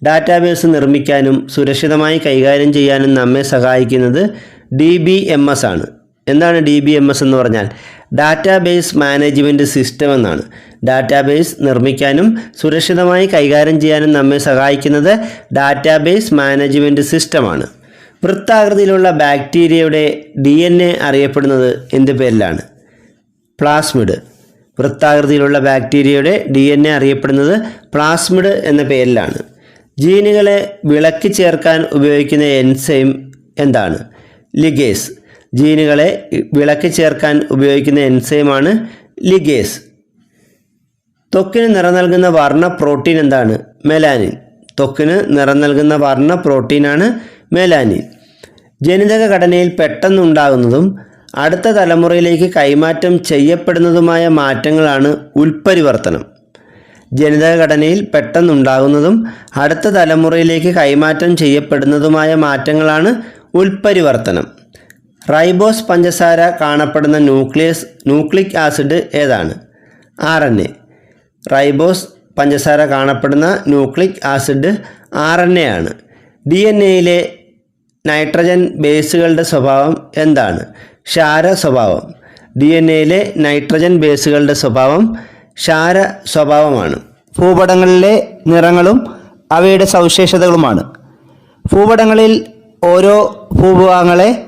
ഡാറ്റാബേസ് നിർമ്മിക്കാനും സുരക്ഷിതമായി കൈകാര്യം ചെയ്യാനും നമ്മെ സഹായിക്കുന്നത് DBMS ആണ്. എന്താണ് DBMS എന്ന് പറഞ്ഞാൽ? ഡാറ്റാബേസ് മാനേജ്മെൻറ്റ് സിസ്റ്റം എന്നാണ്. ഡാറ്റാബേസ് നിർമ്മിക്കാനും സുരക്ഷിതമായി കൈകാര്യം ചെയ്യാനും നമ്മെ സഹായിക്കുന്നത് ഡാറ്റാബേസ് മാനേജ്മെൻറ്റ് സിസ്റ്റമാണ്. വൃത്താകൃതിയിലുള്ള ബാക്ടീരിയയുടെ DNA അറിയപ്പെടുന്നത് എന്ത് പേരിലാണ്? പ്ലാസ്മിഡ്. വൃത്താകൃതിയിലുള്ള ബാക്ടീരിയയുടെ DNA അറിയപ്പെടുന്നത് പ്ലാസ്മിഡ് എന്ന പേരിലാണ്. ജീനുകളെ വിളക്കി ചേർക്കാൻ ഉപയോഗിക്കുന്ന എൻസൈം എന്താണ്? ലിഗേസ്. ജീനുകളെ വിളക്കി ചേർക്കാൻ ഉപയോഗിക്കുന്ന എൻസൈമാണ് ലിഗേസ്. ത്വക്കിന് നിറം നൽകുന്ന വർണ്ണ പ്രോട്ടീൻ എന്താണ്? മെലാനിൻ. ത്വക്കിന് നിറം നൽകുന്ന വർണ്ണ പ്രോട്ടീനാണ് മെലാനിൻ. ജനിതക ഘടനയിൽ പെട്ടെന്നുണ്ടാകുന്നതും അടുത്ത തലമുറയിലേക്ക് കൈമാറ്റം ചെയ്യപ്പെടുന്നതുമായ മാറ്റങ്ങളാണ് ഉൽപ്പരിവർത്തനം. ജനിതക ഘടനയിൽ പെട്ടെന്നുണ്ടാകുന്നതും അടുത്ത തലമുറയിലേക്ക് കൈമാറ്റം ചെയ്യപ്പെടുന്നതുമായ മാറ്റങ്ങളാണ് ഉൽപ്പരിവർത്തനം. റൈബോസ് പഞ്ചസാര കാണപ്പെടുന്ന ന്യൂക്ലിക് ആസിഡ് ഏതാണ്? RNA. റൈബോസ് പഞ്ചസാര കാണപ്പെടുന്ന ന്യൂക്ലിക് ആസിഡ് RNA ആണ്. DNA-യിലെ നൈട്രജൻ ബേസുകളുടെ സ്വഭാവം എന്താണ്? ക്ഷാര സ്വഭാവം. DNA-യിലെ നൈട്രജൻ ബേസുകളുടെ സ്വഭാവം ക്ഷാര സ്വഭാവമാണ്. ഭൂപടങ്ങളിലെ നിറങ്ങളും അവയുടെ സവിശേഷതകളുമാണ്. ഭൂപടങ്ങളിൽ ഓരോ ഭൂഭാഗങ്ങളെ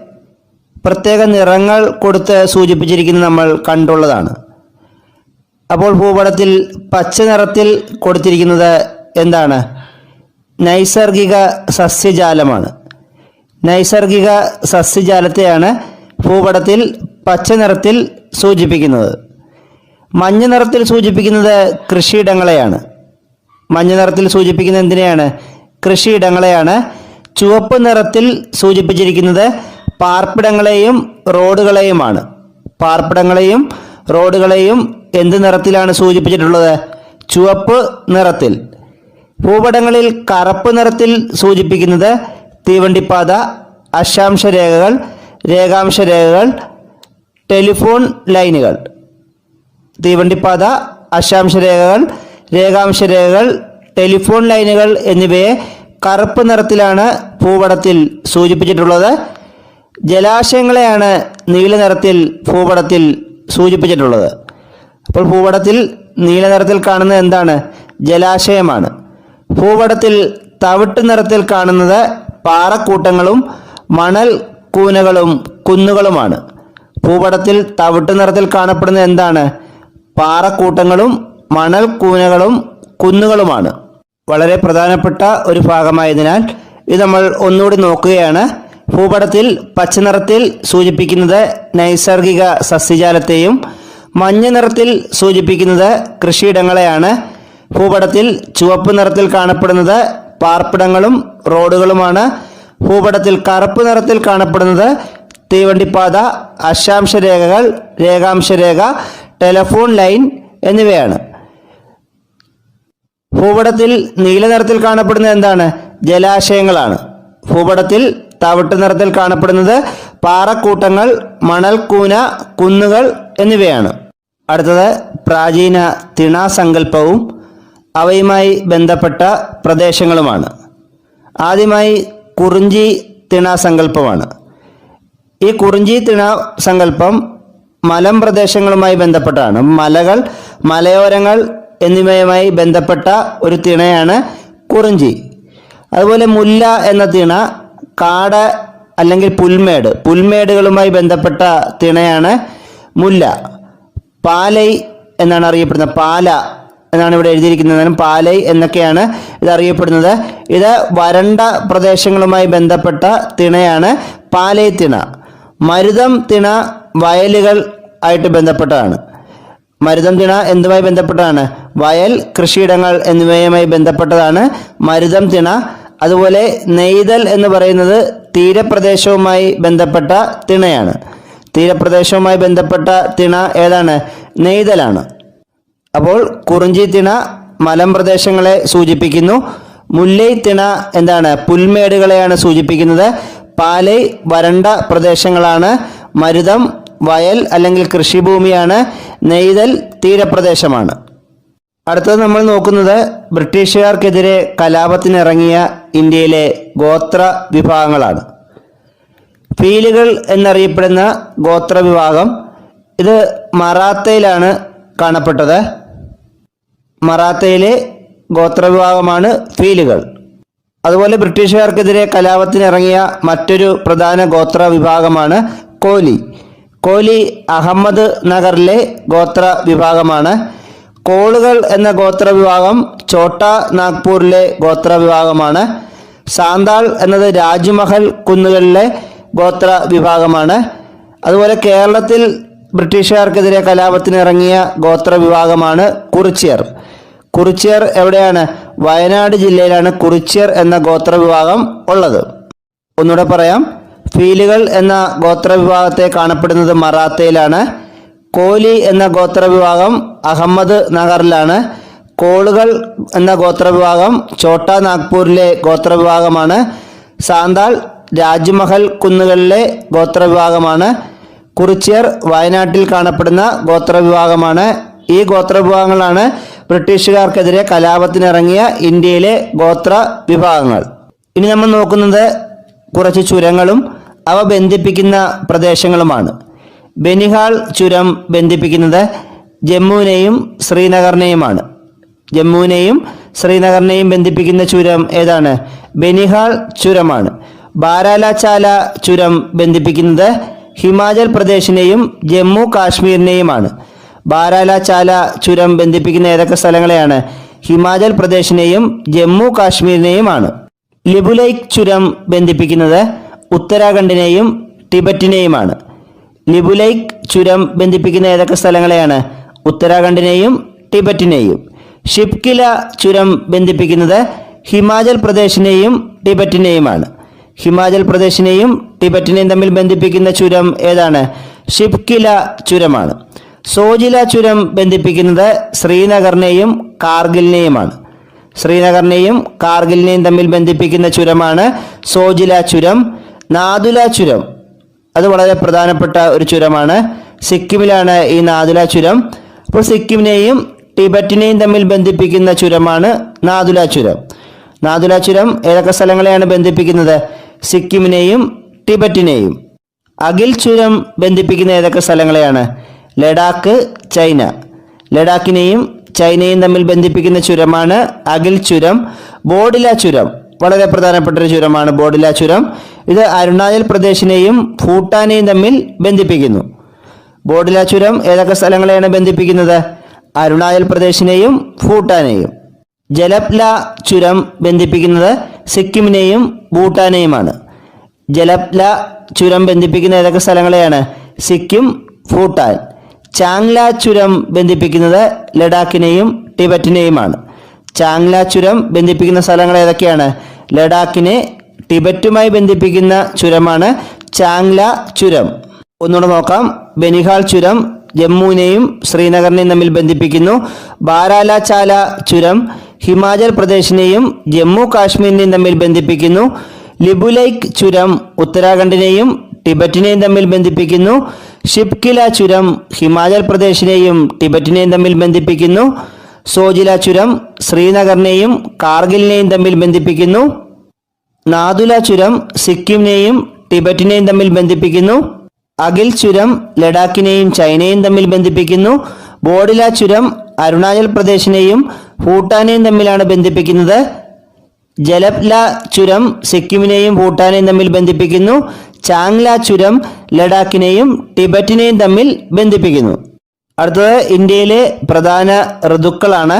പ്രത്യേക നിറങ്ങൾ കൊടുത്ത് സൂചിപ്പിച്ചിരിക്കുന്നത് നമ്മൾ കണ്ടുള്ളതാണ്. അപ്പോൾ ഭൂപടത്തിൽ പച്ച നിറത്തിൽ കൊടുത്തിരിക്കുന്നത് എന്താണ്? നൈസർഗിക സസ്യജാലമാണ്. നൈസർഗിക സസ്യജാലത്തെയാണ് ഭൂപടത്തിൽ പച്ച നിറത്തിൽ സൂചിപ്പിക്കുന്നത്. മഞ്ഞ നിറത്തിൽ സൂചിപ്പിക്കുന്നത് കൃഷിയിടങ്ങളെയാണ്. മഞ്ഞ നിറത്തിൽ സൂചിപ്പിക്കുന്നത് എന്തിനെയാണ്? കൃഷിയിടങ്ങളെയാണ്. ചുവപ്പ് നിറത്തിൽ സൂചിപ്പിച്ചിരിക്കുന്നത് പാർപ്പിടങ്ങളെയും റോഡുകളെയുമാണ്. പാർപ്പിടങ്ങളെയും റോഡുകളെയും എന്ത് നിറത്തിലാണ് സൂചിപ്പിച്ചിട്ടുള്ളത്? ചുവപ്പ് നിറത്തിൽ. ഭൂപടങ്ങളിൽ കറുപ്പ് നിറത്തിൽ സൂചിപ്പിക്കുന്നത് തീവണ്ടിപ്പാത, അക്ഷാംശ രേഖകൾ, രേഖാംശ രേഖകൾ, ടെലിഫോൺ ലൈനുകൾ. തീവണ്ടിപ്പാത, അക്ഷാംശ രേഖകൾ, രേഖാംശ രേഖകൾ, ടെലിഫോൺ ലൈനുകൾ എന്നിവയെ കറുപ്പ് നിറത്തിലാണ് ഭൂപടത്തിൽ സൂചിപ്പിച്ചിട്ടുള്ളത്. ജലാശയങ്ങളെയാണ് നീല നിറത്തിൽ ഭൂപടത്തിൽ സൂചിപ്പിച്ചിട്ടുള്ളത്. അപ്പോൾ ഭൂപടത്തിൽ നീല നിറത്തിൽ കാണുന്നത് എന്താണ്? ജലാശയമാണ്. ഭൂപടത്തിൽ തവിട്ട് നിറത്തിൽ കാണുന്നത് പാറക്കൂട്ടങ്ങളും മണൽ കൂനകളും കുന്നുകളുമാണ്. ഭൂപടത്തിൽ തവിട്ട് നിറത്തിൽ കാണപ്പെടുന്നത് എന്താണ്? പാറക്കൂട്ടങ്ങളും മണൽ കൂനകളും കുന്നുകളുമാണ്. വളരെ പ്രധാനപ്പെട്ട ഒരു ഭാഗമായതിനാൽ ഇത് നമ്മൾ ഒന്നുകൂടി നോക്കുകയാണ്. ഭൂപടത്തിൽ പച്ച നിറത്തിൽ സൂചിപ്പിക്കുന്നത് നൈസർഗിക സസ്യജാലത്തെയും മഞ്ഞ നിറത്തിൽ സൂചിപ്പിക്കുന്നത് കൃഷിയിടങ്ങളെയാണ്. ഭൂപടത്തിൽ ചുവപ്പ് നിറത്തിൽ കാണപ്പെടുന്നത് പാർപ്പിടങ്ങളും റോഡുകളുമാണ്. ഭൂപടത്തിൽ കറുപ്പ് നിറത്തിൽ കാണപ്പെടുന്നത് തീവണ്ടിപ്പാത, അക്ഷാംശ രേഖകൾ, രേഖാംശ രേഖ, ടെലിഫോൺ ലൈൻ എന്നിവയാണ്. ഭൂപടത്തിൽ നീല നിറത്തിൽ കാണപ്പെടുന്നത് എന്താണ്? ജലാശയങ്ങളാണ്. ഭൂപടത്തിൽ തവിട്ട് നിറത്തിൽ കാണപ്പെടുന്നത് പാറക്കൂട്ടങ്ങൾ, മണൽക്കൂന, കുന്നുകൾ എന്നിവയാണ്. അടുത്തത് പ്രാചീന തിണാസങ്കല്പവും അവയുമായി ബന്ധപ്പെട്ട പ്രദേശങ്ങളുമാണ്. ആദ്യമായി കുറിഞ്ചി തിണാസങ്കല്പമാണ്. ഈ കുറിഞ്ചി തിണാസങ്കല്പം മലം പ്രദേശങ്ങളുമായി ബന്ധപ്പെട്ടാണ്. മലകൾ, മലയോരങ്ങൾ എന്നിവയുമായി ബന്ധപ്പെട്ട ഒരു തിണയാണ് കുറിഞ്ചി. അതുപോലെ മുല്ല എന്ന തിണ കാട് അല്ലെങ്കിൽ പുൽമേടുകളുമായി ബന്ധപ്പെട്ട തിണയാണ് മുല്ല. പാലൈ എന്നാണ് അറിയപ്പെടുന്നത്. പാല എന്നാണ് ഇവിടെ എഴുതിയിരിക്കുന്നത്. പാലൈ എന്നൊക്കെയാണ് ഇത് അറിയപ്പെടുന്നത്. ഇത് വരണ്ട പ്രദേശങ്ങളുമായി ബന്ധപ്പെട്ട തിണയാണ് പാലൈ തിണ. മരുതം തിണ വയലുകൾ ആയിട്ട് ബന്ധപ്പെട്ടതാണ്. മരുതം തിണ എന്തുമായി ബന്ധപ്പെട്ടതാണ്? വയൽ, കൃഷിയിടങ്ങൾ എന്നിവയുമായി ബന്ധപ്പെട്ടതാണ് മരുതം തിണ. അതുപോലെ നെയ്തൽ എന്ന് പറയുന്നത് തീരപ്രദേശവുമായി ബന്ധപ്പെട്ട തിണയാണ്. തീരപ്രദേശവുമായി ബന്ധപ്പെട്ട തിണ ഏതാണ്? നെയ്തലാണ്. അപ്പോൾ കുറിഞ്ചി തിണ മലം പ്രദേശങ്ങളെ സൂചിപ്പിക്കുന്നു. മുല്ലൈ തിണ എന്താണ്? പുൽമേടുകളെയാണ് സൂചിപ്പിക്കുന്നത്. പാലൈ വരണ്ട പ്രദേശങ്ങളാണ്. മരുതം വയൽ അല്ലെങ്കിൽ കൃഷിഭൂമിയാണ്. നെയ്തൽ തീരപ്രദേശമാണ്. അടുത്തത് നമ്മൾ നോക്കുന്നത് ബ്രിട്ടീഷുകാർക്കെതിരെ കലാപത്തിനിറങ്ങിയ ഇന്ത്യയിലെ ഗോത്ര വിഭാഗങ്ങളാണ്. ഭീലുകൾ എന്നറിയപ്പെടുന്ന ഗോത്ര വിഭാഗം ഇത് മറാത്തയിലാണ് കാണപ്പെട്ടത്. മറാത്തയിലെ ഗോത്രവിഭാഗമാണ് ഭീലുകൾ. അതുപോലെ ബ്രിട്ടീഷുകാർക്കെതിരെ കലാപത്തിനിറങ്ങിയ മറ്റൊരു പ്രധാന ഗോത്ര വിഭാഗമാണ് കോലി. കോലി അഹമ്മദ് നഗറിലെ ഗോത്ര വിഭാഗമാണ്. കോളുകൾ എന്ന ഗോത്ര വിഭാഗം ഛോട്ടാ നാഗ്പൂരിലെ ഗോത്ര വിഭാഗമാണ്. സാന്താൾ എന്നത് രാജ്മഹൽ കുന്നുകളിലെ ഗോത്ര വിഭാഗമാണ്. അതുപോലെ കേരളത്തിൽ ബ്രിട്ടീഷുകാർക്കെതിരെ കലാപത്തിനിറങ്ങിയ ഗോത്രവിഭാഗമാണ് കുറിച്യർ. കുറിച്യർ എവിടെയാണ്? വയനാട് ജില്ലയിലാണ് കുറിച്യർ എന്ന ഗോത്രവിഭാഗം ഉള്ളത്. ഒന്നുകൂടെ പറയാം. ഫീലുകൾ എന്ന ഗോത്രവിഭാഗത്തെ കാണപ്പെടുന്നത് മറാത്തയിലാണ്. കോലി എന്ന ഗോത്രവിഭാഗം അഹമ്മദ് നഗറിലാണ്. കോളുകൾ എന്ന ഗോത്രവിഭാഗം ഛോട്ടാ നാഗ്പൂരിലെ ഗോത്രവിഭാഗമാണ്. സാന്താൾ രാജ്മഹൽ കുന്നുകളിലെ ഗോത്രവിഭാഗമാണ്. കുറിച്യർ വയനാട്ടിൽ കാണപ്പെടുന്ന ഗോത്രവിഭാഗമാണ്. ഈ ഗോത്രവിഭാഗങ്ങളാണ് ബ്രിട്ടീഷുകാർക്കെതിരെ കലാപത്തിനിറങ്ങിയ ഇന്ത്യയിലെ ഗോത്ര വിഭാഗങ്ങൾ. ഇനി നമ്മൾ നോക്കുന്നത് കുറച്ച് ചുരങ്ങളും അവ ബന്ധിപ്പിക്കുന്ന പ്രദേശങ്ങളുമാണ്. ബനിഹാൾ ചുരം ബന്ധിപ്പിക്കുന്നത് ജമ്മുവിനെയും ശ്രീനഗറിനെയുമാണ്. ജമ്മുവിനെയും ശ്രീനഗറിനെയും ബന്ധിപ്പിക്കുന്ന ചുരം ഏതാണ്? ബനിഹാൾ ചുരമാണ്. ബാരാലാചാല ചുരം ബന്ധിപ്പിക്കുന്നത് ഹിമാചൽ പ്രദേശിനെയും ജമ്മു കാശ്മീരിനെയുമാണ്. ബാരാലാചാല ചുരം ബന്ധിപ്പിക്കുന്ന ഏതൊക്കെ സ്ഥലങ്ങളെയാണ്? ഹിമാചൽ പ്രദേശിനെയും ജമ്മു കാശ്മീരിനെയുമാണ്. ലിബുലൈക്ക് ചുരം ബന്ധിപ്പിക്കുന്നത് ഉത്തരാഖണ്ഡിനെയും ടിബറ്റിനെയുമാണ്. ലിബുലൈക്ക് ചുരം ബന്ധിപ്പിക്കുന്ന ഏതൊക്കെ സ്ഥലങ്ങളെയാണ്? ഉത്തരാഖണ്ഡിനെയും ടിബറ്റിനെയും. ഷിപ്കില ചുരം ബന്ധിപ്പിക്കുന്നത് ഹിമാചൽ പ്രദേശിനെയും ടിബറ്റിനെയുമാണ്. ഹിമാചൽ പ്രദേശിനെയും ടിബറ്റിനെയും തമ്മിൽ ബന്ധിപ്പിക്കുന്ന ചുരം ഏതാണ്? ഷിപ്കില ചുരമാണ്. സോജില ചുരം ബന്ധിപ്പിക്കുന്നത് ശ്രീനഗറിനെയും കാർഗിലിനെയുമാണ്. ശ്രീനഗറിനെയും കാർഗിലിനെയും തമ്മിൽ ബന്ധിപ്പിക്കുന്ന ചുരമാണ് സോജില ചുരം. നാഥുല ചുരം അത് വളരെ പ്രധാനപ്പെട്ട ഒരു ചുരമാണ്. സിക്കിമിലാണ് ഈ നാഥുല ചുരം. അപ്പോൾ സിക്കിമിനെയും ടിബറ്റിനെയും തമ്മിൽ ബന്ധിപ്പിക്കുന്ന ചുരമാണ് നാഥുല ചുരം. നാഥുല ചുരം ഏതൊക്കെ സ്ഥലങ്ങളെയാണ് ബന്ധിപ്പിക്കുന്നത്? സിക്കിമിനെയും ടിബറ്റിനെയും. അഗിൽ ചുരം ബന്ധിപ്പിക്കുന്ന ഏതൊക്കെ സ്ഥലങ്ങളെയാണ്? ലഡാക്ക്, ചൈന. ലഡാക്കിനെയും ചൈനയും തമ്മിൽ ബന്ധിപ്പിക്കുന്ന ചുരമാണ് അഗിൽ ചുരം. ബോഡില ചുരം വളരെ പ്രധാനപ്പെട്ട ഒരു ചുരമാണ് ബോഡില ചുരം. ഇത് അരുണാചൽ പ്രദേശിനെയും ഭൂട്ടാനെയും തമ്മിൽ ബന്ധിപ്പിക്കുന്നു. ബോഡില ചുരം ഏതൊക്കെ സ്ഥലങ്ങളെയാണ് ബന്ധിപ്പിക്കുന്നത്? അരുണാചൽ പ്രദേശിനെയും ഭൂട്ടാനെയും. ജലപ്ല ചുരം ബന്ധിപ്പിക്കുന്നത് സിക്കിമിനെയും ഭൂട്ടാനെയുമാണ്. ജലപ്ല ചുരം ബന്ധിപ്പിക്കുന്ന ഏതൊക്കെ സ്ഥലങ്ങളെയാണ്? സിക്കിം, ഭൂട്ടാൻ. ചാങ്ല ചുരം ബന്ധിപ്പിക്കുന്നത് ലഡാക്കിനെയും ടിബറ്റിനെയുമാണ്. ചാങ്ല ചുരം ബന്ധിപ്പിക്കുന്ന സ്ഥലങ്ങൾ ഏതൊക്കെയാണ്? ലഡാക്കിനെ ടിബറ്റുമായി ബന്ധിപ്പിക്കുന്ന ചുരമാണ് ചാങ്ല ചുരം. ഒന്നുകൂടെ നോക്കാം. ബനിഹാൾ ചുരം ജമ്മുവിനെയും ശ്രീനഗറിനെയും തമ്മിൽ ബന്ധിപ്പിക്കുന്നു. ബാരാലാചാല ചുരം ഹിമാചൽ പ്രദേശിനെയും ജമ്മു കാശ്മീരിനെയും തമ്മിൽ ബന്ധിപ്പിക്കുന്നു. ലിബുലൈക്ക് ചുരം ഉത്തരാഖണ്ഡിനെയും ടിബറ്റിനെയും തമ്മിൽ ബന്ധിപ്പിക്കുന്നു. ഷിപ്കില ചുരം ഹിമാചൽ പ്രദേശിനെയും ടിബറ്റിനെയും തമ്മിൽ ബന്ധിപ്പിക്കുന്നു. സോജില ചുരം ശ്രീനഗറിനെയും കാർഗിലിനെയും തമ്മിൽ ബന്ധിപ്പിക്കുന്നു. നാഥുല ചുരം സിക്കിമിനെയും ടിബറ്റിനെയും തമ്മിൽ ബന്ധിപ്പിക്കുന്നു. അഗിൽ ചുരം ലഡാക്കിനെയും ചൈനയും തമ്മിൽ ബന്ധിപ്പിക്കുന്നു. ബോഡില ചുരം അരുണാചൽ പ്രദേശിനെയും ഭൂട്ടാനെയും തമ്മിലാണ് ബന്ധിപ്പിക്കുന്നത്. ജലപ്ല ചുരം സിക്കിമിനെയും ഭൂട്ടാനെയും തമ്മിൽ ബന്ധിപ്പിക്കുന്നു. ചാങ്ല ചുരം ലഡാക്കിനെയും ടിബറ്റിനെയും തമ്മിൽ ബന്ധിപ്പിക്കുന്നു. അടുത്തത് ഇന്ത്യയിലെ പ്രധാന ഋതുക്കളാണ്.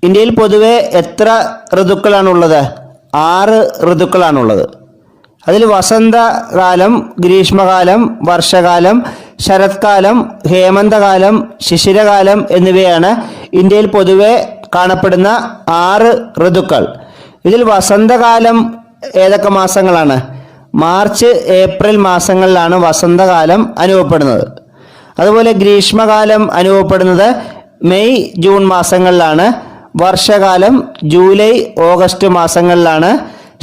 ഇന്ത്യയിൽ പൊതുവെ എത്ര ഋതുക്കളാണുള്ളത്? 6 ഋതുക്കളാണുള്ളത്. അതിൽ വസന്തകാലം, ഗ്രീഷ്മകാലം, വർഷകാലം, ശരത്കാലം, ഹേമന്തകാലം, ശിശിരകാലം എന്നിവയാണ് ഇന്ത്യയിൽ പൊതുവെ കാണപ്പെടുന്ന 6 ഋതുക്കൾ. ഇതിൽ വസന്തകാലം ഏതൊക്കെ മാസങ്ങളാണ്? മാർച്ച്, ഏപ്രിൽ മാസങ്ങളിലാണ് വസന്തകാലം അനുഭവപ്പെടുന്നത്. അതുപോലെ ഗ്രീഷ്മകാലം അനുഭവപ്പെടുന്നത് മെയ്, ജൂൺ മാസങ്ങളിലാണ്. വർഷകാലം ജൂലൈ, ഓഗസ്റ്റ് മാസങ്ങളിലാണ്.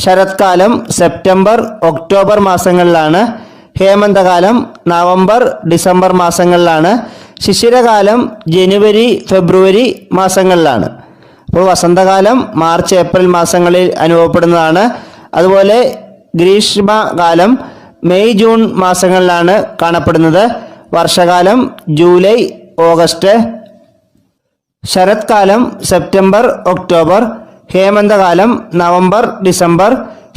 ശരത്കാലം സെപ്റ്റംബർ, ഒക്ടോബർ മാസങ്ങളിലാണ്. ഹേമന്തകാലം നവംബർ, ഡിസംബർ മാസങ്ങളിലാണ്. ശിശിരകാലം ജനുവരി, ഫെബ്രുവരി മാസങ്ങളിലാണ്. അപ്പോൾ വസന്തകാലം മാർച്ച്, ഏപ്രിൽ മാസങ്ങളിൽ അനുഭവപ്പെടുന്നതാണ്. അതുപോലെ ഗ്രീഷ്മകാലം മെയ്, ജൂൺ മാസങ്ങളിലാണ് കാണപ്പെടുന്നത്. വർഷകാലം ജൂലൈ, ഓഗസ്റ്റ്. ശരത്കാലം സെപ്റ്റംബർ, ഒക്ടോബർ. ഹേമന്തകാലം നവംബർ, ഡിസംബർ.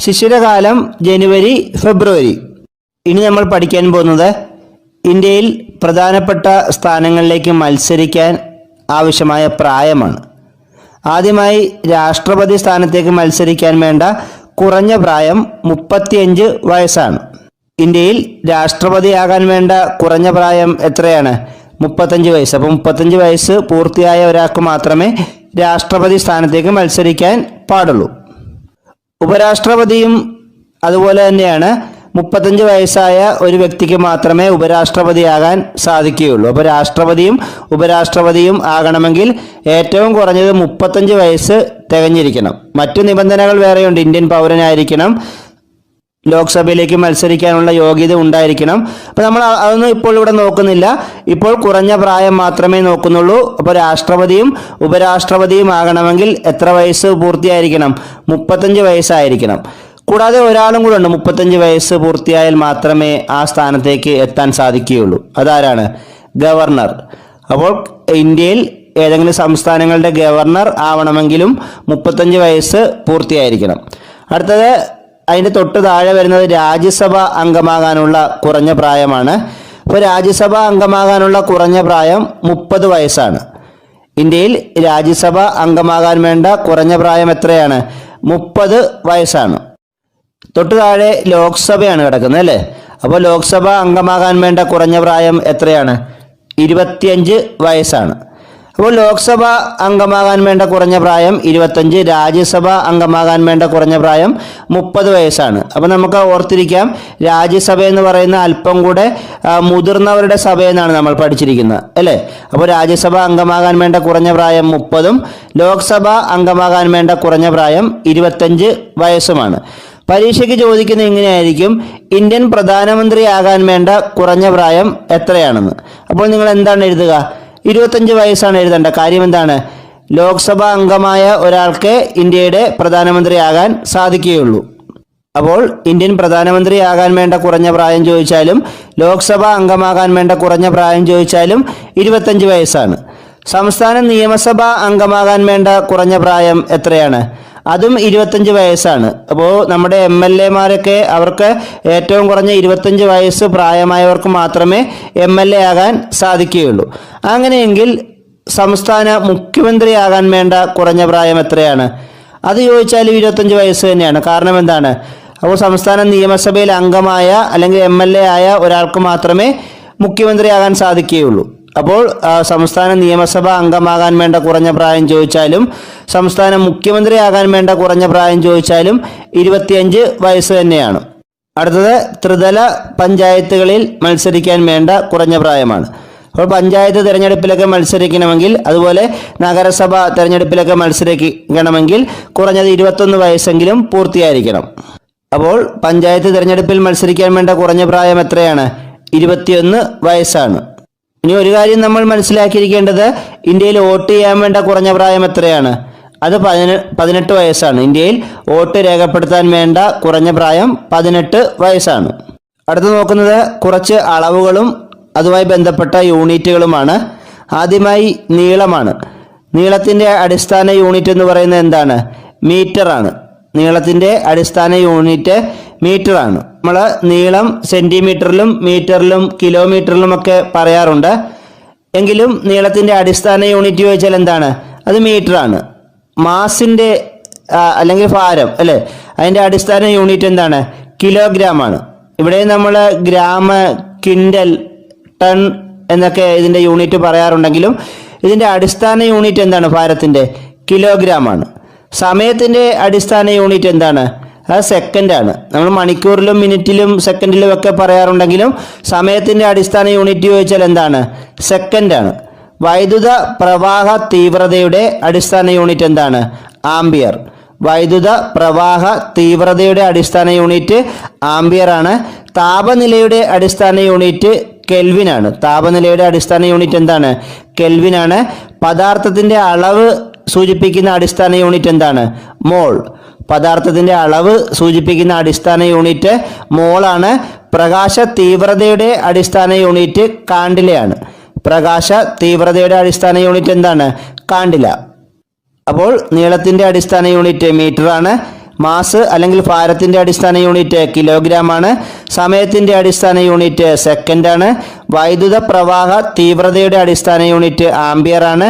ശിശിരകാലം ജനുവരി, ഫെബ്രുവരി. ഇനി നമ്മൾ പഠിക്കാൻ പോകുന്നത് ഇന്ത്യയിൽ പ്രധാനപ്പെട്ട സ്ഥാനങ്ങളിലേക്ക് മത്സരിക്കാൻ ആവശ്യമായ പ്രായമാണ്. ആദ്യമായി രാഷ്ട്രപതി സ്ഥാനത്തേക്ക് മത്സരിക്കാൻ വേണ്ട കുറഞ്ഞ പ്രായം 35 വയസ്സാണ്. ഇന്ത്യയിൽ രാഷ്ട്രപതിയാകാൻ വേണ്ട കുറഞ്ഞ പ്രായം എത്രയാണ്? 35 വയസ്സ്. അപ്പോൾ 35 വയസ്സ് പൂർത്തിയായ ഒരാൾക്ക് മാത്രമേ രാഷ്ട്രപതി സ്ഥാനത്തേക്ക് മത്സരിക്കാൻ പാടുള്ളൂ. ഉപരാഷ്ട്രപതിയും അതുപോലെ തന്നെയാണ്. 35 വയസ്സായ ഒരു വ്യക്തിക്ക് മാത്രമേ ഉപരാഷ്ട്രപതിയാകാൻ സാധിക്കുകയുള്ളൂ. അപ്പോൾ രാഷ്ട്രപതിയും ഉപരാഷ്ട്രപതിയും ആകണമെങ്കിൽ ഏറ്റവും കുറഞ്ഞത് 35 വയസ്സ് തികഞ്ഞിരിക്കണം. മറ്റു നിബന്ധനകൾ വേറെയുണ്ട്. ഇന്ത്യൻ പൗരനായിരിക്കണം, ലോക്സഭയിലേക്ക് മത്സരിക്കാനുള്ള യോഗ്യത ഉണ്ടായിരിക്കണം. അപ്പോൾ നമ്മൾ അതൊന്നും ഇപ്പോൾ ഇവിടെ നോക്കുന്നില്ല. ഇപ്പോൾ കുറഞ്ഞ പ്രായം മാത്രമേ നോക്കുന്നുള്ളൂ. അപ്പോൾ രാഷ്ട്രപതിയും ഉപരാഷ്ട്രപതിയും ആകണമെങ്കിൽ എത്ര വയസ്സ് പൂർത്തിയായിരിക്കണം? 35 വയസ്സായിരിക്കണം. കൂടാതെ ഒരാളും കൂടെ ഉണ്ട്. 35 വയസ്സ് പൂർത്തിയായാൽ മാത്രമേ ആ സ്ഥാനത്തേക്ക് എത്താൻ സാധിക്കുകയുള്ളൂ. അതാരാണ്? ഗവർണർ. അപ്പോൾ ഇന്ത്യയിൽ ഏതെങ്കിലും സംസ്ഥാനങ്ങളുടെ ഗവർണർ ആവണമെങ്കിലും 35 വയസ്സ് പൂർത്തിയായിരിക്കണം. അടുത്തത് അതിൻ്റെ തൊട്ട് താഴെ വരുന്നത് രാജ്യസഭ അംഗമാകാനുള്ള കുറഞ്ഞ പ്രായമാണ്. അപ്പോൾ രാജ്യസഭ അംഗമാകാനുള്ള കുറഞ്ഞ പ്രായം 30 വയസ്സാണ്. ഇന്ത്യയിൽ രാജ്യസഭ അംഗമാകാൻ വേണ്ട കുറഞ്ഞ പ്രായം എത്രയാണ്? 30 വയസ്സാണ്. തൊട്ട് താഴെ ലോക്സഭയാണ് കിടക്കുന്നത് അല്ലേ? അപ്പോൾ ലോക്സഭ അംഗമാകാൻ വേണ്ട കുറഞ്ഞ പ്രായം എത്രയാണ്? 25 വയസ്സാണ്. അപ്പോൾ ലോക്സഭ അംഗമാകാൻ വേണ്ട കുറഞ്ഞ പ്രായം 25, രാജ്യസഭ അംഗമാകാൻ വേണ്ട കുറഞ്ഞ പ്രായം 30 വയസ്സാണ്. അപ്പോൾ നമുക്ക് ഓർത്തിരിക്കാം, രാജ്യസഭ എന്ന് പറയുന്ന അല്പം കൂടെ മുതിർന്നവരുടെ സഭയെന്നാണ് നമ്മൾ പഠിച്ചിരിക്കുന്നത് അല്ലേ? അപ്പോൾ രാജ്യസഭ അംഗമാകാൻ വേണ്ട കുറഞ്ഞ പ്രായം 30ഉം ലോക്സഭ അംഗമാകാൻ വേണ്ട കുറഞ്ഞ പ്രായം 25 വയസ്സുമാണ്. പരീക്ഷയ്ക്ക് ചോദിക്കുന്നത് ഇങ്ങനെയായിരിക്കും: ഇന്ത്യൻ പ്രധാനമന്ത്രിയാകാൻ വേണ്ട കുറഞ്ഞ പ്രായം എത്രയാണെന്ന്. അപ്പോൾ നിങ്ങൾ എന്താണ് എഴുതുക? 25 വയസ്സാണ് എഴുതേണ്ട. കാര്യം എന്താണ്? ലോക്സഭ അംഗമായ ഒരാൾക്ക് ഇന്ത്യയുടെ പ്രധാനമന്ത്രിയാകാൻ സാധിക്കുകയുള്ളൂ. അപ്പോൾ ഇന്ത്യൻ പ്രധാനമന്ത്രിയാകാൻ വേണ്ട കുറഞ്ഞ പ്രായം ചോദിച്ചാലും ലോക്സഭ അംഗമാകാൻ വേണ്ട കുറഞ്ഞ പ്രായം ചോദിച്ചാലും 25 വയസ്സാണ്. സംസ്ഥാന നിയമസഭ അംഗമാകാൻ വേണ്ട കുറഞ്ഞ പ്രായം എത്രയാണ്? അതും 25 വയസ്സാണ്. അപ്പോൾ നമ്മുടെ MLA-മാരൊക്കെ അവർക്ക് ഏറ്റവും കുറഞ്ഞ 25 വയസ്സ് പ്രായമായവർക്ക് മാത്രമേ MLA ആകാൻ സാധിക്കുകയുള്ളൂ. അങ്ങനെയെങ്കിൽ സംസ്ഥാന മുഖ്യമന്ത്രിയാകാൻ വേണ്ട കുറഞ്ഞ പ്രായം എത്രയാണ്? അത് ചോദിച്ചാലും 25 വയസ്സ് തന്നെയാണ്. കാരണം എന്താണ്? അപ്പോൾ സംസ്ഥാന നിയമസഭയിൽ അംഗമായ അല്ലെങ്കിൽ MLA ആയ ഒരാൾക്ക് മാത്രമേ മുഖ്യമന്ത്രിയാകാൻ സാധിക്കുകയുള്ളൂ. അപ്പോൾ സംസ്ഥാന നിയമസഭ അംഗമാകാൻ വേണ്ട കുറഞ്ഞ പ്രായം ചോദിച്ചാലും സംസ്ഥാന മുഖ്യമന്ത്രിയാകാൻ വേണ്ട കുറഞ്ഞ പ്രായം ചോദിച്ചാലും 25 വയസ്സ് തന്നെയാണ്. അടുത്തത് ത്രിതല പഞ്ചായത്തുകളിൽ മത്സരിക്കാൻ വേണ്ട കുറഞ്ഞ പ്രായമാണ്. അപ്പോൾ പഞ്ചായത്ത് തിരഞ്ഞെടുപ്പിലൊക്കെ മത്സരിക്കണമെങ്കിൽ, അതുപോലെ നഗരസഭ തിരഞ്ഞെടുപ്പിലൊക്കെ മത്സരിക്കണമെങ്കിൽ കുറഞ്ഞത് 21 വയസ്സെങ്കിലും പൂർത്തിയായിരിക്കണം. അപ്പോൾ പഞ്ചായത്ത് തിരഞ്ഞെടുപ്പിൽ മത്സരിക്കാൻ വേണ്ട കുറഞ്ഞ പ്രായം എത്രയാണ്? 21 വയസ്സാണ്. ഇനി ഒരു കാര്യം നമ്മൾ മനസ്സിലാക്കിയിരിക്കേണ്ടത്, ഇന്ത്യയിൽ വോട്ട് ചെയ്യാൻ വേണ്ട കുറഞ്ഞ പ്രായം എത്രയാണ്? അത് 18 വയസ്സാണ്. ഇന്ത്യയിൽ വോട്ട് രേഖപ്പെടുത്താൻ വേണ്ട കുറഞ്ഞ പ്രായം 18 വയസ്സാണ്. അടുത്ത് നോക്കുന്നത് കുറച്ച് അളവുകളും അതുമായി ബന്ധപ്പെട്ട യൂണിറ്റുകളുമാണ്. ആദ്യമായി നീളമാണ്. നീളത്തിൻ്റെ അടിസ്ഥാന യൂണിറ്റ് എന്ന് പറയുന്നത് എന്താണ്? മീറ്ററാണ്. നീളത്തിൻ്റെ അടിസ്ഥാന യൂണിറ്റ് മീറ്ററാണ്. നമ്മൾ നീളം സെൻറ്റിമീറ്ററിലും മീറ്ററിലും കിലോമീറ്ററിലുമൊക്കെ പറയാറുണ്ട്. എങ്കിലും നീളത്തിൻ്റെ അടിസ്ഥാന യൂണിറ്റ് ചോദിച്ചാൽ എന്താണ്? അത് മീറ്ററാണ്. മാസിൻ്റെ അല്ലെങ്കിൽ ഭാരം അല്ലേ, അതിൻ്റെ അടിസ്ഥാന യൂണിറ്റ് എന്താണ്? കിലോഗ്രാം ആണ്. ഇവിടെ നമ്മൾ ഗ്രാം, ക്വിൻ്റൽ, ടൺ എന്നൊക്കെ ഇതിൻ്റെ യൂണിറ്റ് പറയാറുണ്ടെങ്കിലും ഇതിൻ്റെ അടിസ്ഥാന യൂണിറ്റ് എന്താണ്? ഭാരത്തിൻ്റെ കിലോഗ്രാം ആണ്. സമയത്തിൻ്റെ അടിസ്ഥാന യൂണിറ്റ് എന്താണ്? അത് സെക്കൻഡാണ്. നമ്മൾ മണിക്കൂറിലും മിനിറ്റിലും സെക്കൻഡിലും ഒക്കെ പറയാറുണ്ടെങ്കിലും സമയത്തിൻ്റെ അടിസ്ഥാന യൂണിറ്റ് ചോദിച്ചാൽ എന്താണ്? സെക്കൻഡാണ്. വൈദ്യുത പ്രവാഹ തീവ്രതയുടെ അടിസ്ഥാന യൂണിറ്റ് എന്താണ്? ആംബിയർ. വൈദ്യുത പ്രവാഹ തീവ്രതയുടെ അടിസ്ഥാന യൂണിറ്റ് ആംബിയർ ആണ്. താപനിലയുടെ അടിസ്ഥാന യൂണിറ്റ് കെൽവിനാണ്. താപനിലയുടെ അടിസ്ഥാന യൂണിറ്റ് എന്താണ്? കെൽവിനാണ്. പദാർത്ഥത്തിൻ്റെ അളവ് സൂചിപ്പിക്കുന്ന അടിസ്ഥാന യൂണിറ്റ് എന്താണ്? മോൾ. പദാർത്ഥത്തിൻ്റെ അളവ് സൂചിപ്പിക്കുന്ന അടിസ്ഥാന യൂണിറ്റ് മോളാണ്. പ്രകാശ തീവ്രതയുടെ അടിസ്ഥാന യൂണിറ്റ് കാണ്ടിലയാണ്. പ്രകാശ തീവ്രതയുടെ അടിസ്ഥാന യൂണിറ്റ് എന്താണ്? കാണ്ടില. അപ്പോൾ നീളത്തിൻ്റെ അടിസ്ഥാന യൂണിറ്റ് മീറ്ററാണ്. മാസ് അല്ലെങ്കിൽ ഭാരത്തിൻ്റെ അടിസ്ഥാന യൂണിറ്റ് കിലോഗ്രാം ആണ്. സമയത്തിൻ്റെ അടിസ്ഥാന യൂണിറ്റ് സെക്കൻഡാണ്. വൈദ്യുത പ്രവാഹ തീവ്രതയുടെ അടിസ്ഥാന യൂണിറ്റ് ആംബിയർ ആണ്.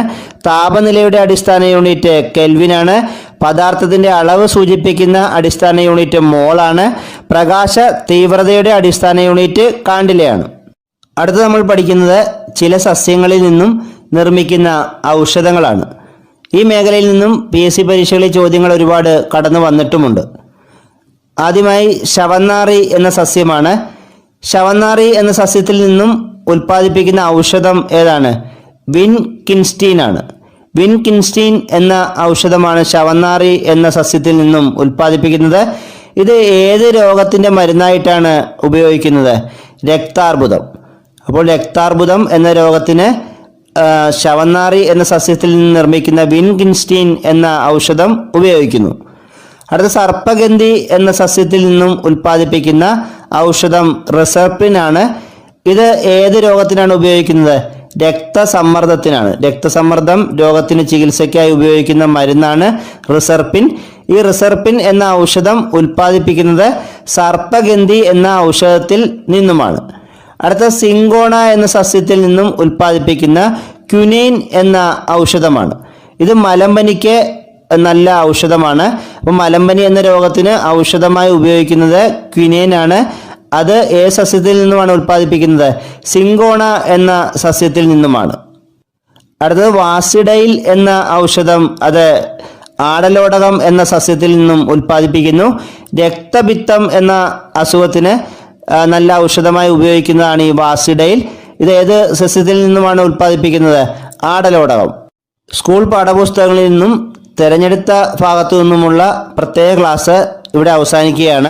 താപനിലയുടെ അടിസ്ഥാന യൂണിറ്റ് കെൽവിനാണ്. പദാർത്ഥത്തിൻ്റെ അളവ് സൂചിപ്പിക്കുന്ന അടിസ്ഥാന യൂണിറ്റ് മോളാണ്. പ്രകാശ തീവ്രതയുടെ അടിസ്ഥാന യൂണിറ്റ് കാണ്ടിലയാണ്. അടുത്ത് നമ്മൾ പഠിക്കുന്നത് ചില സസ്യങ്ങളിൽ നിന്നും നിർമ്മിക്കുന്ന ഔഷധങ്ങളാണ്. ഈ മേഖലയിൽ നിന്നും PSC പരീക്ഷകളിൽ ചോദ്യങ്ങൾ ഒരുപാട് കടന്നു വന്നിട്ടുമുണ്ട്. ആദ്യമായി ശവന്നാറി എന്ന സസ്യമാണ്. ശവന്നാറി എന്ന സസ്യത്തിൽ നിന്നും ഉൽപ്പാദിപ്പിക്കുന്ന ഔഷധം ഏതാണ്? വിൻകിൻസ്റ്റീൻ ആണ്. വിൻകിൻസ്റ്റീൻ എന്ന ഔഷധമാണ് ശവന്നാറി എന്ന സസ്യത്തിൽ നിന്നും ഉൽപ്പാദിപ്പിക്കുന്നത്. ഇത് ഏത് രോഗത്തിൻ്റെ മരുന്നായിട്ടാണ് ഉപയോഗിക്കുന്നത്? രക്താർബുദം. അപ്പോൾ രക്താർബുദം എന്ന രോഗത്തിന് ശവന്നാറി എന്ന സസ്യത്തിൽ നിന്ന് നിർമ്മിക്കുന്ന വിൻകിൻസ്റ്റീൻ എന്ന ഔഷധം ഉപയോഗിക്കുന്നു. അടുത്ത സർപ്പഗന്ധി എന്ന സസ്യത്തിൽ നിന്നും ഉൽപ്പാദിപ്പിക്കുന്ന ഔഷധം റിസർപ്പിൻ ആണ്. ഇത് ഏത് രോഗത്തിനാണ് ഉപയോഗിക്കുന്നത്? രക്തസമ്മർദ്ദത്തിനാണ്. രക്തസമ്മർദ്ദം രോഗത്തിന് ചികിത്സയ്ക്കായി ഉപയോഗിക്കുന്ന മരുന്നാണ് റിസർപ്പിൻ. ഈ റിസർപ്പിൻ എന്ന ഔഷധം ഉൽപ്പാദിപ്പിക്കുന്നത് സർപ്പഗന്ധി എന്ന ഔഷധത്തിൽ നിന്നുമാണ്. അടുത്ത സിങ്കോണ എന്ന സസ്യത്തിൽ നിന്നും ഉൽപ്പാദിപ്പിക്കുന്ന ക്യുനൈൻ എന്ന ഔഷധമാണ്. ഇത് മലമ്പനിക്ക് നല്ല ഔഷധമാണ്. അപ്പോൾ മലമ്പനി എന്ന രോഗത്തിന് ഔഷധമായി ഉപയോഗിക്കുന്നത് ക്വിനൈൻ ആണ്. അത് ഏത് സസ്യത്തിൽ നിന്നുമാണ് ഉൽപ്പാദിപ്പിക്കുന്നത്? സിങ്കോണ എന്ന സസ്യത്തിൽ നിന്നുമാണ്. അടുത്തത് വാസിഡൈൽ എന്ന ഔഷധം, അത് ആടലോടകം എന്ന സസ്യത്തിൽ നിന്നും ഉൽപ്പാദിപ്പിക്കുന്നു. രക്തപിത്തം എന്ന അസുഖത്തിന് നല്ല ഔഷധമായി ഉപയോഗിക്കുന്നതാണ് ഈ വാസിഡൈൽ. ഇത് ഏത് സസ്യത്തിൽ നിന്നുമാണ് ഉൽപ്പാദിപ്പിക്കുന്നത്? ആടലോടകം. സ്കൂൾ പാഠപുസ്തകങ്ങളിൽ നിന്നും തിരഞ്ഞെടുത്ത ഭാഗത്തു നിന്നുമുള്ള പ്രത്യേക ക്ലാസ് ഇവിടെ അവസാനിക്കുകയാണ്.